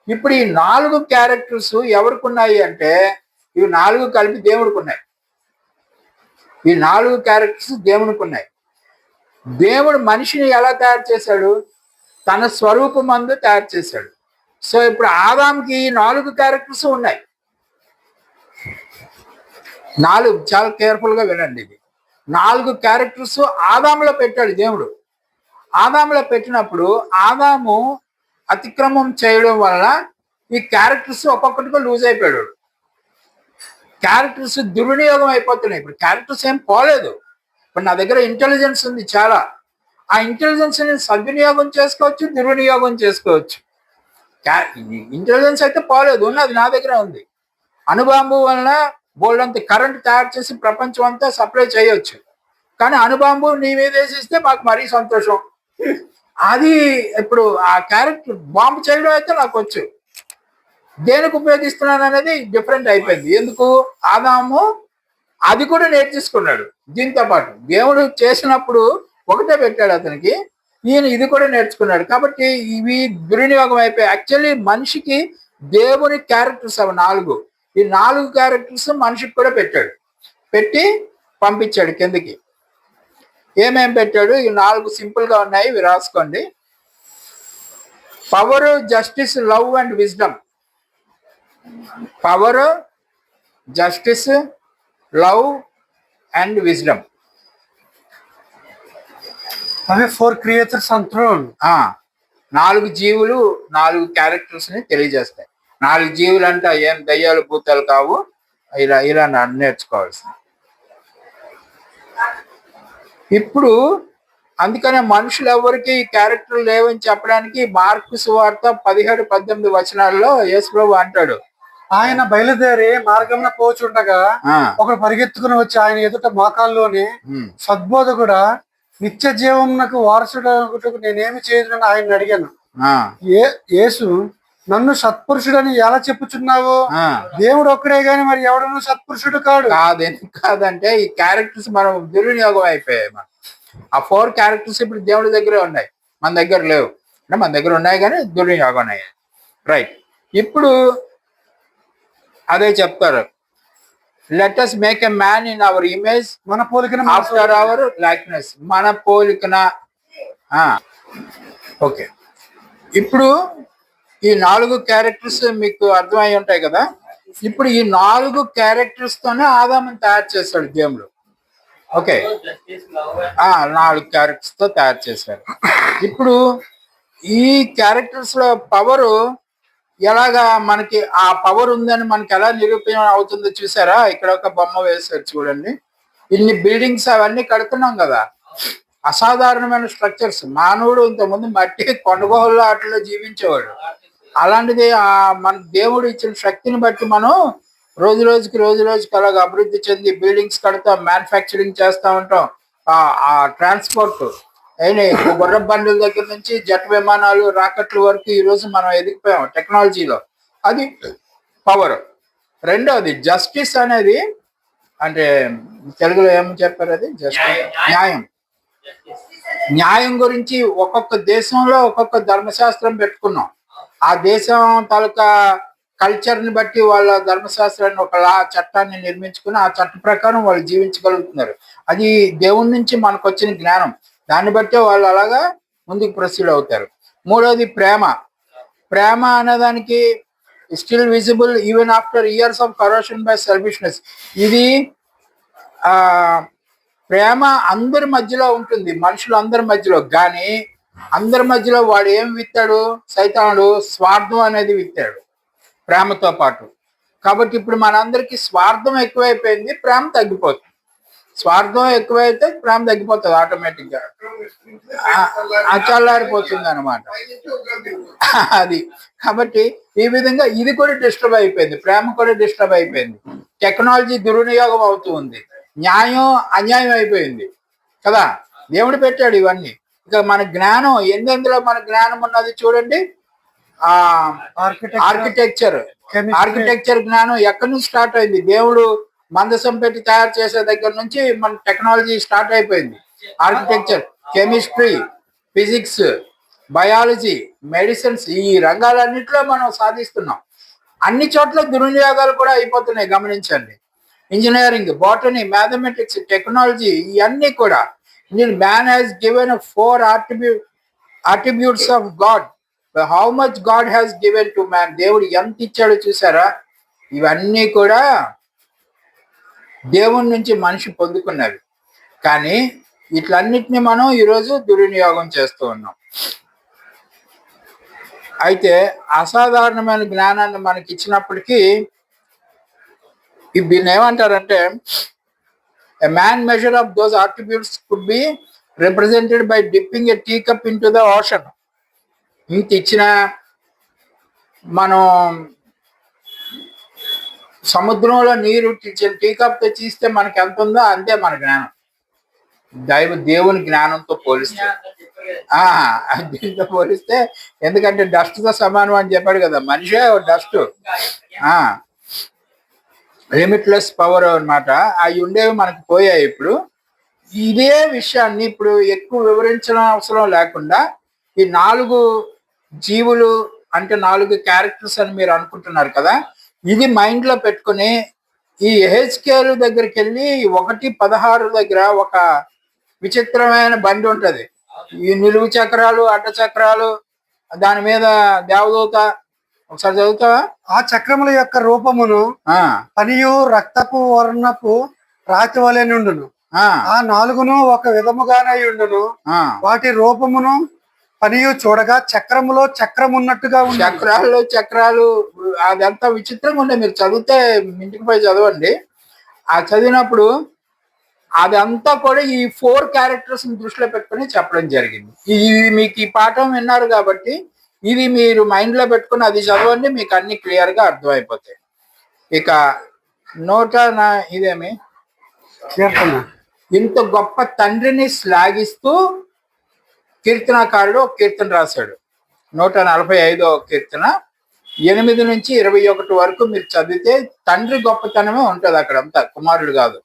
ఇప్పుడు ఈ 4 క్యారెక్టర్స్ ఎవరికి ఉన్నాయి అంటే ఇవి 4 కలిపి దేవుడికి ఉన్నాయి. ఈ 4 క్యారెక్టర్స్ దేవునికి ఉన్నాయి. దేవుడు మనిషిని ఎలా తయారు చేశాడు? తన స్వరూపమందు తయారు చేశాడు. సో ఇప్పుడు ఆదాంకి 4 క్యారెక్టర్స్ ఉన్నాయి. 4, చాలా కేర్ఫుల్ గా వినండి. ఇది 4 క్యారెక్టర్స్ ఆదాములో పెట్టాడు దేవుడు. ఆదాములో పెట్టినప్పుడు ఆదాము అతిక్రమం చేయడం వల్ల ఈ క్యారెక్టర్స్ ఒక్కొక్కటిగా లూజ్ అయిపోయాడు. క్యారెక్టర్స్ దుర్వినియోగం అయిపోతున్నాయి. ఇప్పుడు క్యారెక్టర్స్ ఏం పోలేదు. ఇప్పుడు నా దగ్గర ఇంటెలిజెన్స్ ఉంది చాలా. ఆ ఇంటెలిజెన్స్ ని సద్వినియోగం చేసుకోవచ్చు, దుర్వినియోగం చేసుకోవచ్చు. ఇంటెలిజెన్స్ అయితే పోలేదు, ఉన్నది నా దగ్గర ఉంది. అణుబాంబు వలన బోల్డంత కరెంట్ తయారు చేసి ప్రపంచం అంతా సప్లై చేయొచ్చు. కానీ అణుబాంబు నీ మీద వేసిస్తే మాకు మరీ సంతోషం. అది ఇప్పుడు ఆ క్యారెక్టర్ బాంబు చేయడం అయితే నాకు వచ్చు. దేనికి ఉపయోగిస్తున్నాను అనేది డిఫరెంట్ అయిపోయింది. ఎందుకు? ఆదాము అది కూడా నేర్చేసుకున్నాడు. దీంతో పాటు దేవుడు చేసినప్పుడు ఒకటే పెట్టాడు అతనికి, ఈయన ఇది కూడా నేర్చుకున్నాడు. కాబట్టి ఇవి దుర్వినియోగం అయిపోయాయి. యాక్చువల్లీ మనిషికి దేవుని క్యారెక్టర్స్ అవి 4. ఈ 4 క్యారెక్టర్స్ మనిషికి కూడా పెట్టాడు. పెట్టి పంపించాడు కిందకి. ఏమేం పెట్టాడు? ఈ 4 సింపుల్ గా ఉన్నాయి, ఇవి రాసుకోండి. Power, justice, love and wisdom. Power, justice, love and wisdom. అవి 4 క్రియేచర్స్ అంటున్నాడు. 4 జీవులు 4 క్యారెక్టర్స్ ని తెలియజేస్తాయి. 4 జీవులు అంటే ఏం దయ్యాలు భూతాలు కావు. ఇలా నేర్చుకోవాల్సింది. ఇప్పుడు అందుకనే మనుషులు ఎవరికి క్యారెక్టర్ లేవని చెప్పడానికి మార్కు సువార్త 17-18 వచనాల్లో యేసుప్రభు అంటాడు, ఆయన బయలుదేరి మార్గంలో పోచుండగా ఒకడు పరిగెత్తుకుని వచ్చి ఆయన ఎదుట మోకాల్లోని సద్బోధకుడా, నిత్య జీవమునకు వారసుడు నేనేమి చేయను ఆయన అడిగాను. యేసు, నన్ను సత్పురుషుడని ఎలా చెప్పుచున్నావు? దేవుడు ఒక్కడే గాని మరి ఎవడను సత్పురుషుడు కాదంటే ఈ క్యారెక్టర్స్ మనం దుర్వినియోగం అయిపోయాయి. ఆ 4 క్యారెక్టర్స్ ఇప్పుడు దేవుడి దగ్గరే ఉన్నాయి, మన దగ్గర లేవు. అంటే మన దగ్గర ఉన్నాయి కానీ దుర్వినియోగం ఉన్నాయి. రైట్. ఇప్పుడు అదే చెప్తారు, let us make a man in our image, మన పోలికన, ఆఫ్టర్ అవర్ లైక్నెస్. మన పోలికన. ఓకే. ఇప్పుడు ఈ 4 క్యారెక్టర్స్ మీకు అర్థమై ఉంటాయి కదా. ఇప్పుడు ఈ 4 క్యారెక్టర్స్ తోనే ఆదాముని తయారు చేశాడు దేవుడు. ఓకే, 4 క్యారెక్టర్స్ తో తయారు చేశాడు. ఇప్పుడు ఈ క్యారెక్టర్స్ లో పవరు ఎలాగా మనకి ఆ పవర్ ఉందని మనకి ఎలా నిరూపణ అవుతుందో చూసారా? ఇక్కడ ఒక బొమ్మ వేశారు చూడండి. ఇన్ని బిల్డింగ్స్ అవన్నీ కడుతున్నాం కదా, అసాధారణమైన స్ట్రక్చర్స్. మానవుడు ఇంతకుముందు మట్టి కొండగోహల్లో వాటిలో జీవించేవాడు. అలాంటిది మన దేవుడు ఇచ్చిన శక్తిని బట్టి మనం రోజు రోజుకి అలాగ అభివృద్ధి చెంది బిల్డింగ్స్ కడతాం, మ్యానుఫ్యాక్చరింగ్ చేస్తూ ఉంటాం. ఆ ట్రాన్స్పోర్ట్ అయినా గుర్ర బండ్ల దగ్గర నుంచి జెట్ విమానాలు, రాకెట్ల వరకు ఈ రోజు మనం ఎదిగిపోయాం టెక్నాలజీలో. అది పవర్. రెండోది జస్టిస్ అనేది, అంటే తెలుగులో ఏమని చెప్పారు? అది జస్టిస్, న్యాయం. న్యాయం గురించి ఒక్కొక్క దేశంలో ఒక్కొక్క ధర్మశాస్త్రం పెట్టుకున్నాం. ఆ దేశం తాలూకా కల్చర్ని బట్టి వాళ్ళ ధర్మశాస్త్రాన్ని ఒక చట్టాన్ని నిర్మించుకుని ఆ చట్ట ప్రకారం వాళ్ళు జీవించగలుగుతున్నారు. అది దేవుడి నుంచి మనకు వచ్చిన జ్ఞానం. దాన్ని బట్టే వాళ్ళు అలాగా ముందుకు ప్రొసీడ్ అవుతారు. మూడోది ప్రేమ. ప్రేమ అనేదానికి still visible even after years of corruption by selfishness. ఇది ప్రేమ అందరి మధ్యలో ఉంటుంది, మనుషులు అందరి మధ్యలో. కానీ అందరి మధ్యలో వాడు ఏం విత్తాడు? సైతానుడు స్వార్థం అనేది విత్తాడు ప్రేమతో పాటు. కాబట్టి ఇప్పుడు మనందరికీ స్వార్థం ఎక్కువైపోయింది, ప్రేమ తగ్గిపోతుంది. స్వార్థం ఎక్కువైతే ప్రేమ తగ్గిపోతుంది ఆటోమేటిక్ గా, చల్లారిపోతుంది అనమాట అది. కాబట్టి ఈ విధంగా ఇది కూడా డిస్టర్బ్ అయిపోయింది, ప్రేమ కూడా డిస్టర్బ్ అయిపోయింది. టెక్నాలజీ దుర్వినియోగం అవుతూ ఉంది. న్యాయం అన్యాయం అయిపోయింది కదా. దేవుడు పెట్టాడు ఇవన్నీ. ఇక మన జ్ఞానం ఎందులో మన జ్ఞానం ఉన్నది చూడండి. ఆర్కిటెక్చర్ జ్ఞానం ఎక్కడి నుంచి స్టార్ట్ అయింది? దేవుడు మందసం పెట్టి తయారు చేసే దగ్గర నుంచి మన టెక్నాలజీ స్టార్ట్ అయిపోయింది. Architecture, chemistry, physics, biology, medicines, ఈ రంగాలన్నింటిలో మనం సాధిస్తున్నాం. అన్ని చోట్ల దుర్వినియోగాలు కూడా అయిపోతున్నాయి, గమనించండి. ఇంజనీరింగ్, బాటనీ, మ్యాథమెటిక్స్, టెక్నాలజీ, ఇవన్నీ కూడా man has given 4 attributes of God. How much God has given to man. దేవుడు ఎంత ఇచ్చాడో చూసారా? ఇవన్నీ కూడా దేవుని నుంచి మనిషి పొందుకున్నవి. కానీ వీటన్నిటిని మనం ఈరోజు దుర్వినియోగం చేస్తూ ఉన్నాం. అయితే అసాధారణమైన జ్ఞానాన్ని మనకి ఇచ్చినప్పటికీ దీన్ని ఏమంటారంటే, a man measure of those attributes could be represented by dipping a teacup into the ocean. ఇంత ఇచ్చిన మనం సముద్రంలో నీరు టీకప్తో తీస్తే మనకి ఎంత ఉందో అంతే మన జ్ఞానం. దేవుని జ్ఞానంతో పోలిస్తే దీంతో పోలిస్తే, ఎందుకంటే డస్ట్ తో సమానం అని చెప్పాడు కదా, మనిషే డస్ట్. లిమిట్లెస్ పవర్ అన్నమాట. అవి ఉండేవి మనకు పోయాయి. ఇప్పుడు ఇదే విషయాన్ని ఇప్పుడు ఎక్కువ వివరించడం అవసరం లేకుండా, ఈ 4 జీవులు అంటే 4 క్యారెక్టర్స్ అని మీరు అనుకుంటున్నారు కదా, ఇది మైండ్ లో పెట్టుకుని ఈ ఎహెచ్కేల్ దగ్గరికి వెళ్ళి 1:16 దగ్గర ఒక విచిత్రమైన బండి ఉంటది. ఈ నిలువు చక్రాలు, అడ్డ చక్రాలు, దాని మీద దేవదూత. ఒకసారి చదువుతావా? ఆ చక్రముల యొక్క రూపమును పనియు రక్తపు వర్ణపు రాతి వలె నుండును. ఆ 4 ఒక విధముగానే ఉండును. వాటి రూపమును పనియు చూడగా చక్రములో చక్రం ఉన్నట్టుగా ఉంది. చక్రాలు అదంతా విచిత్రంగా ఉండే. మీరు చదివితే ఇంటికి పోయి చదవండి. ఆ చదివినప్పుడు అదంతా కూడా ఈ 4 క్యారెక్టర్స్ దృష్టిలో పెట్టుకుని చెప్పడం జరిగింది. ఇది మీకు ఈ పాఠం విన్నారు కాబట్టి ఇది మీరు మైండ్ లో పెట్టుకుని అది చదవండి, మీకు అన్ని క్లియర్ గా అర్థమైపోతాయి. ఇక ఇదేమి కీర్తన, ఇంత గొప్ప తండ్రిని శ్లాఘిస్తూ కీర్తనకారుడు కీర్తన రాశాడు. 145వ కీర్తన 8 నుంచి 21 వరకు మీరు చదివితే తండ్రి గొప్పతనమే ఉంటది అక్కడంతా, కుమారుడు కాదు.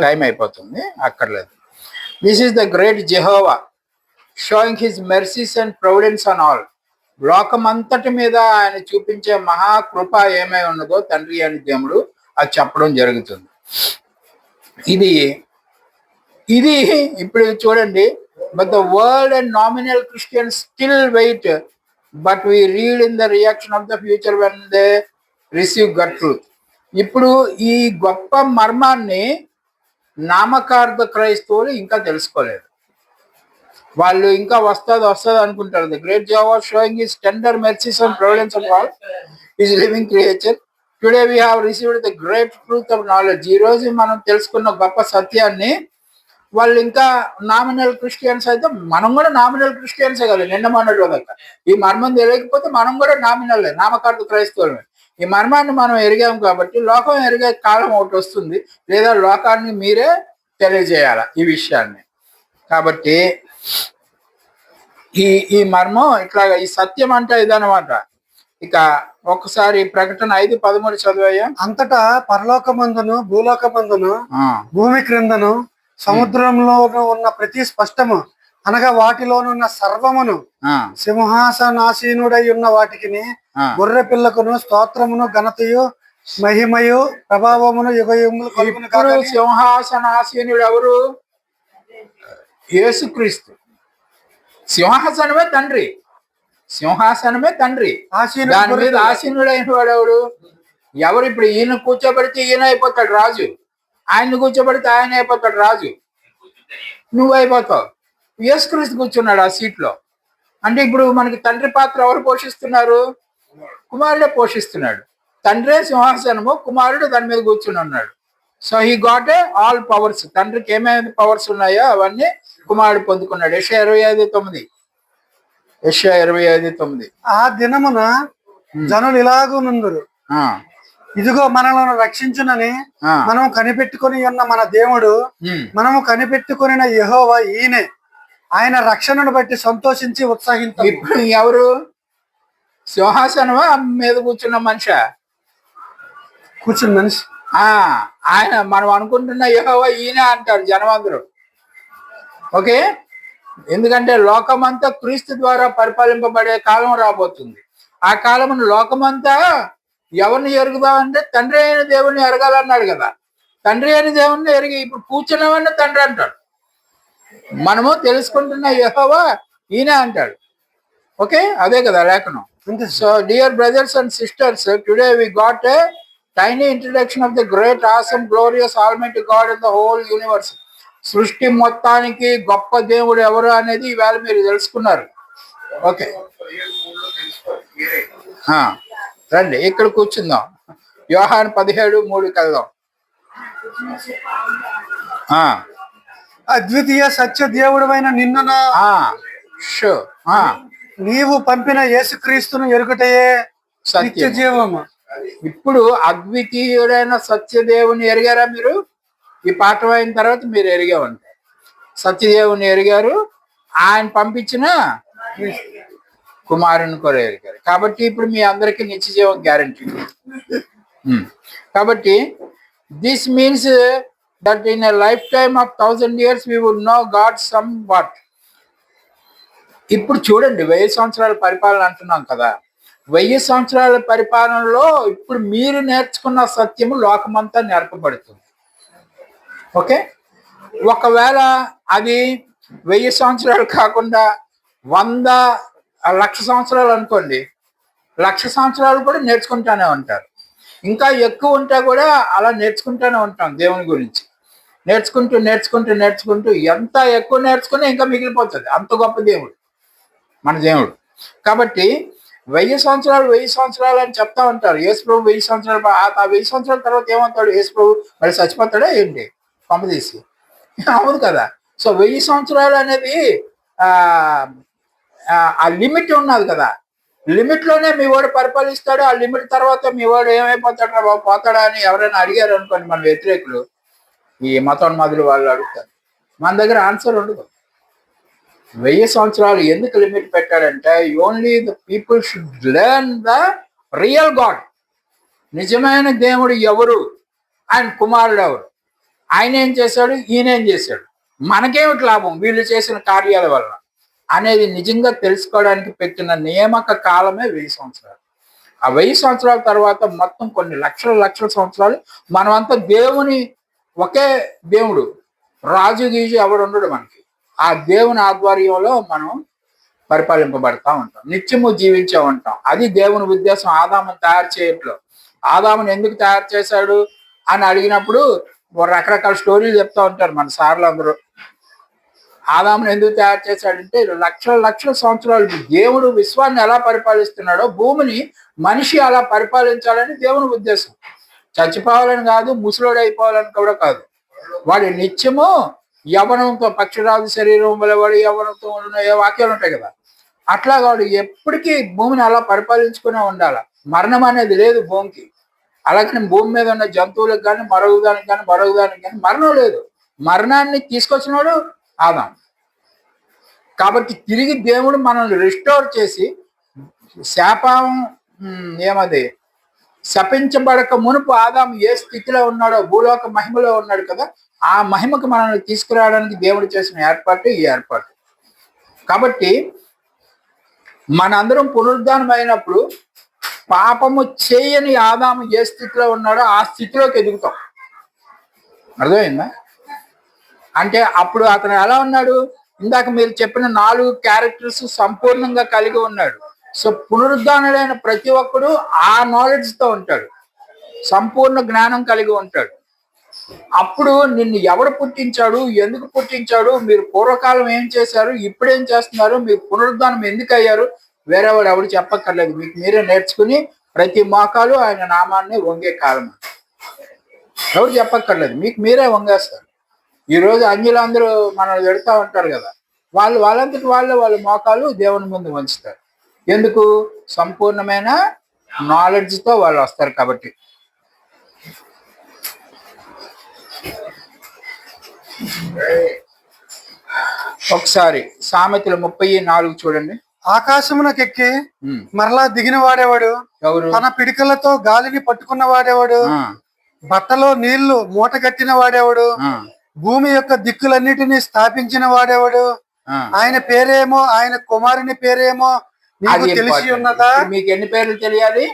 టైం అయిపోతుంది, అక్కర్లేదు. This is the great Jehovah showing his mercies and providence on all. లోకమంతటి మీద ఆయన చూపించే మహాకృప ఏమై ఉన్నదో తండ్రి అని దేవుడు అది చెప్పడం జరుగుతుంది. ఇది ఇప్పుడు చూడండి. But the world and nominal Christians still wait, but we read in the reaction of the future when they receive God truth. ఇప్పుడు ఈ గొప్ప మర్మాన్ని నామకార్థ క్రైస్తవులు ఇంకా తెలుసుకోలేదు. వాళ్ళు ఇంకా వస్తుంది అనుకుంటారు. The great Jehovah showing his tender mercies and providence of all his living creature. Today we have received the great truth of knowledge. ఈ రోజు మనం తెలుసుకున్న గొప్ప సత్యాన్ని వాళ్ళు ఇంకా నామినల్ క్రిస్టియన్స్ అయితే, మనం కూడా నామినల్ క్రిస్టియన్సే కదా. నిన్న మొన్నటి దాకా ఈ మర్మం తెలియకపోతే మనం కూడా నామినల్లే, నామకార్థ క్రైస్తవులమే. ఈ మర్మాన్ని మనం ఎరిగాం కాబట్టి లోకం ఎరిగే కాలం ఒకటి వస్తుంది, లేదా లోకాన్ని మీరే తెలియజేయాల ఈ విషయాన్ని. కాబట్టి ఈ మర్మం ఇట్లాగా, ఈ సత్యం అంటే ఇదనమాట. ఇక ఒకసారి ప్రకటన 5:13 చదివయ్యా. అంతటా పరలోకమందును భూలోకమందును భూమి క్రిందను సముద్రంలోనూ ఉన్న ప్రతి స్పష్టము అనగా వాటిలోనున్న సర్వమును సింహాసనాసీనుడై ఉన్న వాటికి గొర్రె పిల్లకును స్తోత్రమును ఘనతయు మహిమయు ప్రభావమును యుగయుగములు కలుగును కాక. సింహాసనాసీనుడు ఎవరు? యేసుక్రీస్తు. సింహాసనమే తండ్రి, సింహాసనమే తండ్రి. దాని మీద ఆసీనుడైన వాడు ఎవడు? ఎవరు? ఇప్పుడు ఈయన కూర్చోబెడితే ఈయన అయిపోతాడు రాజు, ఆయన్ని కూర్చోబెడితే ఆయన అయిపోతాడు రాజు, నువ్వు అయిపోతావు. యేసుక్రీస్తు కూర్చున్నాడు ఆ సీట్లో. అంటే ఇప్పుడు మనకి తండ్రి పాత్ర ఎవరు పోషిస్తున్నారు? కుమారుడే పోషిస్తున్నాడు. తండ్రే సింహాసనము, కుమారుడు దాని మీద కూర్చుని ఉన్నాడు. So he got a all powers. తండ్రికి ఏమేమి పవర్స్ ఉన్నాయో అవన్నీ కుమారుడు పొందుకున్నాడు. యెషయా 25:9. ఆ దినమున జనులు ఇలాగునుందురు, ఇదిగో మనలను రక్షించునని మనం కనిపెట్టుకొని ఉన్న మన దేవుడు, మనము కనిపెట్టుకుని యెహోవా ఈయనే, ఆయన రక్షణను బట్టి సంతోషించి ఉత్సాహించాం. ఇప్పుడు ఎవరు? సింహాసనమా మీద కూర్చున్న మనిషా? కూర్చున్న మనిషి. ఆయన మనం అనుకుంటున్న యెహోవా ఈయన అంటారు జనం అందరూ. ఓకే, ఎందుకంటే లోకమంతా క్రీస్తు ద్వారా పరిపాలింపబడే కాలం రాబోతుంది. ఆ కాలమును లోకమంతా ఎవరిని ఎరుగుదామంటే తండ్రి అయిన దేవుణ్ణి ఎరగాలన్నాడు కదా. తండ్రి అయిన దేవుణ్ణి ఎరిగి ఇప్పుడు కూర్చున్నవన్నీ తండ్రి అంటాడు. మనము తెలుసుకుంటున్న యెహోవా ఈయన అంటాడు. ఓకే, అదే కదా లేఖనం. So dear brothers and sisters, today we got a tiny introduction of the great, awesome, glorious, almighty God in the whole universe. సృష్టి మొత్తానికి గొప్ప దేవుడు ఎవరు అనేది ఇవాళ మీరు తెలుసుకున్నారు. ఓకే, రండి ఇక్కడ కూర్చుందాం. యోహాను 17:3 వెళ్దాం. అద్వితీయ సత్య దేవుడైన నిన్ను నీవు పంపిన యేసుక్రీస్తును ఎరుగుటయే సత్య జీవము. ఇప్పుడు అద్వితీయుడైన సత్యదేవుని ఎరిగారా మీరు? ఈ పాఠం అయిన తర్వాత మీరు ఎరిగామంటారు. సత్యదేవుని ఎరిగారు, ఆయన పంపించిన కుమారుని కూడా ఎరిగారు. కాబట్టి ఇప్పుడు మీ అందరికీ నిత్య జీవం గ్యారంటీ. కాబట్టి this means that in a life time of 1000 years we would know God somewhat. ఇప్పుడు చూడండి, 1000 సంవత్సరాల పరిపాలన అంటున్నాం కదా. 1000 సంవత్సరాల పరిపాలనలో ఇప్పుడు మీరు నేర్చుకున్న సత్యము లోకమంతా నేర్పబడుతుంది. ఓకే, ఒకవేళ అది 1000 సంవత్సరాలు కాకుండా 100,00,000 సంవత్సరాలు అనుకోండి, 1,00,000 సంవత్సరాలు కూడా నేర్చుకుంటానే ఉంటారు. ఇంకా ఎక్కువ ఉంటే కూడా అలా నేర్చుకుంటూనే ఉంటాం దేవుని గురించి. నేర్చుకుంటూ నేర్చుకుంటూ నేర్చుకుంటూ ఎంత ఎక్కువ నేర్చుకుని ఇంకా మిగిలిపోతుంది. అంత గొప్ప దేవుడు మన దేవుడు. కాబట్టి 1000 సంవత్సరాలు అని చెప్తా ఉంటారు. యేసు ప్రభు 1000 సంవత్సరాలు, ఆ 1000 సంవత్సరాల తర్వాత ఏమవుతాడు యేసు ప్రభు? మరి చచ్చిపోతాడా ఏంటి? పంపదీసి అవును కదా. సో 1000 సంవత్సరాలు అనేది ఆ లిమిట్ ఉన్నది కదా. లిమిట్ లోనే మీ వాడు పరిపాలిస్తాడు. ఆ లిమిట్ తర్వాత మీ వాడు ఏమైపోతాడా బాబు పోతాడా అని ఎవరైనా అడిగారు అనుకోండి, మన వ్యతిరేకులు, ఈ మతోన్మాదులు వాళ్ళు అడుగుతారు. మన దగ్గర ఆన్సర్ ఉండదు. 1000 సంవత్సరాలు ఎందుకు లిమిట్ పెట్టాడంటే only the people should learn the real God. నిజమైన దేవుడు ఎవరు, ఆయన కుమారుడు ఎవరు, ఆయన ఏం చేశాడు, ఈయన ఏం చేశాడు, మనకేమిటి లాభం వీళ్ళు చేసిన కార్యాల వల్ల అనేది నిజంగా తెలుసుకోవడానికి పెట్టిన నియామక కాలమే 1000 సంవత్సరాలు. ఆ 1000 సంవత్సరాల తర్వాత మొత్తం కొన్ని లక్షల సంవత్సరాలు మనమంతా దేవుని, ఒకే దేవుడు, రాజు గీజు ఎవడు ఉండడు మనకి. ఆ దేవుని ఆధ్వర్యంలో మనం పరిపాలింపబడతా ఉంటాం, నిత్యము జీవించే ఉంటాం. అది దేవుని ఉద్దేశం ఆదామును తయారు చేయట్లో. ఆదామును ఎందుకు తయారు చేశాడు అని అడిగినప్పుడు రకరకాల స్టోరీలు చెప్తా ఉంటారు మన సార్లు అందరూ. ఆదామును ఎందుకు తయారు చేశాడంటే లక్షల సంవత్సరాలు దేవుడు విశ్వాన్ని ఎలా పరిపాలిస్తున్నాడో భూమిని మనిషి అలా పరిపాలించాలని దేవుని ఉద్దేశం. చచ్చిపోవాలని కాదు, ముసలోడు అయిపోవాలని కూడా కాదు. వాడి నిత్యము యవనంతో, పక్షిరాజు శరీరం వల్ల వాడు యవనంతో ఉన్న ఏ వాక్యాలు ఉంటాయి కదా, అట్లా వాడు ఎప్పటికీ భూమిని అలా పరిపాలించుకునే ఉండాలి. మరణం అనేది లేదు భూమికి. అలాగని భూమి మీద ఉన్న జంతువులకు కానీ మరొకదానికి కానీ మరణం లేదు. మరణాన్ని తీసుకొచ్చినాడు ఆదాం. కాబట్టి తిరిగి దేవుడు మనల్ని రిస్టోర్ చేసి శాపం ఏమది శపించబడక మునుపు ఆదాం ఏ స్థితిలో ఉన్నాడో, భూలోక మహిమలో ఉన్నాడు కదా, ఆ మహిమకు మనల్ని తీసుకురావడానికి దేవుడు చేసిన ఏర్పాటు ఈ ఏర్పాటు. కాబట్టి మనందరం పునరుద్ధానం అయినప్పుడు పాపము చేయని ఆదాము ఏ స్థితిలో ఉన్నాడో ఆ స్థితిలోకి ఎదుగుతాం. అర్థమైందా? అంటే అప్పుడు అతను ఎలా ఉన్నాడు? ఇందాక మీరు చెప్పిన 4 క్యారెక్టర్స్ సంపూర్ణంగా కలిగి ఉన్నాడు. సో పునరుద్ధానుడైన ప్రతి ఒక్కడు ఆ నాలెడ్జ్తో ఉంటాడు, సంపూర్ణ జ్ఞానం కలిగి ఉంటాడు. అప్పుడు నిన్ను ఎవడు పుట్టించాడు, ఎందుకు పుట్టించాడు, మీరు పూర్వకాలం ఏం చేశారు, ఇప్పుడేం చేస్తున్నారు, మీరు పునరుద్ధానం ఎందుకు అయ్యారు, వేరే వాడు ఎవరు చెప్పక్కర్లేదు. మీకు మీరే నేర్చుకుని ప్రతి మోకాలు ఆయన నామాన్ని వంగే కాలం. ఎవరు చెప్పక్కర్లేదు, మీకు మీరే వంగేస్తారు. ఈరోజు అన్యులందరూ మనల్ని పెడతా ఉంటారు కదా, వాళ్ళంతటి వాళ్ళ మోకాలు దేవుని ముందు వంచుతారు. ఎందుకు? సంపూర్ణమైన నాలెడ్జ్తో వాళ్ళు వస్తారు కాబట్టి. ఒకసారి సామెతలు 34 చూడండి. ఆకాశమునకెక్కి మరలా దిగిన వాడేవాడు ఎవరు? తన పిడికలతో గాలిని పట్టుకున్న వాడేవాడు. బట్టలో నీళ్లు మూట కట్టిన వాడేవాడు. భూమి యొక్క దిక్కులన్నిటినీ స్థాపించిన వాడేవాడు. ఆయన పేరేమో, ఆయన కుమారుని పేరేమో నీకు తెలిసి ఉన్నదా? మీకు ఎన్ని పేర్లు తెలియాలి?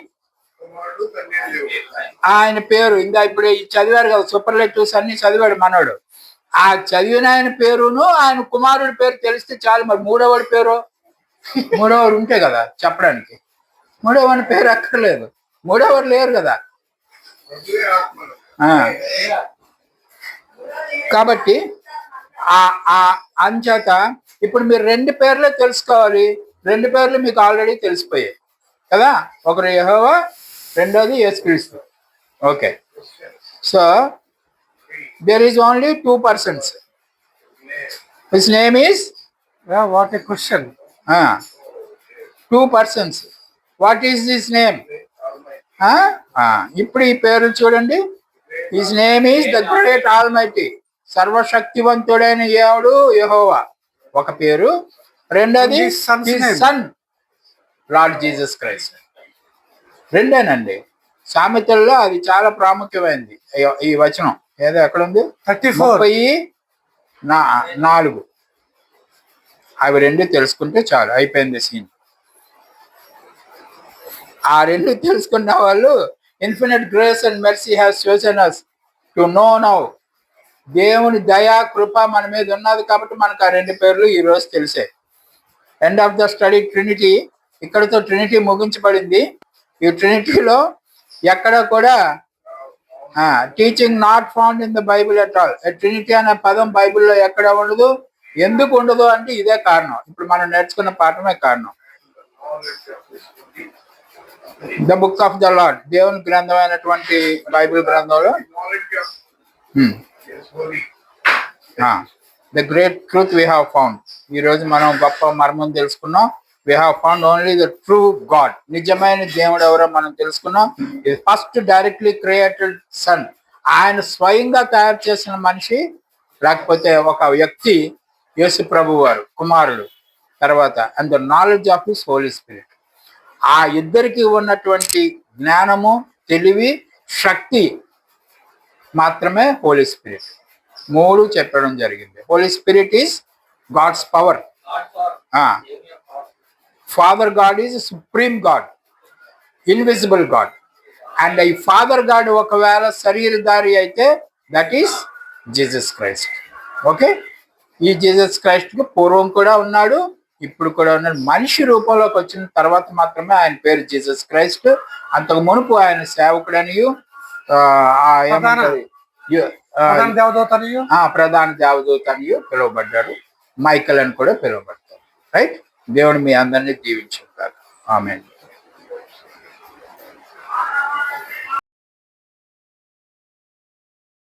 ఆయన పేరు ఇంకా ఇప్పుడు చదివారు కదా, సూపర్లేటివ్స్ అన్ని చదివాడు మనోడు. ఆ చదివిన ఆయన పేరును ఆయన కుమారుడి పేరు తెలిస్తే చాలు. మరి మూడోవాడి పేరు, మూడోవాడు ఉంటే కదా చెప్పడానికి. మూడోవాడి పేరు అక్కర్లేదు, మూడోవాడు లేరు కదా. కాబట్టి అంచేత ఇప్పుడు మీరు 2 పేర్లే తెలుసుకోవాలి. 2 పేర్లు మీకు ఆల్రెడీ తెలిసిపోయాయి కదా. ఒకరు యెహోవా, రెండోది యేసుక్రీస్తు. Okay, so there is only 2 persons. His name is what a question. 2 persons. What is his name? ఇప్పుడు ఈ పేరు చూడండి. His name is the great almighty. సర్వశక్తివంతుడైన దేవుడు యెహోవా ఒక పేరు. రెండోది సన్ లార్డ్ జీసస్ క్రైస్ట్. రెండేనండి. సామెతల్లో అది చాలా ప్రాముఖ్యమైనది ఈ వచనం. ఏదో ఎక్కడుంది? 34. అవి 2 తెలుసుకుంటే చాలు, అయిపోయింది సీన్. ఆ 2 తెలుసుకున్న వాళ్ళు infinite grace and mercy has chosen us to know now. దేవుని దయా కృప మన మీద ఉన్నది కాబట్టి మనకు ఆ 2 పేర్లు ఈ రోజు తెలిసాయి. End of the study Trinity. ఇక్కడతో ట్రినిటీ ముగించబడింది. ఈ ట్రినిటీలో ఎక్కడ కూడా teaching not found in the Bible at all. Trinity అనే పదం బైబిల్లో ఎక్కడ ఉండదు. ఎందుకు ఉండదు అంటే ఇదే కారణం. ఇప్పుడు మనం నేర్చుకున్న పాఠమే కారణం. The book of the lord, దేవుని గ్రంథమైనటువంటి బైబిల్ గ్రంథంలో the great truth we have found. ఈ రోజు మనం గొప్ప మర్మం తెలుసుకున్నాం. We have found only the true God. నిజమైన దేవుడు ఎవరో మనం తెలుసుకున్నాం. ఇది ఫస్ట్ డైరెక్ట్లీ క్రియేటెడ్ సన్. ఆయన స్వయంగా తయారు చేసిన మనిషి, లేకపోతే ఒక వ్యక్తి యేసు ప్రభు వారు కుమారుడు. తర్వాత and the knowledge of his Holy Spirit. ఆ ఇద్దరికి ఉన్నటువంటి జ్ఞానము, తెలివి, శక్తి మాత్రమే హోలీ స్పిరిట్. 3 చెప్పడం జరిగింది. Holy Spirit is God's power. Father God is supreme God, invisible God. And ఈ ఫాదర్ గాడ్ ఒకవేళ శరీరధారి అయితే that is Jesus Christ. Okay, ఈ జీసస్ క్రైస్ట్ కు పూర్వం కూడా ఉన్నాడు, ఇప్పుడు కూడా ఉన్నాడు. మనిషి రూపంలోకి వచ్చిన తర్వాత మాత్రమే ఆయన పేరు జీసస్ క్రైస్ట్. అంతకు మునుపు ఆయన సేవకుడనియు, ప్రధాన దేవదూతనియు పిలువబడ్డారు. మైకల్ అని కూడా పిలువబడతారు. రైట్. దేవుడు మీ అందరినీ దీవించుకుంటారు. ఆమేన్.